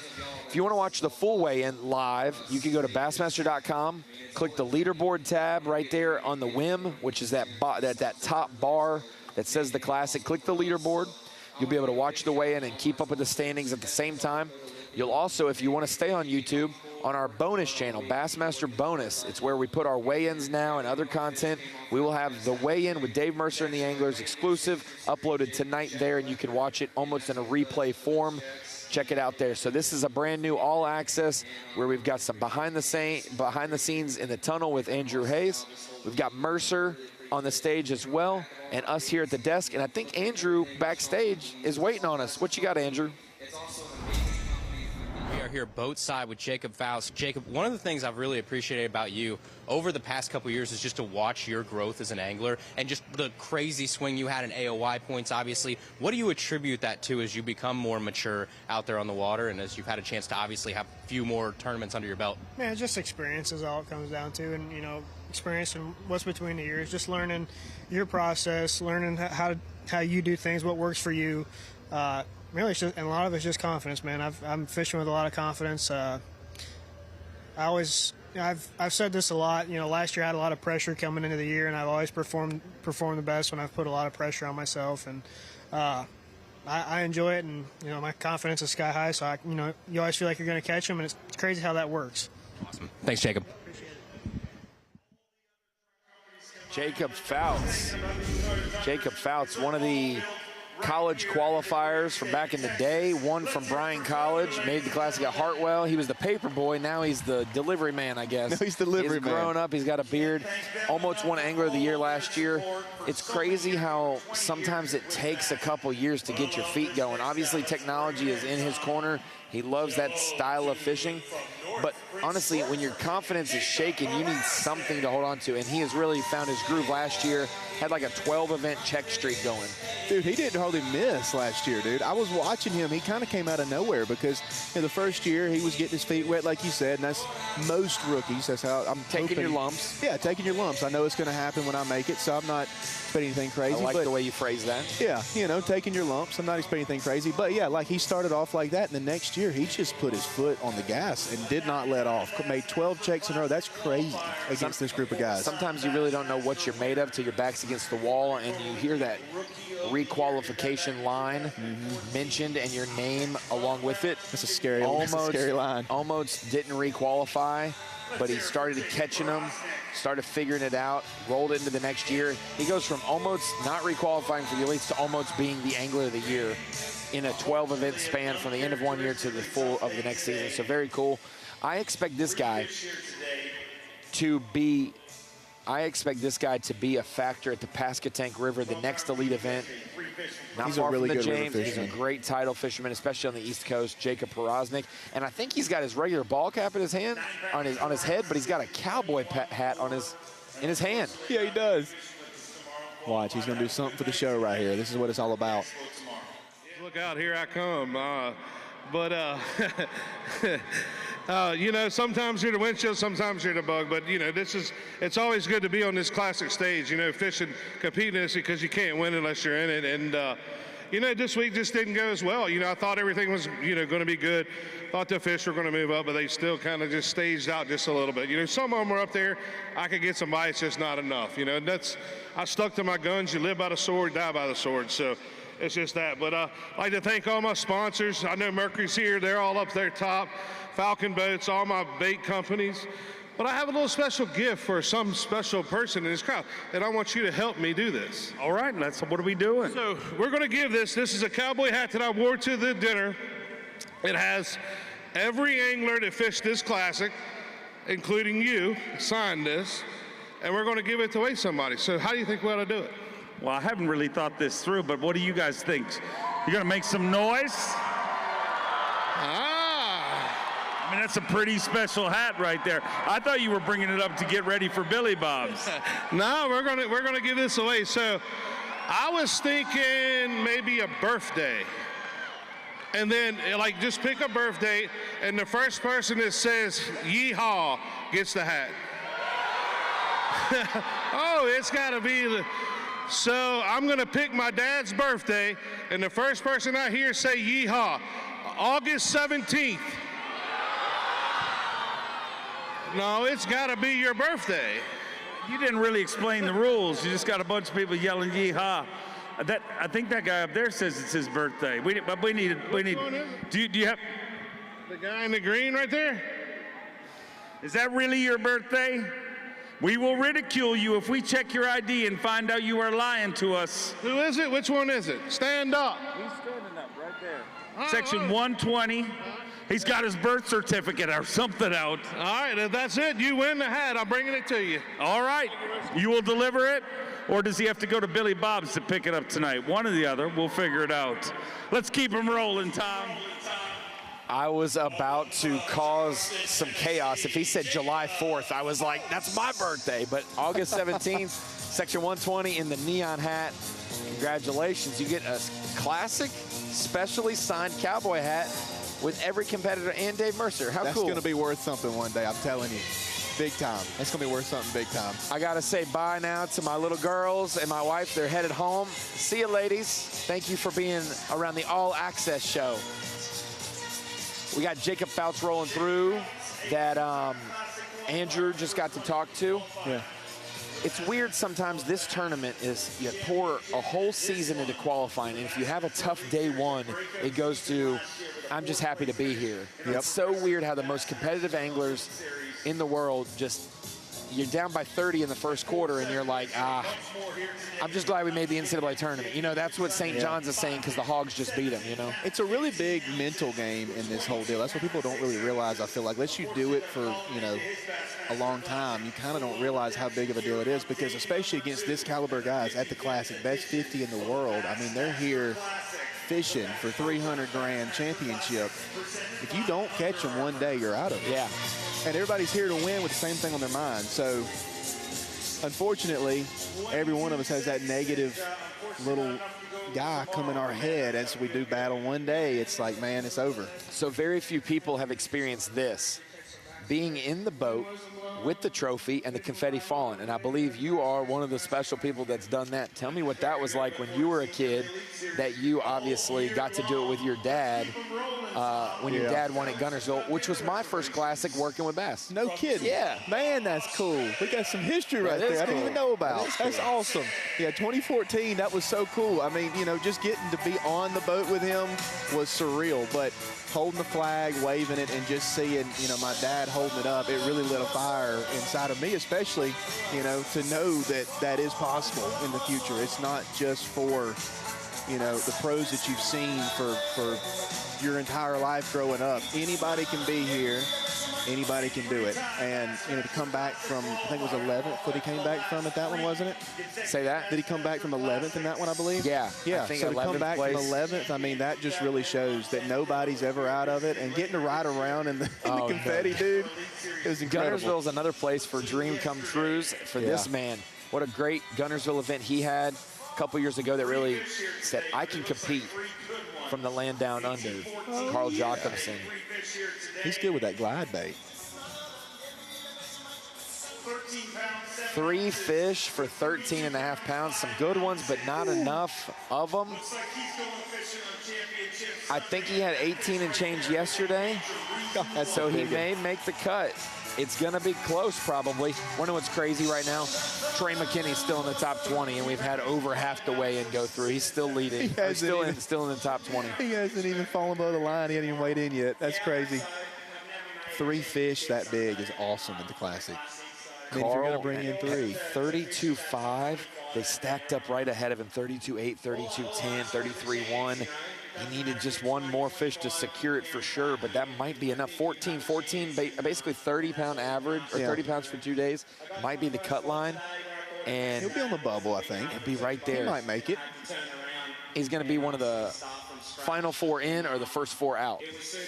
If you want to watch the full weigh-in live, you can go to Bassmaster.com, click the leaderboard tab right there on the whim, which is that top bar that says the Classic. Click the leaderboard. You'll be able to watch the weigh-in and keep up with the standings at the same time. You'll also, if you want to stay on YouTube, on our bonus channel, Bassmaster Bonus. It's where we put our weigh-ins now and other content. We will have the weigh-in with Dave Mercer and the Anglers exclusive, uploaded tonight there, and you can watch it almost in a replay form. Check it out there. So this is a brand new All Access where we've got some behind the scenes in the tunnel with Andrew Hayes. We've got Mercer on the stage as well, and us here at the desk. And I think Andrew backstage is waiting on us. What you got, Andrew? We are here boat side with Jacob Faust. Jacob, one of the things I've really appreciated about you over the past couple years is just to watch your growth as an angler and just the crazy swing you had in AOY points, obviously. What do you attribute that to as you become more mature out there on the water and as you've had a chance to obviously have a few more tournaments under your belt? Man, just experience is all it comes down to, and, you know, experience and what's between the years, just learning your process, learning how you do things, what works for you. Really, it's just, and a lot of it's just confidence, man. I'm fishing with a lot of confidence. I've said this a lot. You know, last year I had a lot of pressure coming into the year, and I've always performed the best when I've put a lot of pressure on myself. And I enjoy it, and, you know, my confidence is sky high. So you always feel like you're going to catch them, and it's crazy how that works. Awesome. Thanks, Jacob. Jacob Fouts. Jacob Fouts, one of the college qualifiers from back in the day, won from Bryan College, made the Classic at Hartwell. He was the paper boy. Now he's the delivery man, I guess. No, he's delivery man. He's grown up. He's got a beard. Almost won Angler of the Year last year. It's crazy how sometimes it takes a couple years to get your feet going. Obviously, technology is in his corner. He loves that style of fishing. But honestly, when your confidence is shaken, you need something to hold on to. And he has really found his groove last year. Had like a 12-event check streak going. Dude, he didn't hardly miss last year, dude. I was watching him. He kind of came out of nowhere because in the first year he was getting his feet wet, like you said, and that's most rookies. That's how I'm taking your lumps. Yeah, taking your lumps. I know it's going to happen when I make it, so I'm not expecting anything crazy. I like the way you phrase that. Yeah, you know, taking your lumps. I'm not expecting anything crazy. But, yeah, like he started off like that, and the next year he just put his foot on the gas and did not let off. Made 12 checks in a row. That's crazy against this group of guys. Sometimes you really don't know what you're made of till your back's against the wall and you hear that requalification line mentioned and your name along with it. That's a scary line. Almost didn't requalify, but he started catching them, started figuring it out, rolled into the next year. He goes from almost not requalifying for the elites to almost being the Angler of the Year in a 12-event span from the end of one year to the full of the next season. So very cool. I expect this guy to be I expect this guy to be a factor at the Pasquotank River, the next elite event. Not He's far a really from the good river James. He's a fisherman. great title fisherman, especially on the East Coast, Jacob Porosnik. And I think he's got his regular ball cap in his hand, on his head, but he's got a cowboy hat in his hand. Yeah, he does. Watch, he's going to do something for the show right here. This is what it's all about. Look out, here I come. You know, sometimes you're the windshield, sometimes you're the bug, but, you know, it's always good to be on this classic stage, you know, fishing, competing in this, because you can't win unless you're in it. And, you know, this week just didn't go as well. You know, I thought everything was, you know, going to be good. Thought the fish were going to move up, but they still kind of just staged out just a little bit. You know, some of them were up there. I could get some bites, just not enough. You know, I stuck to my guns. You live by the sword, die by the sword. So it's just that. But I'd like to thank all my sponsors. I know Mercury's here. They're all up there top. Falcon Boats, all my bait companies. But I have a little special gift for some special person in this crowd, and I want you to help me do this. All right, what are we doing? So we're going to give this. This is a cowboy hat that I wore to the dinner. It has every angler that fished this classic, including you, signed this, and we're going to give it away to somebody. So how do you think we ought to do it? Well, I haven't really thought this through, but what do you guys think? You going to make some noise? I mean, that's a pretty special hat right there. I thought you were bringing it up to get ready for Billy Bob's. No, we're gonna give this away. So I was thinking maybe a birthday. And then, like, just pick a birthday, and the first person that says yeehaw gets the hat. Oh, it's gotta be so I'm gonna pick my dad's birthday, and the first person I hear say yeehaw, August 17th. No, it's got to be your birthday. You didn't really explain the rules. You just got a bunch of people yelling "yeehaw." I think that guy up there says it's his birthday. We need. Do you have the guy in the green right there? Is that really your birthday? We will ridicule you if we check your ID and find out you are lying to us. Who is it? Which one is it? Stand up. He's standing up right there. Section 120. He's got his birth certificate or something out. All right, if that's it, you win the hat. I'm bringing it to you. All right. You will deliver it, or does he have to go to Billy Bob's to pick it up tonight? One or the other. We'll figure it out. Let's keep him rolling, Tom. I was about to cause some chaos. If he said July 4th, I was like, that's my birthday. But August 17th, Section 120 in the neon hat. Congratulations. You get a classic, specially signed cowboy hat with every competitor and Dave Mercer. How cool. That's going to be worth something one day, I'm telling you. Big time. That's going to be worth something big time. I got to say bye now to my little girls and my wife. They're headed home. See you, ladies. Thank you for being around the All Access show. We got Jacob Fouts rolling through that Andrew just got to talk to. Yeah. It's weird sometimes. This tournament is, you pour a whole season into qualifying, and if you have a tough day one, it goes to, I'm just happy to be here. Yep. It's so weird how the most competitive anglers in the world just, you're down by 30 in the first quarter, and you're like, I'm just glad we made the NCAA tournament. You know, that's what St. John's is saying, because the Hogs just beat them, you know? It's a really big mental game in this whole deal. That's what people don't really realize, I feel like. Unless you do it for, you know, a long time, you kind of don't realize how big of a deal it is, because especially against this caliber guys at the Classic, best 50 in the world, I mean, they're here fishing for $300 grand championship. If you don't catch them one day, you're out of it. Yeah. And everybody's here to win with the same thing on their mind. So, unfortunately, every one of us has that negative little guy come in our head as we do battle one day. It's like, man, it's over. So very few people have experienced this. Being in the boat with the trophy and the confetti falling. And I believe you are one of the special people that's done that. Tell me what that was like when you were a kid, that you obviously got to do it with your dad when your dad won at Guntersville, which was my first Classic working with Bass. No kidding. Yeah. Man, that's cool. We got some history right there I didn't even know about. That's awesome. Yeah, 2014, that was so cool. I mean, you know, just getting to be on the boat with him was surreal, but holding the flag, waving it, and just seeing, you know, my dad holding it up, it really lit a fire inside of me, especially, you know, to know that that is possible in the future. It's not just for, you know, the pros that you've seen for your entire life growing up. Anybody can be here Anybody can do it. And, you know, to come back from, I think it was 11th that he came back from at that one, wasn't it? Say that? Did he come back from 11th in that one, I believe? Yeah. Yeah, I think so to come 11th back place. from 11th, I mean, that just really shows that nobody's ever out of it. And getting to ride around in the confetti, dude, it was incredible. Gunnersville's another place for dream come trues for this man. What a great Gunnersville event he had a couple years ago that really said, I can compete from the land down under. Carl Jacobson. He's good with that glide bait. 3 fish for 13.5 pounds. Some good ones, but not enough of them. I think he had 18 and change yesterday, so he may make the cut. It's going to be close, probably. Wonder what's crazy right now? Trey McKinney's still in the top 20, and we've had over half the way in go through. He's still leading. He's still in the top 20. He hasn't even fallen below the line. He hasn't even weighed in yet. That's crazy. 3 fish that big is awesome at the Classic. I mean, if you're going to bring in 3. 32.5. They stacked up right ahead of him. 32.8, 32.10, 33.1. He needed just one more fish to secure it for sure, but that might be enough. 14, basically 30-pound average, or 30 pounds for 2 days, might be the cut line. And he'll be on the bubble, I think. He'll be right there. He might make it. He's going to be one of the final 4 in or the first 4 out.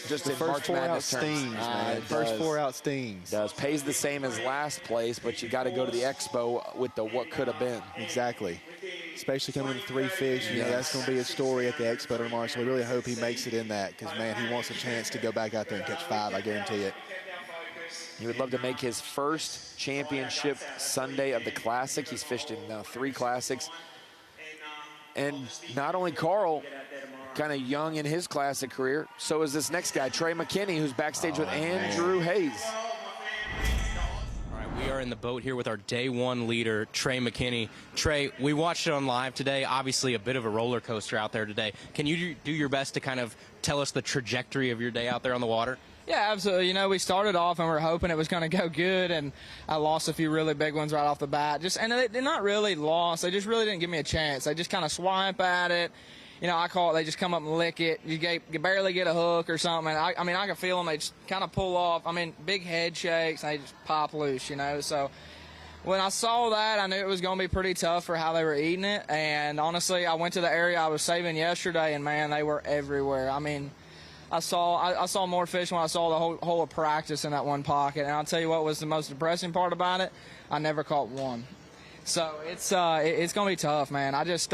Just the in first March 4 out Madness stings, terms. man. First 4 out stings. Pays the same as last place, but you got to go to the expo with the what could have been. Exactly. Especially coming in 3 fish, you know, that's going to be a story at the expo tomorrow. So we really hope he makes it in that, because, man, he wants a chance to go back out there and catch 5, I guarantee it. He would love to make his first championship Sunday of the Classic. He's fished in 3 Classics. And not only Carl, kind of young in his Classic career, so is this next guy, Trey McKinney, who's backstage with Andrew Hayes. We are in the boat here with our day 1 leader, Trey McKinney. Trey, we watched it on live today. Obviously, a bit of a roller coaster out there today. Can you do your best to kind of tell us the trajectory of your day out there on the water? Yeah, absolutely. You know, we started off and we were hoping it was going to go good, and I lost a few really big ones right off the bat. And they're not really lost. They just really didn't give me a chance. They just kind of swipe at it. You know, I call it, they just come up and lick it. You barely get a hook or something. And I mean, I can feel them. They just kind of pull off. I mean, big head shakes, and they just pop loose, you know. So when I saw that, I knew it was going to be pretty tough for how they were eating it. And honestly, I went to the area I was saving yesterday, and, man, they were everywhere. I mean, I saw more fish when I saw the whole of practice in that one pocket. And I'll tell you what was the most depressing part about it, I never caught one. So it's going to be tough, man. I just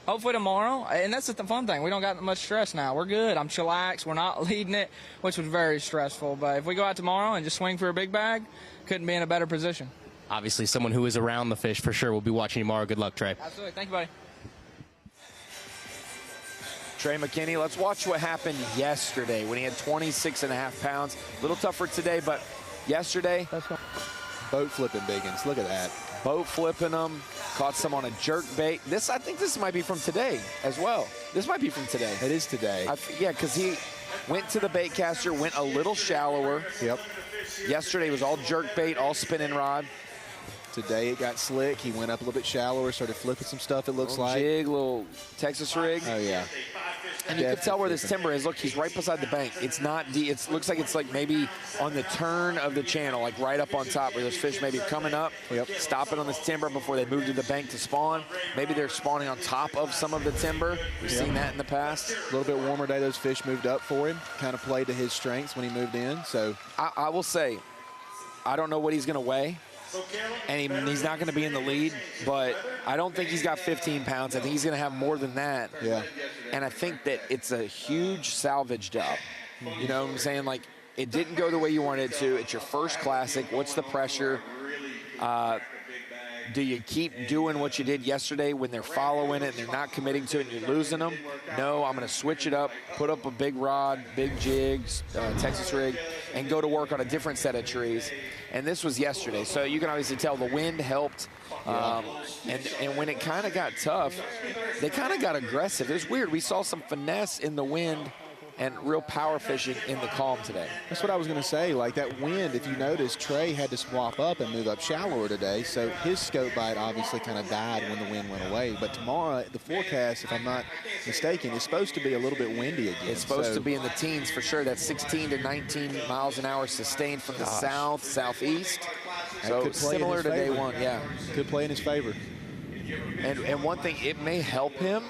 hopefully tomorrow, and that's the fun thing. We don't got much stress now. We're good. I'm chillaxed. We're not leading it, which was very stressful. But if we go out tomorrow and just swing for a big bag, couldn't be in a better position. Obviously, someone who is around the fish for sure will be watching tomorrow. Good luck, Trey. Absolutely. Thank you, buddy. Trey McKinney, let's watch what happened yesterday when he had 26.5 pounds. A little tougher today, but yesterday. Boat flipping biggins. Look at that. Boat flipping them. Caught some on a jerk bait. I think this might be from today as well. This might be from today. It is today. Yeah, because he went to the bait caster, went a little shallower. Yep. Yesterday was all jerk bait, all spinning rod. Today it got slick. He went up a little bit shallower, started flipping some stuff, it looks like. Jig, little Texas rig. Oh, yeah. And you can tell where this timber is. Look, he's right beside the bank. It's not deep. It looks like it's like maybe on the turn of the channel, like right up on top where those fish may be coming up, stopping on this timber before they move to the bank to spawn. Maybe they're spawning on top of some of the timber. We've seen that in the past. A little bit warmer day, those fish moved up for him. Kind of played to his strengths when he moved in. So I will say, I don't know what he's going to weigh. And he's not going to be in the lead, but I don't think he's got 15 pounds. I think he's going to have more than that. Yeah. And I think that it's a huge salvage job. You know what I'm saying? Like, it didn't go the way you wanted it to. It's your first Classic. What's the pressure? Do you keep doing what you did yesterday when they're following it and they're not committing to it and you're losing them? No, I'm going to switch it up, put up a big rod, big jigs, Texas rig, and go to work on a different set of trees. And this was yesterday, so you can obviously tell the wind helped. And when it kind of got tough, they kind of got aggressive. It was weird. We saw some finesse in the wind and real power fishing in the calm today. That's what I was going to say. Like that wind, if you notice, Trey had to swap up and move up shallower today, so his scope bite obviously kind of died when the wind went away. But tomorrow, the forecast, if I'm not mistaken, is supposed to be a little bit windy again. It's supposed to be in the teens for sure. That's 16 to 19 miles an hour sustained from the south, southeast. So similar to day one, yeah. Could play in his favor. And one thing, it may help him,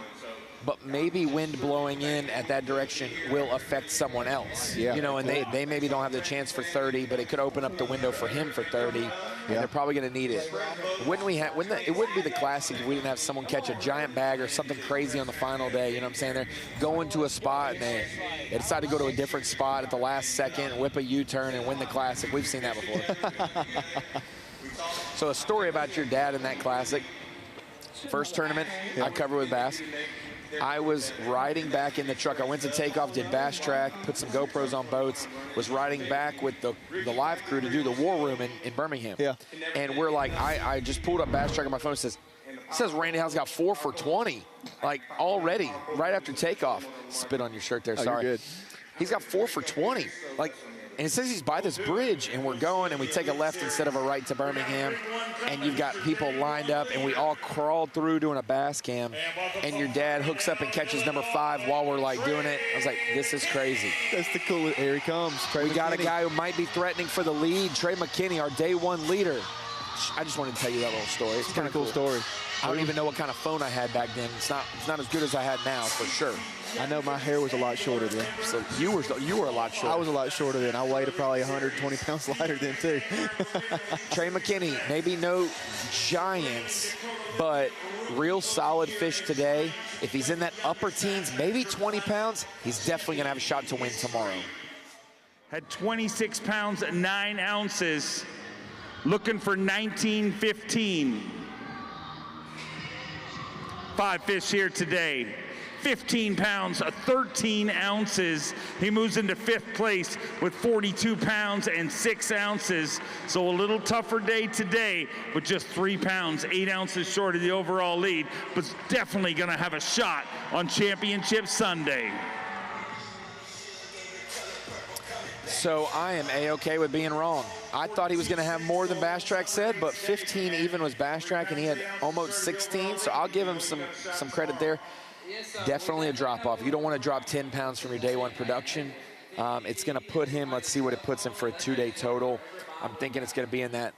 but maybe wind blowing in at that direction will affect someone else. Yeah. You know, and they maybe don't have the chance for 30, but it could open up the window for him for 30, and they're probably going to need it. It wouldn't be the Classic if we didn't have someone catch a giant bag or something crazy on the final day. You know what I'm saying? They're going to a spot, and they decide to go to a different spot at the last second, whip a U-turn, and win the Classic. We've seen that before. So a story about your dad in that Classic. First tournament I covered with Bass. I was riding back in the truck. I went to take off, did Bass Track, put some GoPros on boats, was riding back with the live crew to do the War Room in Birmingham. Yeah. And we're like, I just pulled up Bass Track on my phone. It says Randy Howe's got 4 for 20, like already, right after takeoff. Spit on your shirt there, sorry. You're good. He's got 4 for 20. Like, and it says he's by this bridge, and we're going, and we take a left instead of a right to Birmingham, and you've got people lined up, and we all crawled through doing a bass cam, and your dad hooks up and catches number 5 while we're, like, doing it. I was like, this is crazy. That's the coolest. Here he comes. We got a guy who might be threatening for the lead, Trey McKinney, our day 1 leader. I just wanted to tell you that little story. It's kind of cool story. I don't even know what kind of phone I had back then. It's not as good as I had now, for sure. I know my hair was a lot shorter then. So you were a lot shorter. I was a lot shorter then. I weighed probably 120 pounds lighter then too. Trey McKinney, maybe no giants, but real solid fish today. If he's in that upper teens, maybe 20 pounds, he's definitely gonna have a shot to win tomorrow. Had 26 pounds, 9 ounces. Looking for 19-15. 5 fish here today. 15 pounds, 13 ounces. He moves into 5th place with 42 pounds and 6 ounces. So a little tougher day today, but just 3 pounds, 8 ounces short of the overall lead, but definitely gonna have a shot on Championship Sunday. So I am A-okay with being wrong. I thought he was going to have more than Bass Track said, but 15 even was Bass Track, and he had almost 16, so I'll give him some credit there. Definitely a drop-off. You don't want to drop 10 pounds from your day 1 production. It's going to put him, let's see what it puts him for a 2-day total. I'm thinking it's going to be in that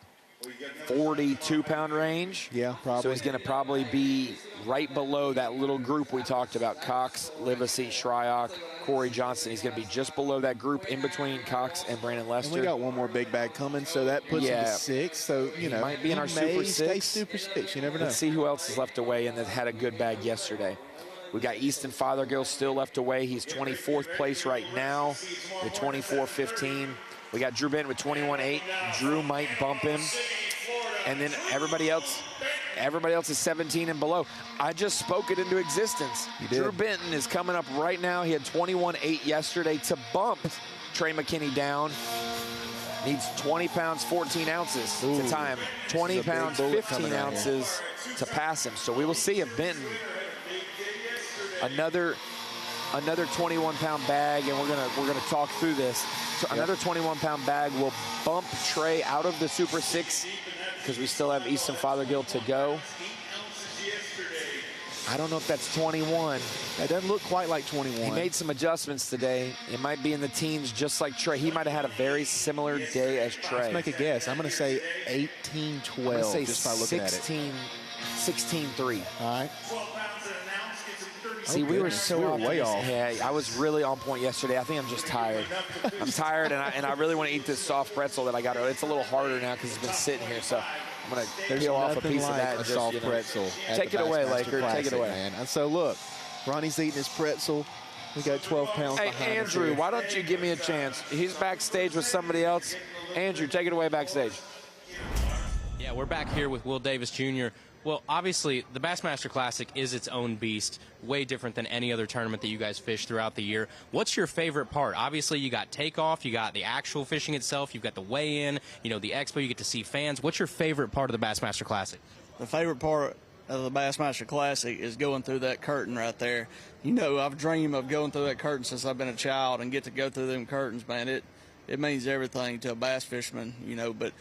42-pound range. Yeah, probably. So he's going to probably be right below that little group we talked about, Cox, Livesay, Shryock, Cory Johnston. He's going to be just below that group in between Cox and Brandon Lester. And we got one more big bag coming, so that puts him to 6. So, you know, might be in our Super 6. Super 6. You never know. Let's see who else is left away and that had a good bag yesterday. We got Easton Fothergill still left away. He's 24th place right now with 24.15. We got Drew Benton with 21.8. Drew might bump him. And then everybody else is 17 and below. I just spoke it into existence. Drew Benton is coming up right now. He had 21.8 yesterday to bump Trey McKinney down. Needs 20 pounds, 14 ounces to tie him. 20 pounds, 15 ounces to pass him. So we will see if Benton, another 21-pound bag, and we're gonna talk through this. So another 21-pound bag will bump Trey out of the Super 6 because we still have Easton Fothergill to go. I don't know if that's 21. That doesn't look quite like 21. He made some adjustments today. It might be in the teens just like Trey. He might have had a very similar day as Trey. Let's make a guess. I'm going to say 18-12 just by looking at it. 16-3. All right. See, we were so way off. Yeah, I was really on point yesterday. I think I'm just tired. I'm tired, and I really want to eat this soft pretzel that I got. It's a little harder now because it's been sitting here, so I'm going to peel off a piece of that. A soft pretzel. Take it away, Laker. Take it away. Man. And so, look, Ronnie's eating his pretzel. We got 12 pounds behind Hey, Andrew, why don't you give me a chance? He's backstage with somebody else. Andrew, take it away backstage. Yeah, we're back here with Will Davis Jr. Well, obviously, the Bassmaster Classic is its own beast, way different than any other tournament that you guys fish throughout the year. What's your favorite part? Obviously, you got takeoff, you got the actual fishing itself, you've got the weigh-in, you know, the expo, you get to see fans. What's your favorite part of the Bassmaster Classic? The favorite part of the Bassmaster Classic is going through that curtain right there. You know, I've dreamed of going through that curtain since I've been a child, and get to go through them curtains, man. It means everything to a bass fisherman, you know. But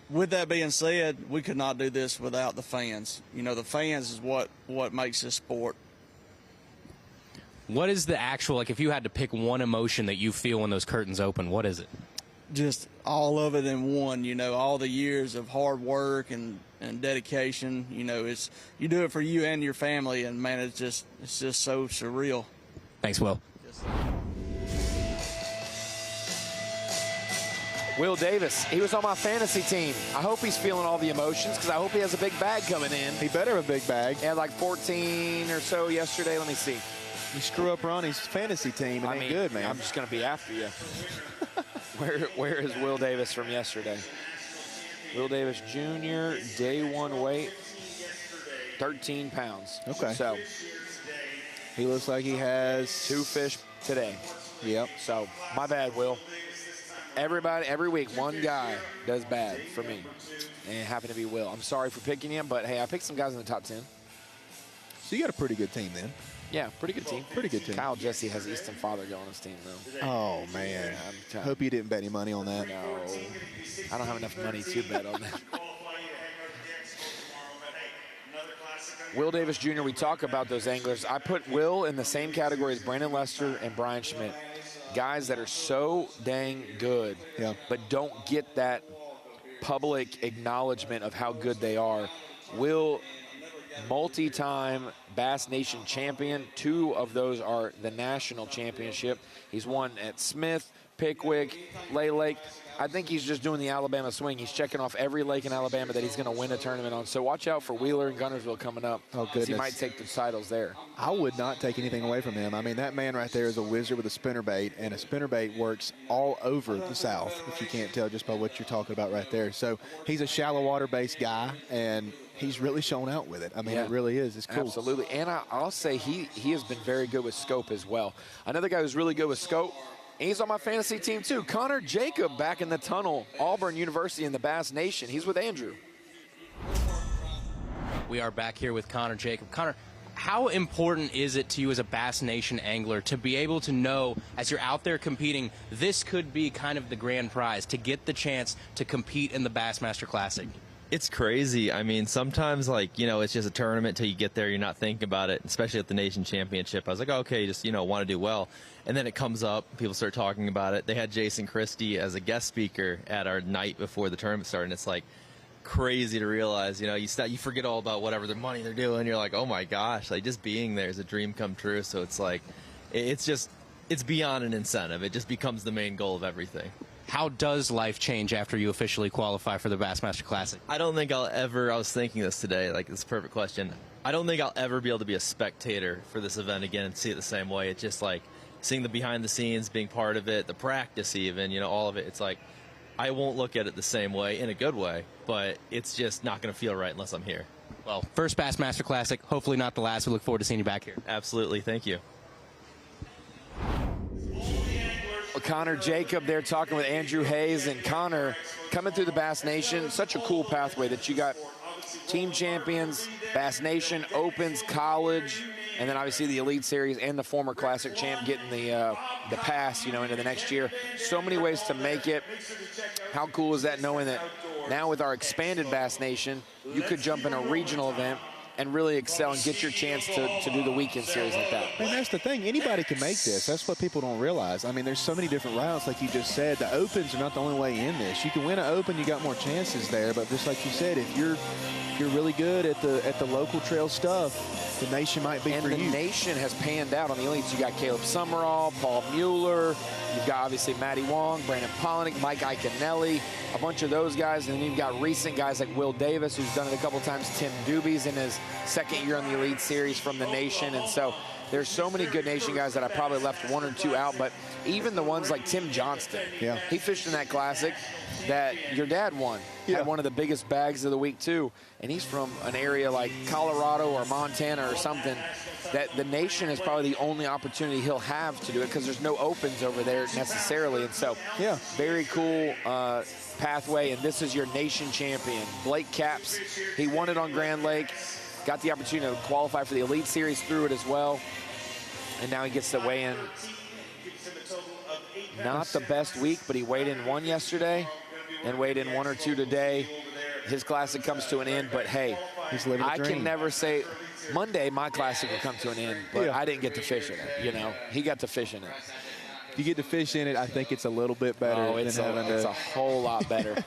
with that being said, we could not do this without the fans. You know, the fans is what makes this sport. What is the actual, like, if you had to pick one emotion that you feel when those curtains open, what is it? Just all of it in one, you know, all the years of hard work and dedication. You know, you do it for you and your family, and man, it's just so surreal. Thanks, Will. Will Davis, he was on my fantasy team. I hope he's feeling all the emotions, because I hope he has a big bag coming in. He better have a big bag. He had like 14 or so yesterday. Let me see. You screw up Ronnie's fantasy team, it ain't good, man. I'm just going to be after you. Where is Will Davis from yesterday? Will Davis Jr., day one weight, 13 pounds. Okay. So he looks like he has 2 fish today. Yep. So my bad, Will. Everybody, every week, one guy does bad for me. And it happened to be Will. I'm sorry for picking him, but hey, I picked some guys in the top 10. So you got a pretty good team then. Yeah, pretty good team. Pretty good team. Kyle Jesse has Easton Fothergill on his team, though. Oh, man. Hope you didn't bet any money on that. No. I don't have enough money to bet on that. Will Davis Jr., we talk about those anglers. I put Will in the same category as Brandon Lester and Brian Schmidt. Guys that are so dang good, but don't get that public acknowledgement of how good they are. Will, multi-time Bass Nation champion. 2 of those are the national championship. He's won at Smith, Pickwick, Lay Lake. I think he's just doing the Alabama swing. He's checking off every lake in Alabama that he's going to win a tournament on. So watch out for Wheeler and Guntersville coming up. Oh, goodness. He might take the titles there. I would not take anything away from him. I mean, that man right there is a wizard with a spinnerbait, and a spinnerbait works all over the South, if you can't tell just by what you're talking about right there. So he's a shallow water-based guy, and he's really shown out with it. I mean, it really is. It's cool. Absolutely. And I'll say he has been very good with scope as well. Another guy who's really good with scope, and he's on my fantasy team too, Connor Jacob, back in the tunnel, Auburn University in the Bass Nation. He's with Andrew. We are back here with Connor Jacob. Connor, how important is it to you as a Bass Nation angler to be able to know, as you're out there competing, this could be kind of the grand prize, to get the chance to compete in the Bassmaster Classic? It's crazy. I mean, sometimes, like, you know, it's just a tournament till you get there, you're not thinking about it, especially at the Nation Championship. I was like, oh, okay, just, you know, want to do well. And then it comes up, people start talking about it. They had Jason Christie as a guest speaker at our night before the tournament started, and it's like crazy to realize, you know, you forget all about whatever the money they're doing. You're like, oh my gosh, like just being there is a dream come true. So it's like, it's beyond an incentive. It just becomes the main goal of everything. How does life change after you officially qualify for the Bassmaster Classic? I don't think I was thinking this today, like, it's a perfect question. I don't think I'll ever be able to be a spectator for this event again and see it the same way. It's just like seeing the behind the scenes, being part of it, the practice even, you know, all of it. It's like, I won't look at it the same way, in a good way, but it's just not going to feel right unless I'm here. Well, first Bassmaster Classic, hopefully not the last. We look forward to seeing you back here. Absolutely. Thank you. Connor Jacob there talking with Andrew Hayes, and Connor coming through the Bass Nation. Such a cool pathway that you got team champions, Bass Nation, Opens, college, and then obviously the Elite Series and the former Classic champ getting the pass, you know, into the next year. So many ways to make it. How cool is that, knowing that now with our expanded Bass Nation, you could jump in a regional event and really excel and get your chance to do the weekend series like that. And that's the thing. Anybody can make this. That's what people don't realize. I mean, there's so many different routes, like you just said. The Opens are not the only way in this. You can win an Open, you got more chances there. But just like you said, if you're really good at the local trail stuff, the Nation might be for you. And the Nation has panned out on the elites. You got Caleb Summerall, Paul Mueller. You've got obviously Matty Wong, Brandon Polinick, Mike Iaconelli, a bunch of those guys. And then you've got recent guys like Will Davis, who's done it a couple times. Tim Doobies in his second year on the Elite Series from the Nation. And so there's so many good Nation guys that I probably left 1 or 2 out. But even the ones like Tim Johnston, he fished in that Classic. that your dad won. Had one of the biggest bags of the week too, and he's from an area like Colorado or Montana or something that the nation is probably the only opportunity he'll have to do it because there's no opens over there necessarily. And so, very cool pathway, and this is your nation champion. Blake Capps, he won it on Grand Lake, got the opportunity to qualify for the Elite Series through it as well, and now he gets to weigh in. Not the best week, but he weighed in 1 yesterday and weighed in 1 or 2 today. His classic comes to an end, but hey, I can never say Monday my classic will come to an end, but I didn't get to fish in it, you know. He got to fish in it. You get to fish in it, I think it's a little bit better than having it's a whole lot better.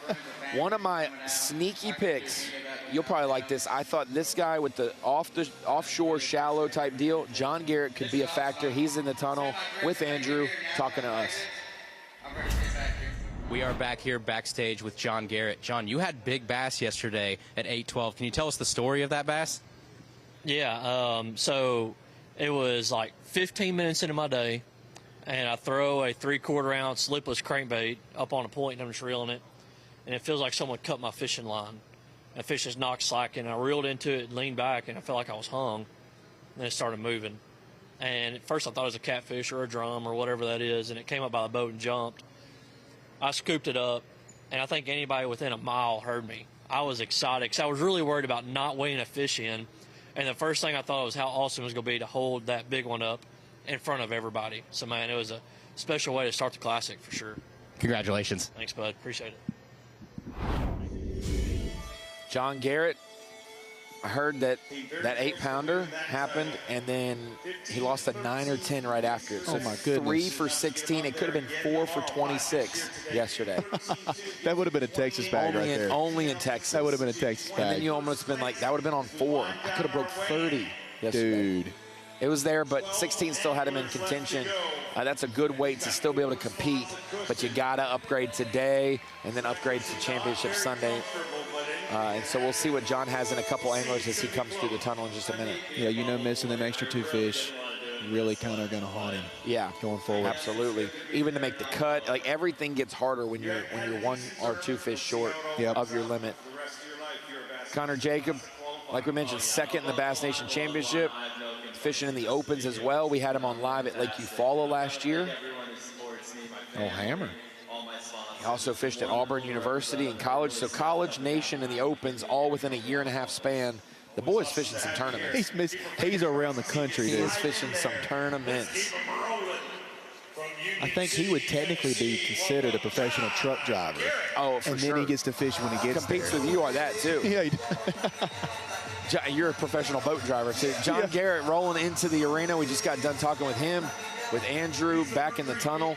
One of my sneaky picks, you'll probably like this. I thought this guy with the offshore shallow type deal, John Garrett, could be a factor. He's in the tunnel with Andrew talking to us. We are back here backstage with John Garrett. John, you had big bass yesterday at 8-12. Can you tell us the story of that bass? Yeah, so it was like 15 minutes into my day, and I throw a 3/4 ounce lipless crankbait up on a point, and I'm just reeling it, and it feels like someone cut my fishing line. The fish is knocked slack, and I reeled into it and leaned back, and I felt like I was hung, and it started moving. And at first I thought it was a catfish or a drum or whatever that is, and it came up by the boat and jumped. I scooped it up, and I think anybody within a mile heard me. I was excited because I was really worried about not weighing a fish in, and the first thing I thought was how awesome it was going to be to hold that big one up in front of everybody. So, man, it was a special way to start the Classic for sure. Congratulations. Thanks, bud. Appreciate it. John Garrett, I heard that 8-pounder happened, and then he lost a 9 or 10 right after it. So oh, my goodness. 3 for 16. It could have been 4 for 26 yesterday. That would have been a Texas bag right there. Only in Texas. That would have been a Texas bag. And then you almost been like, that would have been on 4. I could have broke 30 yesterday. Dude. It was there, but 16 still had him in contention. That's a good weight to still be able to compete, but you got to upgrade today and then upgrade to Championship Sunday. And so we'll see what John has in a couple anglers as he comes through the tunnel in just a minute. Yeah, you know, missing them extra 2 fish really kind of going to haunt him. Yeah, going forward. Absolutely. Even to make the cut, like everything gets harder when you're 1 or 2 fish short of your limit. Connor Jacob, like we mentioned, second in the Bass Nation Championship, fishing in the opens as well. We had him on live at Lake Eufaula last year. Oh, Hammer. He also fished at Auburn University in college. So College, Nation, and the Opens all within a 1.5-year span. The boy's fishing some tournaments. He's around the country, He dude. is fishing some tournaments. I think he would technically be considered a professional truck driver. Oh, for and sure. then he gets to fish when he gets Competes there. with you on that, too. Yeah, he You're a professional boat driver, too. John Garrett rolling into the arena. We just got done talking with him, with Andrew back in the tunnel.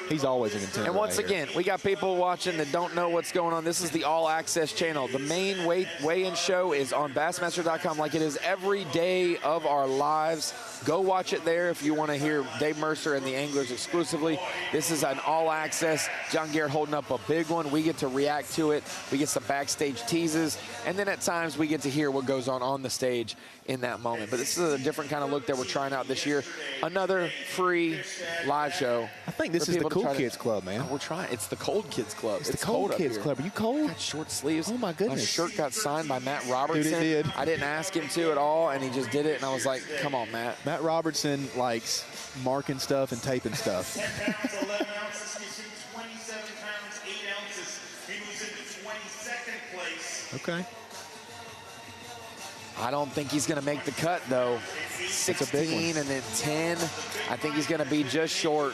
He's always a contender. And once again, we got people watching that don't know what's going on. This is the All Access channel. The main weigh-in show is on Bassmaster.com like it is every day of our lives. Go watch it there if you want to hear Dave Mercer and the anglers exclusively. This is an All Access. John Garrett holding up a big one. We get to react to it. We get some backstage teases. And then at times we get to hear what goes on the stage in that moment. But this is a different kind of look that we're trying out this year. Another free live show. I think this is the Cool Kids Club, man. We're trying. It's the Cold Kids Club. It's the Cold Kids Club. Are you cold? Got short sleeves. Oh, my goodness. My shirt got signed by Matt Robertson. Dude, it did. I didn't ask him to at all, and he just did it, and I was like, come on, Matt. Matt Robertson likes marking stuff and taping stuff. 11 ounces, he's 27 pounds, 8 ounces. He moves into 22nd place. Okay. I don't think he's going to make the cut, though. 16 and then 10. I think he's going to be just short.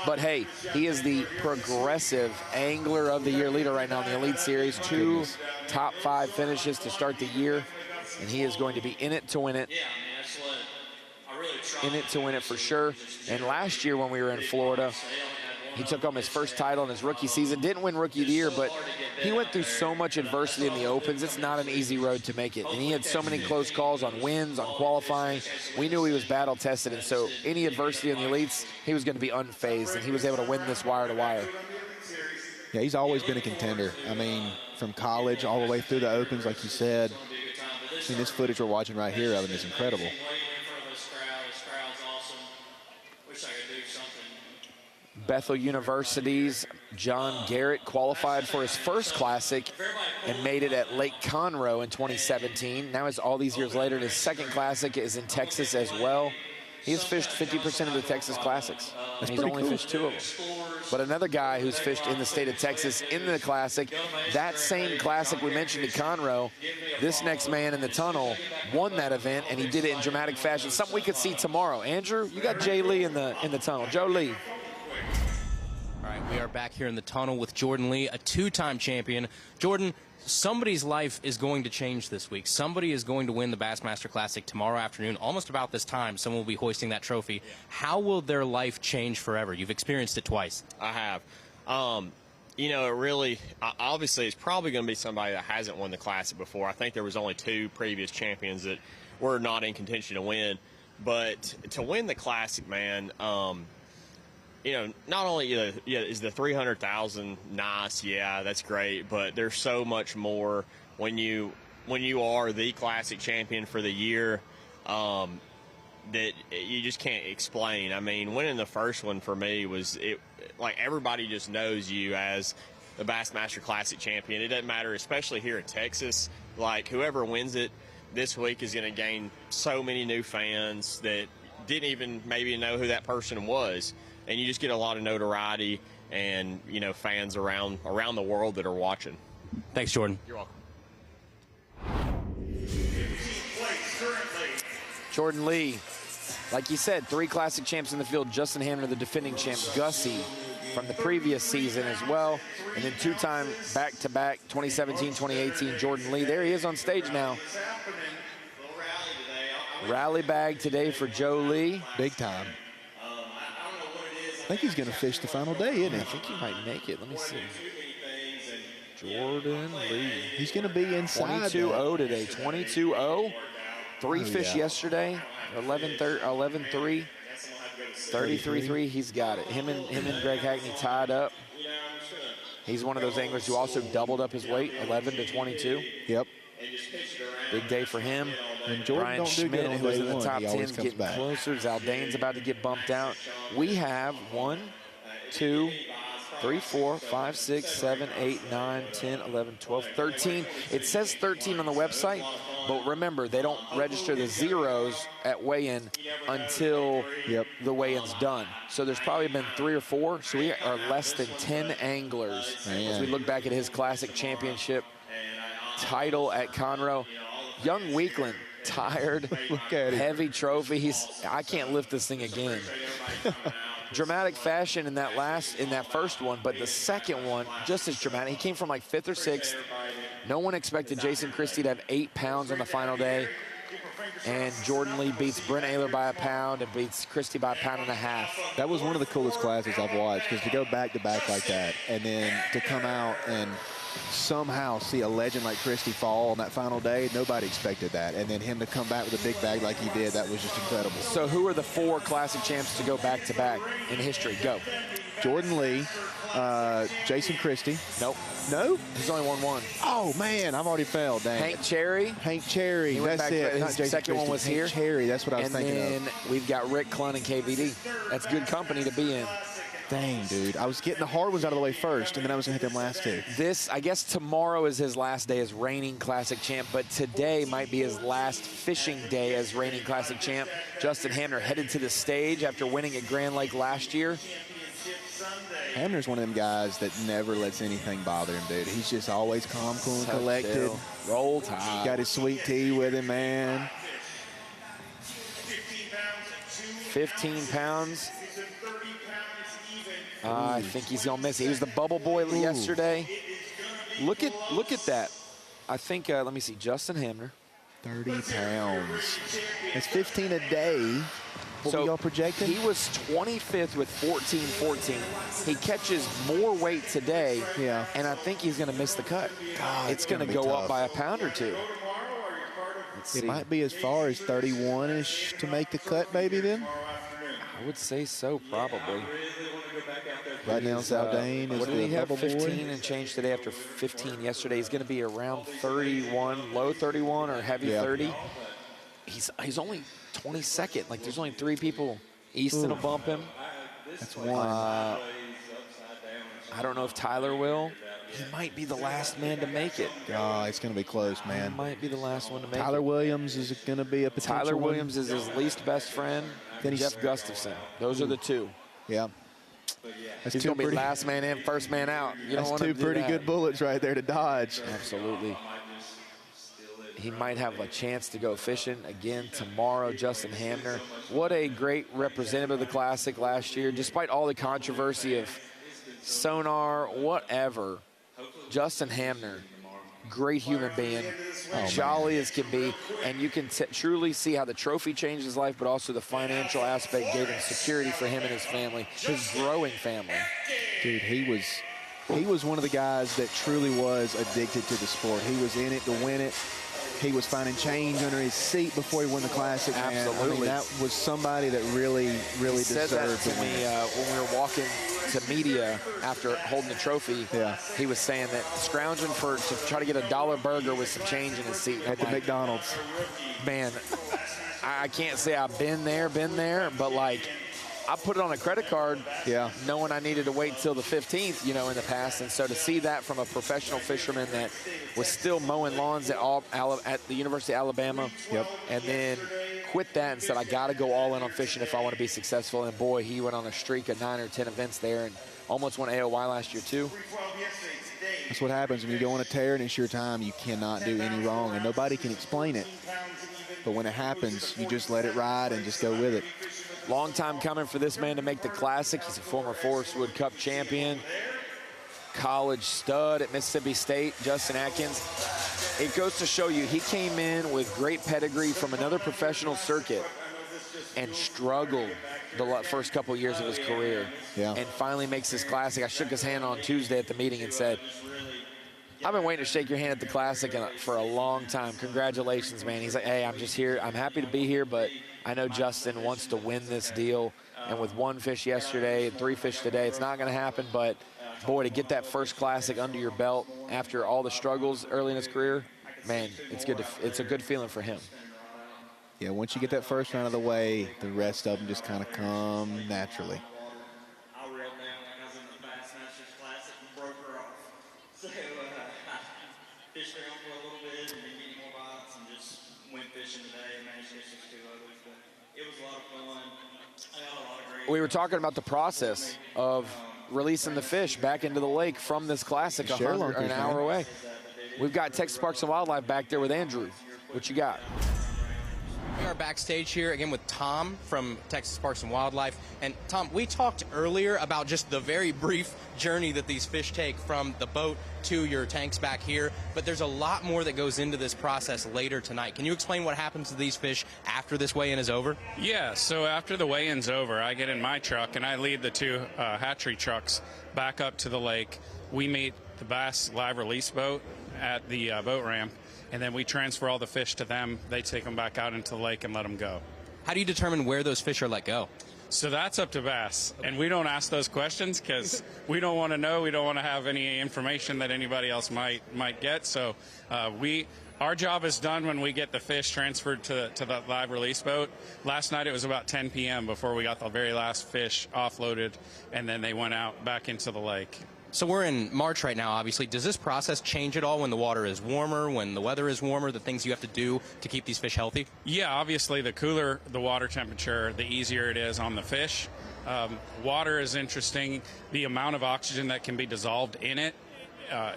But, hey, he is the progressive Angler of the Year leader right now in the Elite Series. 2 top 5 finishes to start the year. And he is going to be in it to win it. In it to win it for sure. And last year when we were in Florida, he took home his first title in his rookie season. Didn't win Rookie of the Year, but he went through so much adversity in the Opens. It's not an easy road to make it. And he had so many close calls on wins, on qualifying. We knew he was battle-tested, and so any adversity in the Elites, he was going to be unfazed, and he was able to win this wire to wire. Yeah, he's always been a contender. I mean, from college all the way through the Opens, like you said. I mean, this footage we're watching right here of him is incredible. Bethel University's John Garrett qualified for his first classic and made it at Lake Conroe in 2017. Now, as all these years later, his second classic is in Texas as well. He's fished 50% of the Texas Classics, and he's only fished 2 of them. But another guy who's fished in the state of Texas in the Classic, that same Classic we mentioned at Conroe, this next man in the tunnel won that event, and he did it in dramatic fashion. Something we could see tomorrow. Andrew, you got Jay Lee in the tunnel. Joe Lee. All right, we are back here in the tunnel with Jordan Lee, a 2-time champion. Jordan, somebody's life is going to change this week. Somebody is going to win the Bassmaster Classic tomorrow afternoon. Almost about this time, someone will be hoisting that trophy. How will their life change forever? You've experienced it twice. I have. You know, it really, obviously, it's probably going to be somebody that hasn't won the Classic before. I think there was only 2 previous champions that were not in contention to win. But to win the Classic, man, you know, not only is the $300,000 nice, yeah, that's great, but there's so much more when you are the Classic champion for the year that you just can't explain. I mean, winning the first one for me was like everybody just knows you as the Bassmaster Classic champion. It doesn't matter, especially here in Texas. Like whoever wins it this week is going to gain so many new fans that didn't even maybe know who that person was. And you just get a lot of notoriety and, you know, fans around the world that are watching. Thanks, Jordan. You're welcome. Jordan Lee, like you said, 3 Classic champs in the field. Justin Hamner, the defending champ. Gussie from the previous season as well. And then 2-time back-to-back, 2017, 2018, Jordan Lee. There he is on stage now. Rally bag today for Joe Lee. Big time. I think he's going to fish the final day, isn't he? I think he might make it. Let me see. Jordan Lee. He's going to be inside. 22-0 today. 22-0. 3 fish yesterday. 11-3. 33-3. He's got it. Him and Greg Hackney tied up. He's one of those anglers who also doubled up his weight, 11-22. Yep. Big day for him. And Jordan Brian don't do Schmidt, good on who was day in the one. top He 10, always comes getting back. closer. Zaldain's about to get bumped out. We have 1, 2, 3, 4, 5, 6, 7, 8, 9, 10, 11, 12, 13. It says 13 on the website, but remember, they don't register the zeros at weigh-in until the weigh-in's done. So there's probably been 3 or 4, so we are less than 10 anglers as we look back at his Classic Championship title at Conroe. Young Weakland, tired, look at him. Heavy trophy. I can't lift this thing again. Dramatic fashion in that first one, but the second one, just as dramatic. He came from like 5th or 6th. No one expected Jason Christie to have 8 pounds on the final day. And Jordan Lee beats Brent Ayler by 1 pound and beats Christie by 1.5 pounds. That was one of the coolest classes I've watched, because to go back-to-back like that and then to come out and somehow see a legend like Christie fall on that final day, nobody expected that. And then him to come back with a big bag like he did, that was just incredible. So who are the 4 Classic champs to go back-to-back in history? Go. Jordan Lee, Jason Christie. Nope. No? He's only won 1. Oh, man, I've already failed. Dang. Hank Cherry. Hank Cherry, that's it. Not His Jason second one Christie. was Hank here. Cherry, that's what I was thinking of. And then we've got Rick Clunn and KVD. That's good company to be in. Dang, dude. I was getting the hard ones out of the way first, and then I was going to hit them last 2. I guess tomorrow is his last day as reigning Classic champ, but today might be his last fishing day as reigning Classic champ. Justin Hamner headed to the stage after winning at Grand Lake last year. Hamner's one of them guys that never lets anything bother him, dude. He's just always calm, cool, and collected. Roll Tide. Got his sweet tea with him, man. 15 pounds. I think he's gonna miss it. He was the bubble boy yesterday. Look at that. I think let me see. Justin Hamner. 30 pounds. That's 15 a day. What were y'all projecting? He was 25th with 14-14. He catches more weight today, and I think he's going to miss the cut. God, it's going to go up by 1 pound or 2. It might be as far as 31-ish to make the cut, maybe, then? I would say so, probably. Right now, Zaldain is what did he have? bubble 15 boy? and change today after 15 yesterday. He's going to be around 31, low 31 or heavy 30. He's only 22nd. Like, there's only 3 people. Easton will bump him. That's one. I don't know if Tyler will. He might be the last man to make it. Oh, it's going to be close, man. He might be the last one to make it. Tyler Williams is going to be a potential Tyler one. Williams is his least best friend. Then Jeff Gustafson. Those are the two. Yeah. That's He's going to be last man in, first man out. You That's don't two want to pretty good bullets right there to dodge. Absolutely. He might have a chance to go fishing again tomorrow. Justin Hamner. What a great representative of the Classic last year. Despite all the controversy of sonar, whatever, Justin Hamner, great human being, jolly as can be, and you can truly see how the trophy changed his life, but also the financial aspect gave him security for him and his family, his growing family. Dude, he was one of the guys that truly was addicted to the sport. He was in it to win it. He was finding change under his seat before he won the Classic. Absolutely. Man. I mean, that was somebody that really deserved said that to me when we were walking to media after holding the trophy. Yeah. He was saying that scrounging to try to get a $1 burger with some change in his seat. At the McDonald's. Man, I can't say I've been there, but like, I put it on a credit card, knowing I needed to wait till the 15th, you know, in the past. And so to see that from a professional fisherman that was still mowing lawns at the University of Alabama, and then quit that and said, I got to go all in on fishing if I want to be successful. And boy, he went on a streak of 9 or 10 events there and almost won AOY last year too. That's what happens when you go on a tear and it's your time. You cannot do any wrong, and nobody can explain it. But when it happens, you just let it ride and just go with it. Long time coming for this man to make the Classic. He's a former Forest Wood Cup champion, college stud at Mississippi State, Justin Atkins. It goes to show you he came in with great pedigree from another professional circuit and struggled the first couple years of his career, and finally makes his Classic. I shook his hand on Tuesday at the meeting and said, I've been waiting to shake your hand at the Classic for a long time. Congratulations, man. He's like, hey, I'm just here. I'm happy to be here, but I know Justin wants to win this deal. And with 1 fish yesterday and 3 fish today, it's not going to happen. But, boy, to get that first Classic under your belt after all the struggles early in his career, man, it's a good feeling for him. Yeah, once you get that first round of the way, the rest of them just kind of come naturally. I reeled down when I was in the Bassmaster Classic and broke her off. So, fished around for a little bit and didn't get any more bites and just went fishing today and managed to catch 2 others. But it was a lot of fun. I got a lot of great. We were talking about the process of releasing the fish back into the lake from this Classic an hour away. We've got Texas Parks and Wildlife back there with Andrew. What you got? We are backstage here again with Tom from Texas Parks and Wildlife. And Tom, we talked earlier about just the very brief journey that these fish take from the boat to your tanks back here, but there's a lot more that goes into this process later tonight. Can you explain what happens to these fish after this weigh-in is over? Yeah, so after the weigh-in's over, I get in my truck and I lead the 2 hatchery trucks back up to the lake. We meet the Bass live release boat at the boat ramp, and then we transfer all the fish to them. They take them back out into the lake and let them go. How do you determine where those fish are let go? So that's up to B.A.S., and we don't ask those questions because we don't want to know. We don't want to have any information that anybody else might get. So our job is done when we get the fish transferred to the live release boat. Last night it was about 10 p.m. before we got the very last fish offloaded, and then they went out back into the lake. So we're in March right now, obviously. Does this process change at all when the water is warmer, when the weather is warmer, the things you have to do to keep these fish healthy? Yeah, obviously the cooler the water temperature, the easier it is on the fish. Water is interesting. The amount of oxygen that can be dissolved in it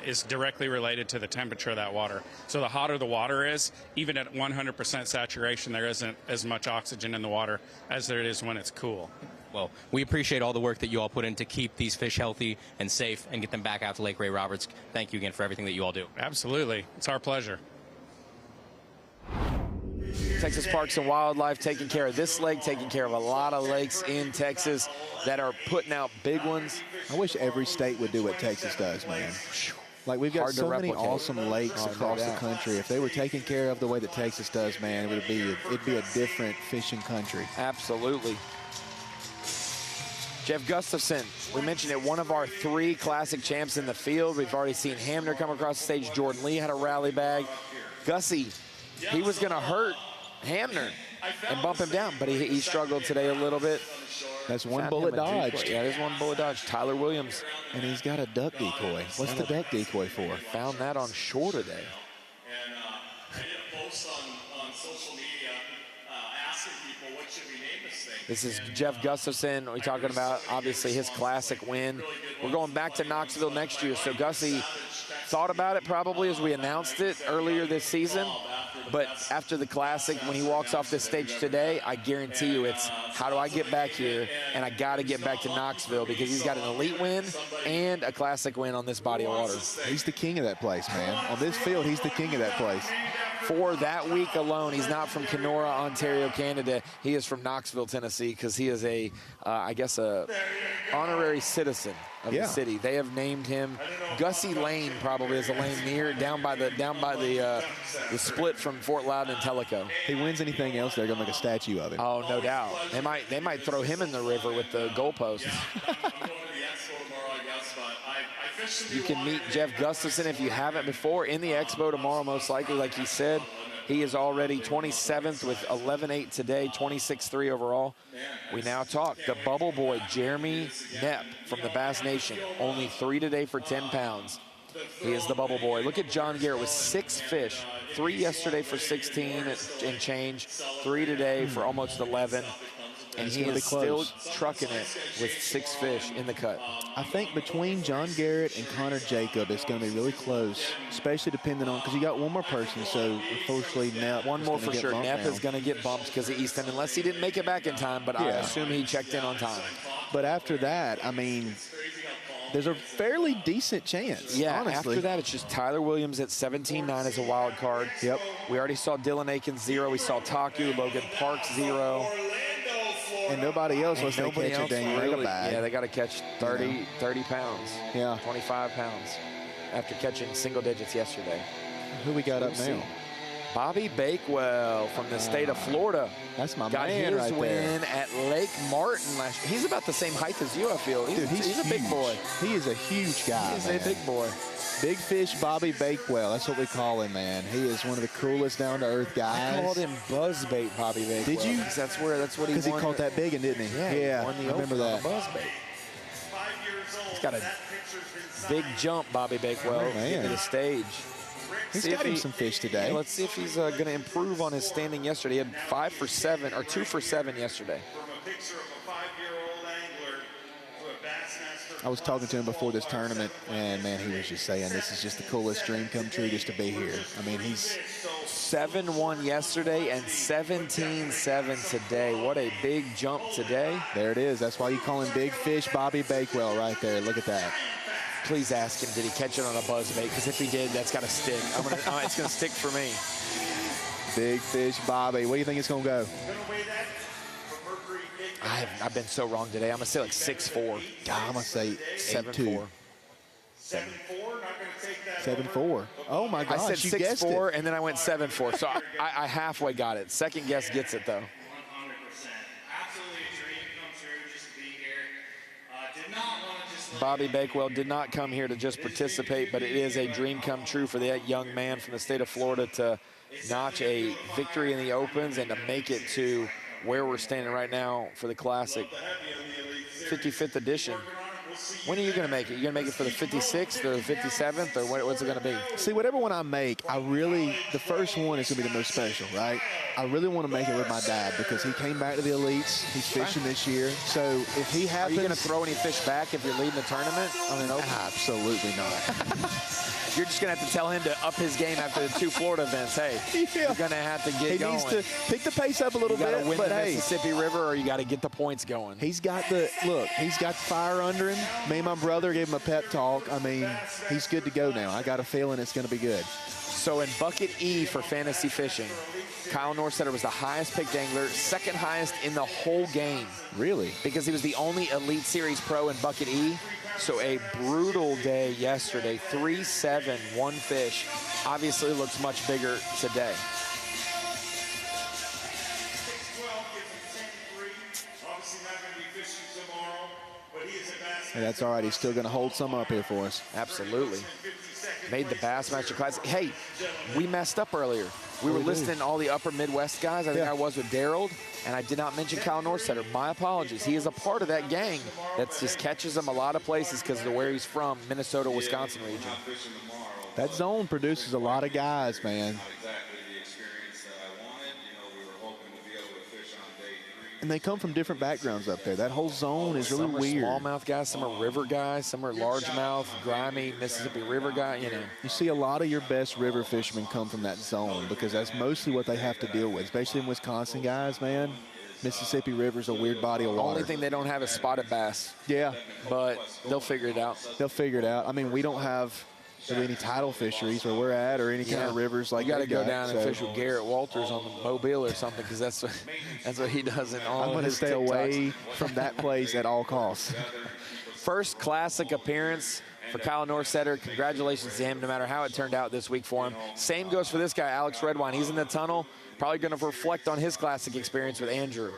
is directly related to the temperature of that water. So the hotter the water is, even at 100% saturation, there isn't as much oxygen in the water as there is when it's cool. Well, we appreciate all the work that you all put in to keep these fish healthy and safe and get them back out to Lake Ray Roberts. Thank you again for everything that you all do. Absolutely. It's our pleasure. Texas Parks and Wildlife taking care of this lake, taking care of a lot of lakes in Texas that are putting out big ones. I wish every state would do what Texas does, man. Like, we've got so many awesome lakes across the country. If they were taken care of the way that Texas does, man, it'd be a different fishing country. Absolutely. Jeff Gustafson, we mentioned it, one of our 3 Classic champs in the field. We've already seen Hamner come across the stage. Jordan Lee had a rally bag. Gussie, he was going to hurt Hamner. and bump him down. But he struggled today a little bit. That's one Found bullet him a decoy. dodged. Yeah, there's one bullet dodge. Tyler Williams. And he's got a duck decoy. What's the duck decoy for? Found that on shore today. And I did a post on social media asking people, what should we name this thing? This is Jeff Gustafson. We're talking about, obviously, his classic win. We're going back to Knoxville next year. So Gussie thought about it probably as we announced it earlier this season. But after the Classic, when he walks off this stage today, I guarantee you it's, how do I get back here? And I got to get back to Knoxville because he's got an elite win and a Classic win on this body of water. He's the king of that place, man. On this field, he's the king of that place. For that week alone, he's not from Kenora, Ontario, Canada. He is from Knoxville, Tennessee, because he is a, I guess, a honorary citizen of the city. They have named him Gussie Lane, probably is a lane near down by the split from Fort Loudon and Tellico. He wins anything else, they're gonna make a statue of him. Oh, no doubt. They might throw him in the river with the goalposts. You can meet Jeff Gustafson if you haven't before in the Expo tomorrow, most likely. Like he said, he is already 27th with 11.8 today, 26.3 overall. We now talk the bubble boy, Jeremy Knepp from the Bass Nation. Only 3 today for 10 pounds. He is the bubble boy. Look at John Garrett with 6 fish. 3 yesterday for 16 and change. 3 today for almost 11. And he is still trucking it with 6 fish in the cut. I think between John Garrett and Connor Jacob, it's going to be really close, especially depending on, because you got one more person, so unfortunately Knepp. One more for sure. Knepp is going to get bumped because of Easton, unless he didn't make it back in time, but I assume he checked in on time. But after that, I mean, there's a fairly decent chance, honestly. After that, it's just Tyler Williams at 17.9 as a wild card. Yep. We already saw Dylan Akins 0. We saw Taku, Logan Parks 0. And nobody else unless they catch a dang mega bag. Yeah, they got to catch 30 pounds. Yeah. 25 pounds after catching single digits yesterday. Who we got up now? Bobby Bakewell from the state of Florida. That's my got man his right win there. at Lake Martin last year. He's about the same height as you, I feel. Dude, he's a big boy. He is a huge guy, He's man. a big boy. Big Fish Bobby Bakewell. That's what we call him, man. He is one of the coolest down-to-earth guys. I called him Buzzbait Bobby Bakewell. Did you? That's what he won. Because he caught that big one, didn't he? Yeah, I remember that. Buzzbait. He's got a big jump, Bobby Bakewell, man. to the stage. He's got him some fish today. Yeah, let's see if he's going to improve on his standing yesterday. He had 5 for 7, or 2 for 7 yesterday. I was talking to him before this tournament, and, man, he was just saying this is just the coolest dream come true just to be here. I mean, he's 7-1 yesterday and 17-7 today. What a big jump today. There it is. That's why you call him Big Fish Bobby Bakewell right there. Look at that. Please ask him, did he catch it on a buzzbait? Because if he did, that's got to stick. It's going to stick for me. Big Fish Bobby. What do you think it's going to go? I've been so wrong today. I'm going to say like 6-4. God, I'm going to say 7-4. 7-4. Oh, my gosh. I said 6-4, and then I went 7-4. So I halfway got it. Second guess gets it, though. Bobby Bakewell did not come here to just participate, but it is a dream come true for that young man from the state of Florida to notch a victory in the Opens and to make it to where we're standing right now for the Classic 55th edition. When are you going to make it? You going to make it for the 56th or the 57th, or what's it going to be? See, whatever one I make, the first one is going to be the most special, right? I really want to make it with my dad because he came back to the elites. He's fishing this year. So if he happens... Are you going to throw any fish back if you're leading the tournament on an Open? Absolutely not. You're just going to have to tell him to up his game after the 2 Florida events. Hey, you're going to have to get going. He needs to pick the pace up a little bit. You got to win but the hey, Mississippi River, or you got to get the points going. He's got the fire under him. Me and my brother gave him a pep talk. I mean, he's good to go now. I got a feeling it's going to be good. So in bucket E for fantasy fishing, Kyle Noretter was the highest picked angler, second highest in the whole game. Really? Because he was the only Elite Series pro in bucket E. So a brutal day yesterday, 3-7, 1 fish. Obviously looks much bigger today. Hey, that's all right. He's still going to hold some up here for us. Absolutely. Made the Bassmaster Classic. Hey, we messed up earlier. We were listing all the upper Midwest guys. I think I was with Daryl, and I did not mention Kyle Norsetter. My apologies. He is a part of that gang that just catches him a lot of places because of where he's from, Minnesota, Wisconsin region. That zone produces a lot of guys, man. And they come from different backgrounds up there. That whole zone is really weird. Some are smallmouth guys, some are river guys, some are largemouth, grimy Mississippi River guy, you know. You see a lot of your best river fishermen come from that zone because that's mostly what they have to deal with, especially in Wisconsin guys, man. Mississippi River's a weird body of water. The only thing they don't have is spotted bass. Yeah. But they'll figure it out. They'll figure it out. I mean, we don't have any tidal fisheries where we're at or any kind of rivers like that. You got to go down and fish with Garrett Walters on the Mobile or something because that's what he does in all I'm going to stay away from that place at all costs. First classic appearance for Kyle Norsetter. Congratulations to him, no matter how it turned out this week for him. Same goes for this guy, Alex Redwine. He's in the tunnel, probably going to reflect on his classic experience with Andrew.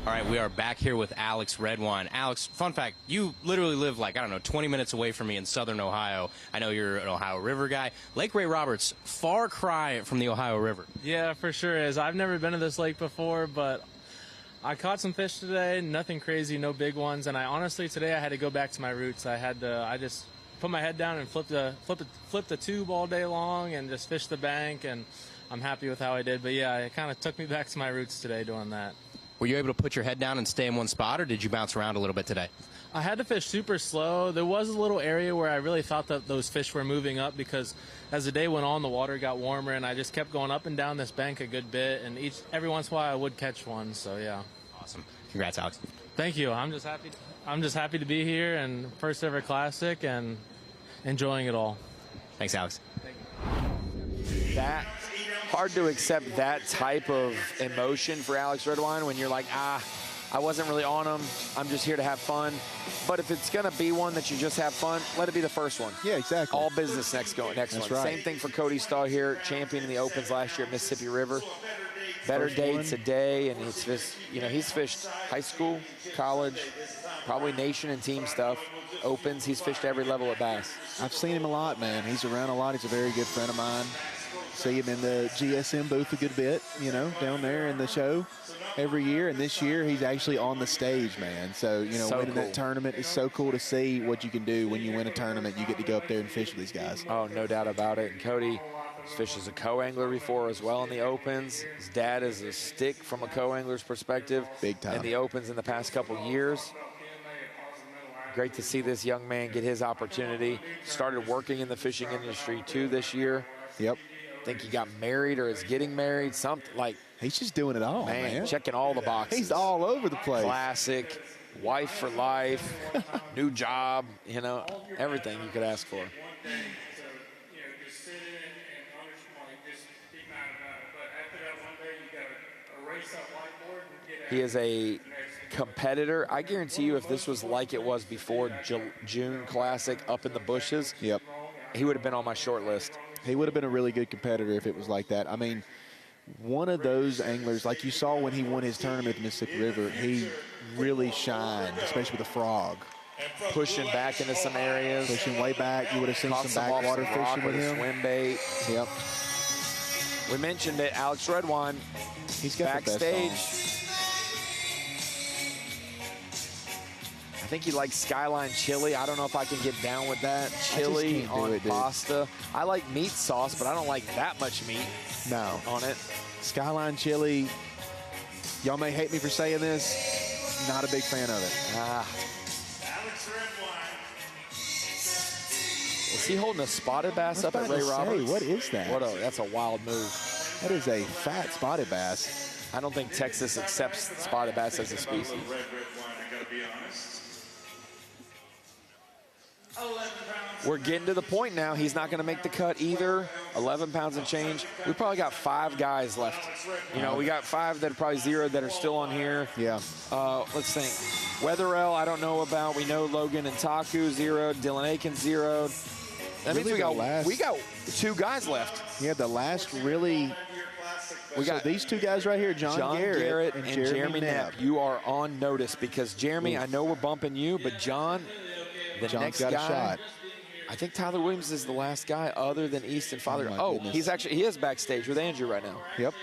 All right, we are back here with Alex Redwine. Alex, fun fact, you literally live like, I don't know, 20 minutes away from me in southern Ohio. I know you're an Ohio River guy. Lake Ray Roberts, far cry from the Ohio River. Yeah, for sure is. I've never been to this lake before, but I caught some fish today. Nothing crazy, no big ones. And honestly, today I had to go back to my roots. I just put my head down and flipped the tube all day long and just fished the bank, and I'm happy with how I did. But yeah, it kind of took me back to my roots today doing that. Were you able to put your head down and stay in one spot, or did you bounce around a little bit today? I had to fish super slow. There was a little area where I really thought that those fish were moving up because as the day went on, the water got warmer, and I just kept going up and down this bank a good bit, and every once in a while I would catch one, so yeah. Awesome. Congrats, Alex. Thank you. I'm just happy to be here and first ever classic and enjoying it all. Thanks, Alex. Thank you. That hard to accept that type of emotion for Alex Redwine when you're like, I wasn't really on him. I'm just here to have fun. But if it's going to be one that you just have fun, let it be the first one. Yeah, exactly. All business next one. Right. Same thing for Cody Stahl here, champion in the Opens last year at Mississippi River. Better dates a day, and he's fished high school, college, probably nation and team stuff. Opens, he's fished every level at Bass. I've seen him a lot, man. He's around a lot. He's a very good friend of mine. See him in the GSM booth a good bit, down there in the show every year. And this year, he's actually on the stage, man. So, winning that tournament is so cool to see what you can do when you win a tournament. You get to go up there and fish with these guys. Oh, no doubt about it. And Cody has fished as a co-angler before as well in the Opens. His dad is a stick from a co-angler's perspective. Big time. In the Opens in the past couple years. Great to see this young man get his opportunity. Started working in the fishing industry, too, this year. Yep. I think he got married or is getting married, something like. He's just doing it all, man. Checking all the boxes. He's all over the place. Classic, wife for life, new job, everything you could ask for. He is a competitor. I guarantee you if this was like it was before June Classic up in the bushes, yep, he would have been on my short list. He would have been a really good competitor if it was like that. I mean, one of those anglers, like you saw when he won his tournament at the Mississippi River, he really shined, especially with the frog. Pushing back into some areas. Pushing way back. You would have seen some backwater fishing with him. Swim bait. Yep. We mentioned it, Alex Redwine. He's got Backstage. The best I think he likes Skyline chili. I don't know if I can get down with that. Chili on pasta. I like meat sauce, but I don't like that much meat on it. Skyline chili, y'all may hate me for saying this, not a big fan of it. Is he holding a spotted bass up at Ray Roberts? What is that? That's a wild move. That is a fat spotted bass. I don't think Texas accepts spotted bass as a species. We're getting to the point now. He's not going to make the cut either. 11 pounds and change. We probably got 5 guys left. We got 5 that are probably zeroed that are still on here. Yeah. Let's think. Weatherell, I don't know about. We know Logan and Taku zeroed. Dylan Aiken zeroed. That means we got 2 guys left. Yeah, the last really. We got these 2 guys right here, John Garrett and Jeremy Knapp. You are on notice because Jeremy, I know we're bumping you, but John's next got guy, a shot. I think Tyler Williams is the last guy other than Easton Fothergill. Oh, goodness. He is backstage with Andrew right now. Yep.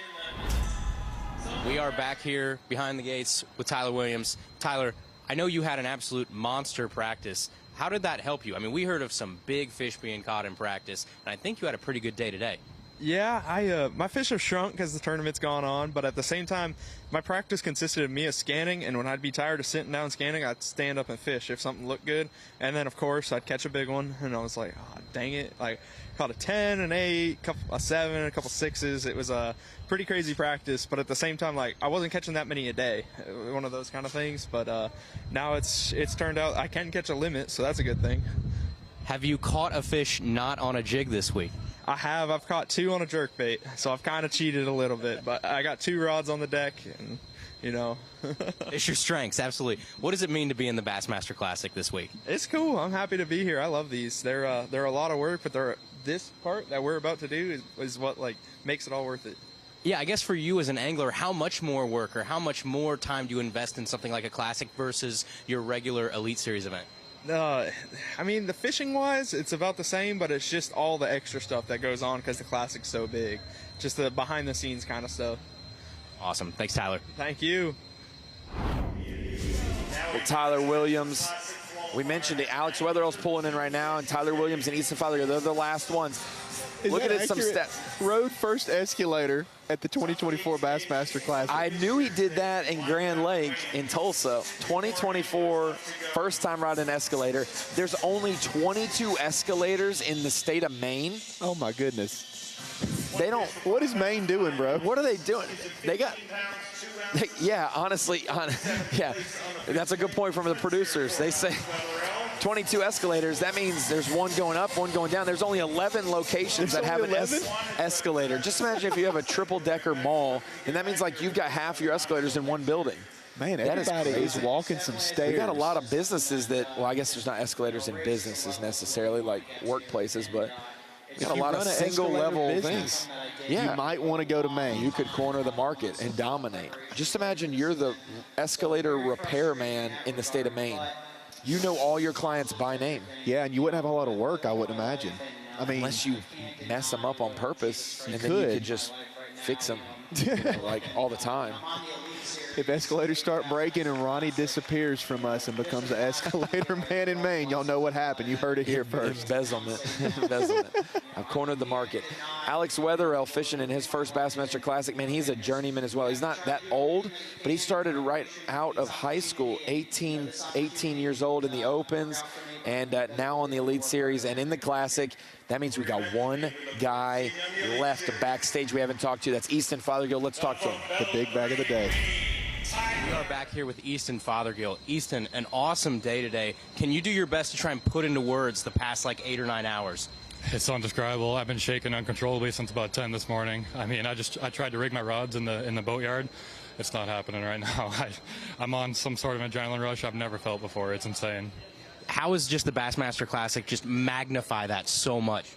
We are back here behind the gates with Tyler Williams. Tyler, I know you had an absolute monster practice. How did that help you? I mean, we heard of some big fish being caught in practice, and I think you had a pretty good day today. Yeah, my fish have shrunk because the tournament's gone on, but at the same time, my practice consisted of me scanning, and when I'd be tired of sitting down scanning, I'd stand up and fish if something looked good, and then, of course, I'd catch a big one, and I was like, oh, dang it. Like, caught a 10, an 8, a 7, a couple 6s. It was a pretty crazy practice, but at the same time, like, I wasn't catching that many a day, one of those kind of things, but now it's turned out I can catch a limit, so that's a good thing. Have you caught a fish not on a jig this week? I have. I've caught 2 on a jerkbait, so I've kind of cheated a little bit, but I got 2 rods on the deck, and, you know. It's your strengths, absolutely. What does it mean to be in the Bassmaster Classic this week? It's cool. I'm happy to be here. I love these. They're a lot of work, but this part that we're about to do is what, like, makes it all worth it. Yeah, I guess for you as an angler, how much more work or how much more time do you invest in something like a Classic versus your regular Elite Series event? I mean, the fishing-wise, it's about the same, but it's just all the extra stuff that goes on because the Classic's so big. Just the behind-the-scenes kind of stuff. Awesome. Thanks, Tyler. Thank you. Well, Tyler Williams, we mentioned it. Alex Wetherell's pulling in right now, and Tyler Williams and Easton Fothergill, they're the last ones. Look at it, some stats. Rode first escalator at the 2024 Bassmaster Classic. I knew he did that in Grand Lake in Tulsa. 2024, first time riding an escalator. There's only 22 escalators in the state of Maine. Oh, my goodness. They don't. What is Maine doing, bro? What are they doing? Yeah, honestly, yeah. That's a good point from the producers. They say 22 escalators. That means there's one going up, one going down. There's only 11 locations that have an escalator. Just imagine if you have a triple-decker mall, and that means like you've got half your escalators in one building. Man, everybody is walking some stairs. We got a lot of businesses that, well, I guess there's not escalators in businesses necessarily, like workplaces, but we got a lot of single-level things. Yeah. You might want to go to Maine. You could corner the market and dominate. Just imagine you're the escalator repairman in the state of Maine. You know all your clients by name. Yeah, and you wouldn't have a lot of work, I wouldn't imagine. I mean, unless you mess them up on purpose, and then you could just fix them like all the time. If escalators start breaking and Ronnie disappears from us and becomes an escalator man in Maine, y'all know what happened. You heard it here first. Embezzlement. Embezzlement. I've cornered the market. Alex Wetherell fishing in his first Bassmaster Classic. Man, he's a journeyman as well. He's not that old, but he started right out of high school, 18 years old in the Opens, and now on the Elite Series and in the Classic. That means we got one guy left backstage we haven't talked to. That's Easton Fothergill. Let's talk to him. The big bag of the day. We are back here with Easton Fothergill. Easton, an awesome day today. Can you do your best to try and put into words the past like 8 or 9 hours? It's undescribable. I've been shaking uncontrollably since about 10 this morning. I mean, I tried to rig my rods in the boatyard. It's not happening right now. I'm on some sort of adrenaline rush I've never felt before. It's insane. How is just the Bassmaster Classic just magnify that so much?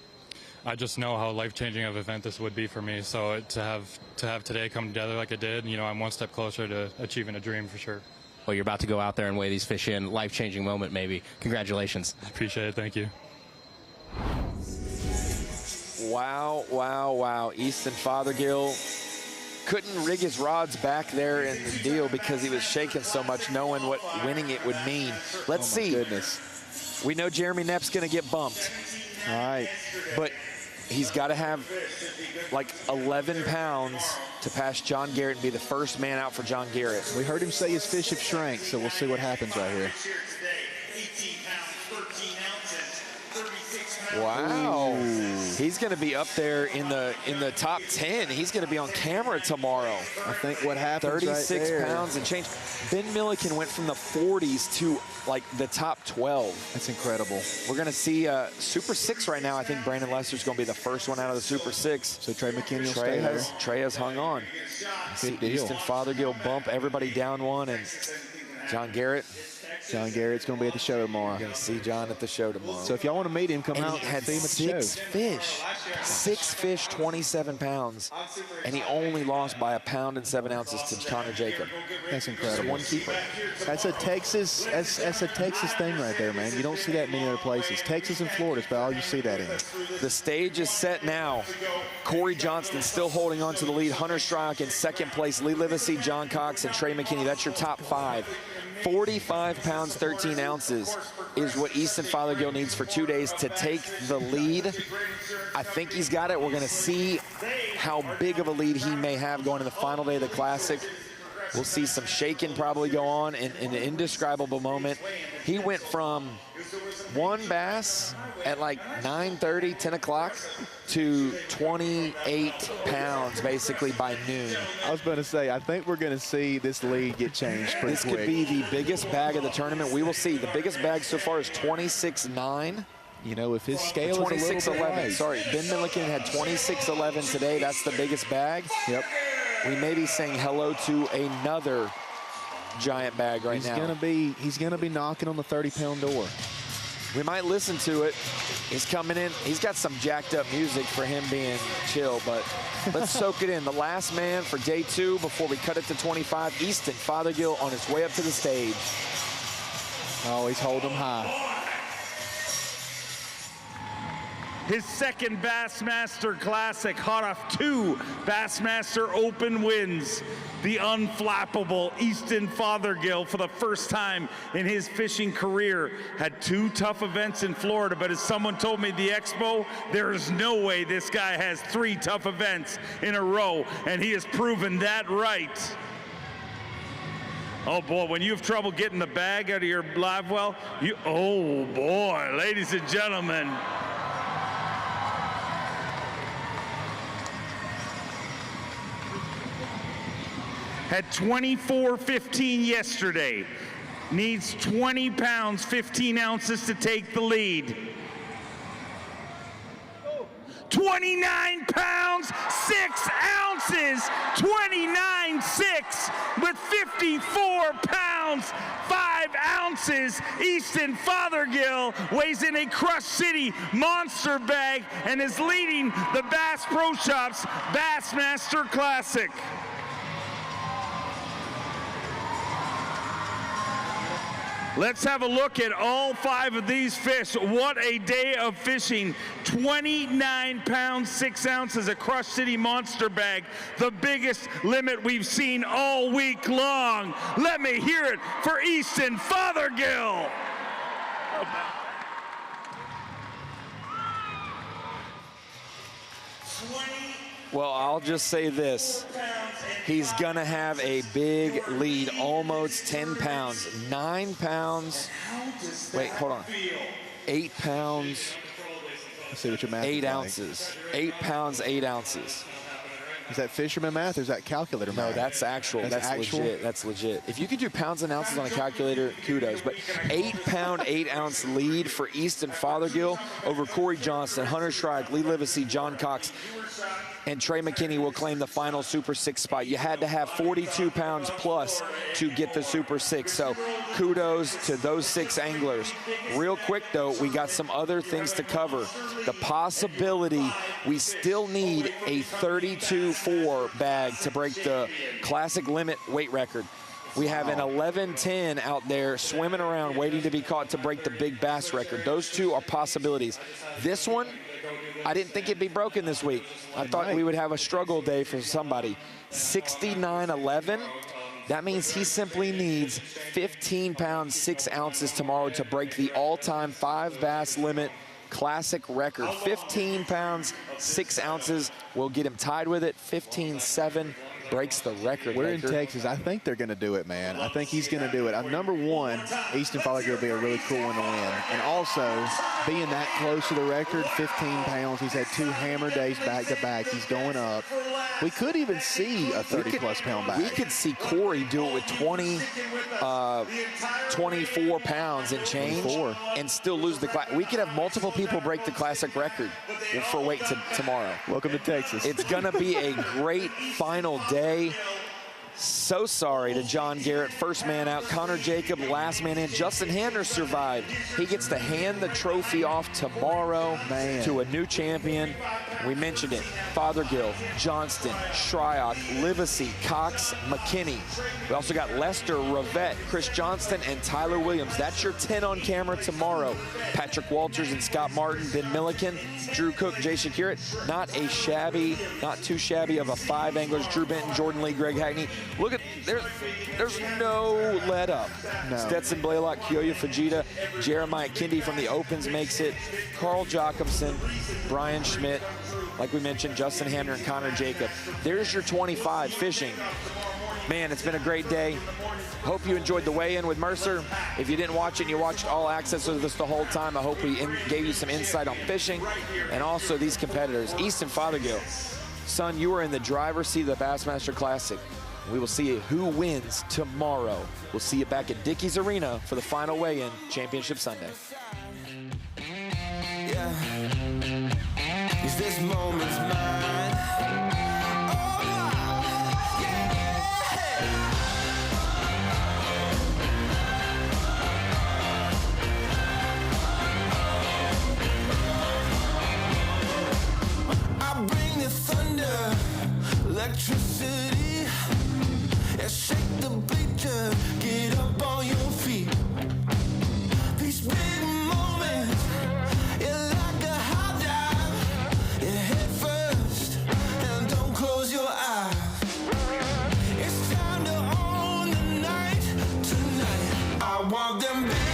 I just know how life-changing of an event this would be for me. So to have today come together like it did, you know, I'm one step closer to achieving a dream for sure. Well, you're about to go out there and weigh these fish in. Life-changing moment, maybe. Congratulations. Appreciate it. Thank you. Wow, wow, wow. Easton Fothergill couldn't rig his rods back there in the deal because he was shaking so much, knowing what winning it would mean. Let's see. Goodness. We know Jeremy Knapp's going to get bumped. All right. But he's got to have like 11 pounds to pass John Garrett and be the first man out for John Garrett. We heard him say his fish have shrank, so we'll see what happens right here. Wow. Ooh. He's going to be up there in the top 10. He's going to be on camera tomorrow. I think what happens 36 right pounds and change. Ben Milliken went from the 40s to like the top 12. That's incredible. We're going to see Super 6 right now. I think Brandon Lester's going to be the first one out of the Super 6. So Trey McKinney will stay there. Trey has hung on. Good deal. Easton Fothergill bump everybody down one, and John Garrett John Garrett's going to be at the show tomorrow. You're going to see John at the show tomorrow. So if y'all want to meet him, come And out he had and see him at the show. 6 fish. 6 fish, 27 pounds. And he only lost by 1 pound and 7 ounces to Connor Jacob. That's incredible. Just one keeper. That's a Texas thing right there, man. You don't see that many other places. Texas and Florida is about all you see that in. The stage is set now. Cory Johnston still holding on to the lead. Hunter Shryock in second place. Livesay, John Cox, and Trey McKinney. That's your top 5. 45 pounds, 13 ounces is what Easton Fothergill needs for 2 days to take the lead. I think he's got it. We're going to see how big of a lead he may have going to the final day of the Classic. We'll see some shaking probably go on in an indescribable moment. He went from 1 bass at like 9:30, 10 o'clock to 28 pounds basically by noon. I was going to say, I think we're going to see this lead get changed pretty quick. This could be the biggest bag of the tournament. We will see. The biggest bag so far is 26.9. You know, if his scale is a little bit light. Sorry, Ben Milliken had 26.11 today. That's the biggest bag. Yep. We may be saying hello to another giant bag right now. He's gonna be knocking on the 30-pound door. We might listen to it. He's coming in. He's got some jacked up music for him being chill, but let's soak it in. The last man for day 2 before we cut it to 25, Easton Fothergill on his way up to the stage. Always hold him high. His second Bassmaster Classic, hot off 2 Bassmaster Open wins. The unflappable Easton Fothergill, for the first time in his fishing career, had 2 tough events in Florida, but as someone told me at the expo, there is no way this guy has 3 tough events in a row, and he has proven that right. Oh boy, when you have trouble getting the bag out of your live well, oh boy, ladies and gentlemen. Had 24.15 yesterday. Needs 20 pounds, 15 ounces to take the lead. 29 pounds, 6 ounces, 29.6 with 54 pounds, 5 ounces. Easton Fothergill weighs in a Crush City monster bag and is leading the Bass Pro Shops Bassmaster Classic. Let's have a look at all 5 of these fish. What a day of fishing. 29 pounds, 6 ounces, a Crush City monster bag. The biggest limit we've seen all week long. Let me hear it for Easton Fothergill. Well, I'll just say this. He's going to have a big lead, almost 10 pounds. 9 pounds. Wait, hold on. 8 pounds. Let's see what your math is 8 like. ounces. 8 pounds, 8 ounces. Is that fisherman math or is that calculator math? No, that's actual. That's actual? legit. That's legit. If you could do pounds and ounces on a calculator, kudos. But 8 pound, 8 ounce lead for Easton Fothergill over Cory Johnston, Hunter Shryock, Livesay, John Cox, and Trey McKinney will claim the final Super 6 spot. You had to have 42 pounds plus to get the Super 6. So kudos to those 6 anglers. Real quick, though, we got some other things to cover. The possibility we still need a 32.4 bag to break the Classic limit weight record. We have an 11.10 out there swimming around waiting to be caught to break the big bass record. Those 2 are possibilities. This one, I didn't think it'd be broken this week. I thought we would have a struggle day for somebody. 69.11. That means he simply needs 15 pounds, 6 ounces tomorrow to break the all-time 5 bass limit Classic record. 15 pounds, 6 ounces will get him tied with it. 15.7 breaks the record. We're in Texas. I think they're going to do it, man. I think he's going to do it. Number 1, Easton Fothergill will be a really cool one to win. And also, being that close to the record, 15 pounds. He's had 2 hammer days back-to-back. He's going up. We could even see a 30-plus pound bag. We could see Cory do it with 24 pounds and change 24. And still lose the class. We could have multiple people break the Classic record for weight tomorrow. Welcome to Texas. It's going to be a great final day. So sorry to John Garrett, first man out. Connor Jacob, last man in. Justin Hamner survived. He gets to hand the trophy off tomorrow to a new champion. We mentioned it. Fothergill, Johnston, Shryock, Livesay, Cox, McKinney. We also got Lester, Rivette, Chris Johnston, and Tyler Williams. That's your 10 on camera tomorrow. Patrick Walters and Scott Martin, Ben Milliken, Drew Cook, Jason Garrett. Not too shabby of a 5 anglers. Drew Benton, Jordan Lee, Greg Hackney. Look at, there's no let up. No. Stetson Blaylock, Kyoya Fujita, Jeremiah Kendi from the Opens makes it. Carl Jacobson, Brian Schmidt, like we mentioned, Justin Hamner and Connor Jacob. There's your 25 fishing. Man, it's been a great day. Hope you enjoyed the weigh-in with Mercer. If you didn't watch it and you watched all access with us the whole time, I hope we gave you some insight on fishing and also these competitors. Easton Fothergill, son, you are in the driver's seat of the Bassmaster Classic. We will see who wins tomorrow. We'll see you back at Dickies Arena for the final weigh-in, Championship Sunday. Yeah. Is this moment's mine? Thunder, electricity, yeah, shake the bleachers, get up on your feet. These big moments, you're like a high dive, you head first, and don't close your eyes. It's time to own the night tonight. I want them big.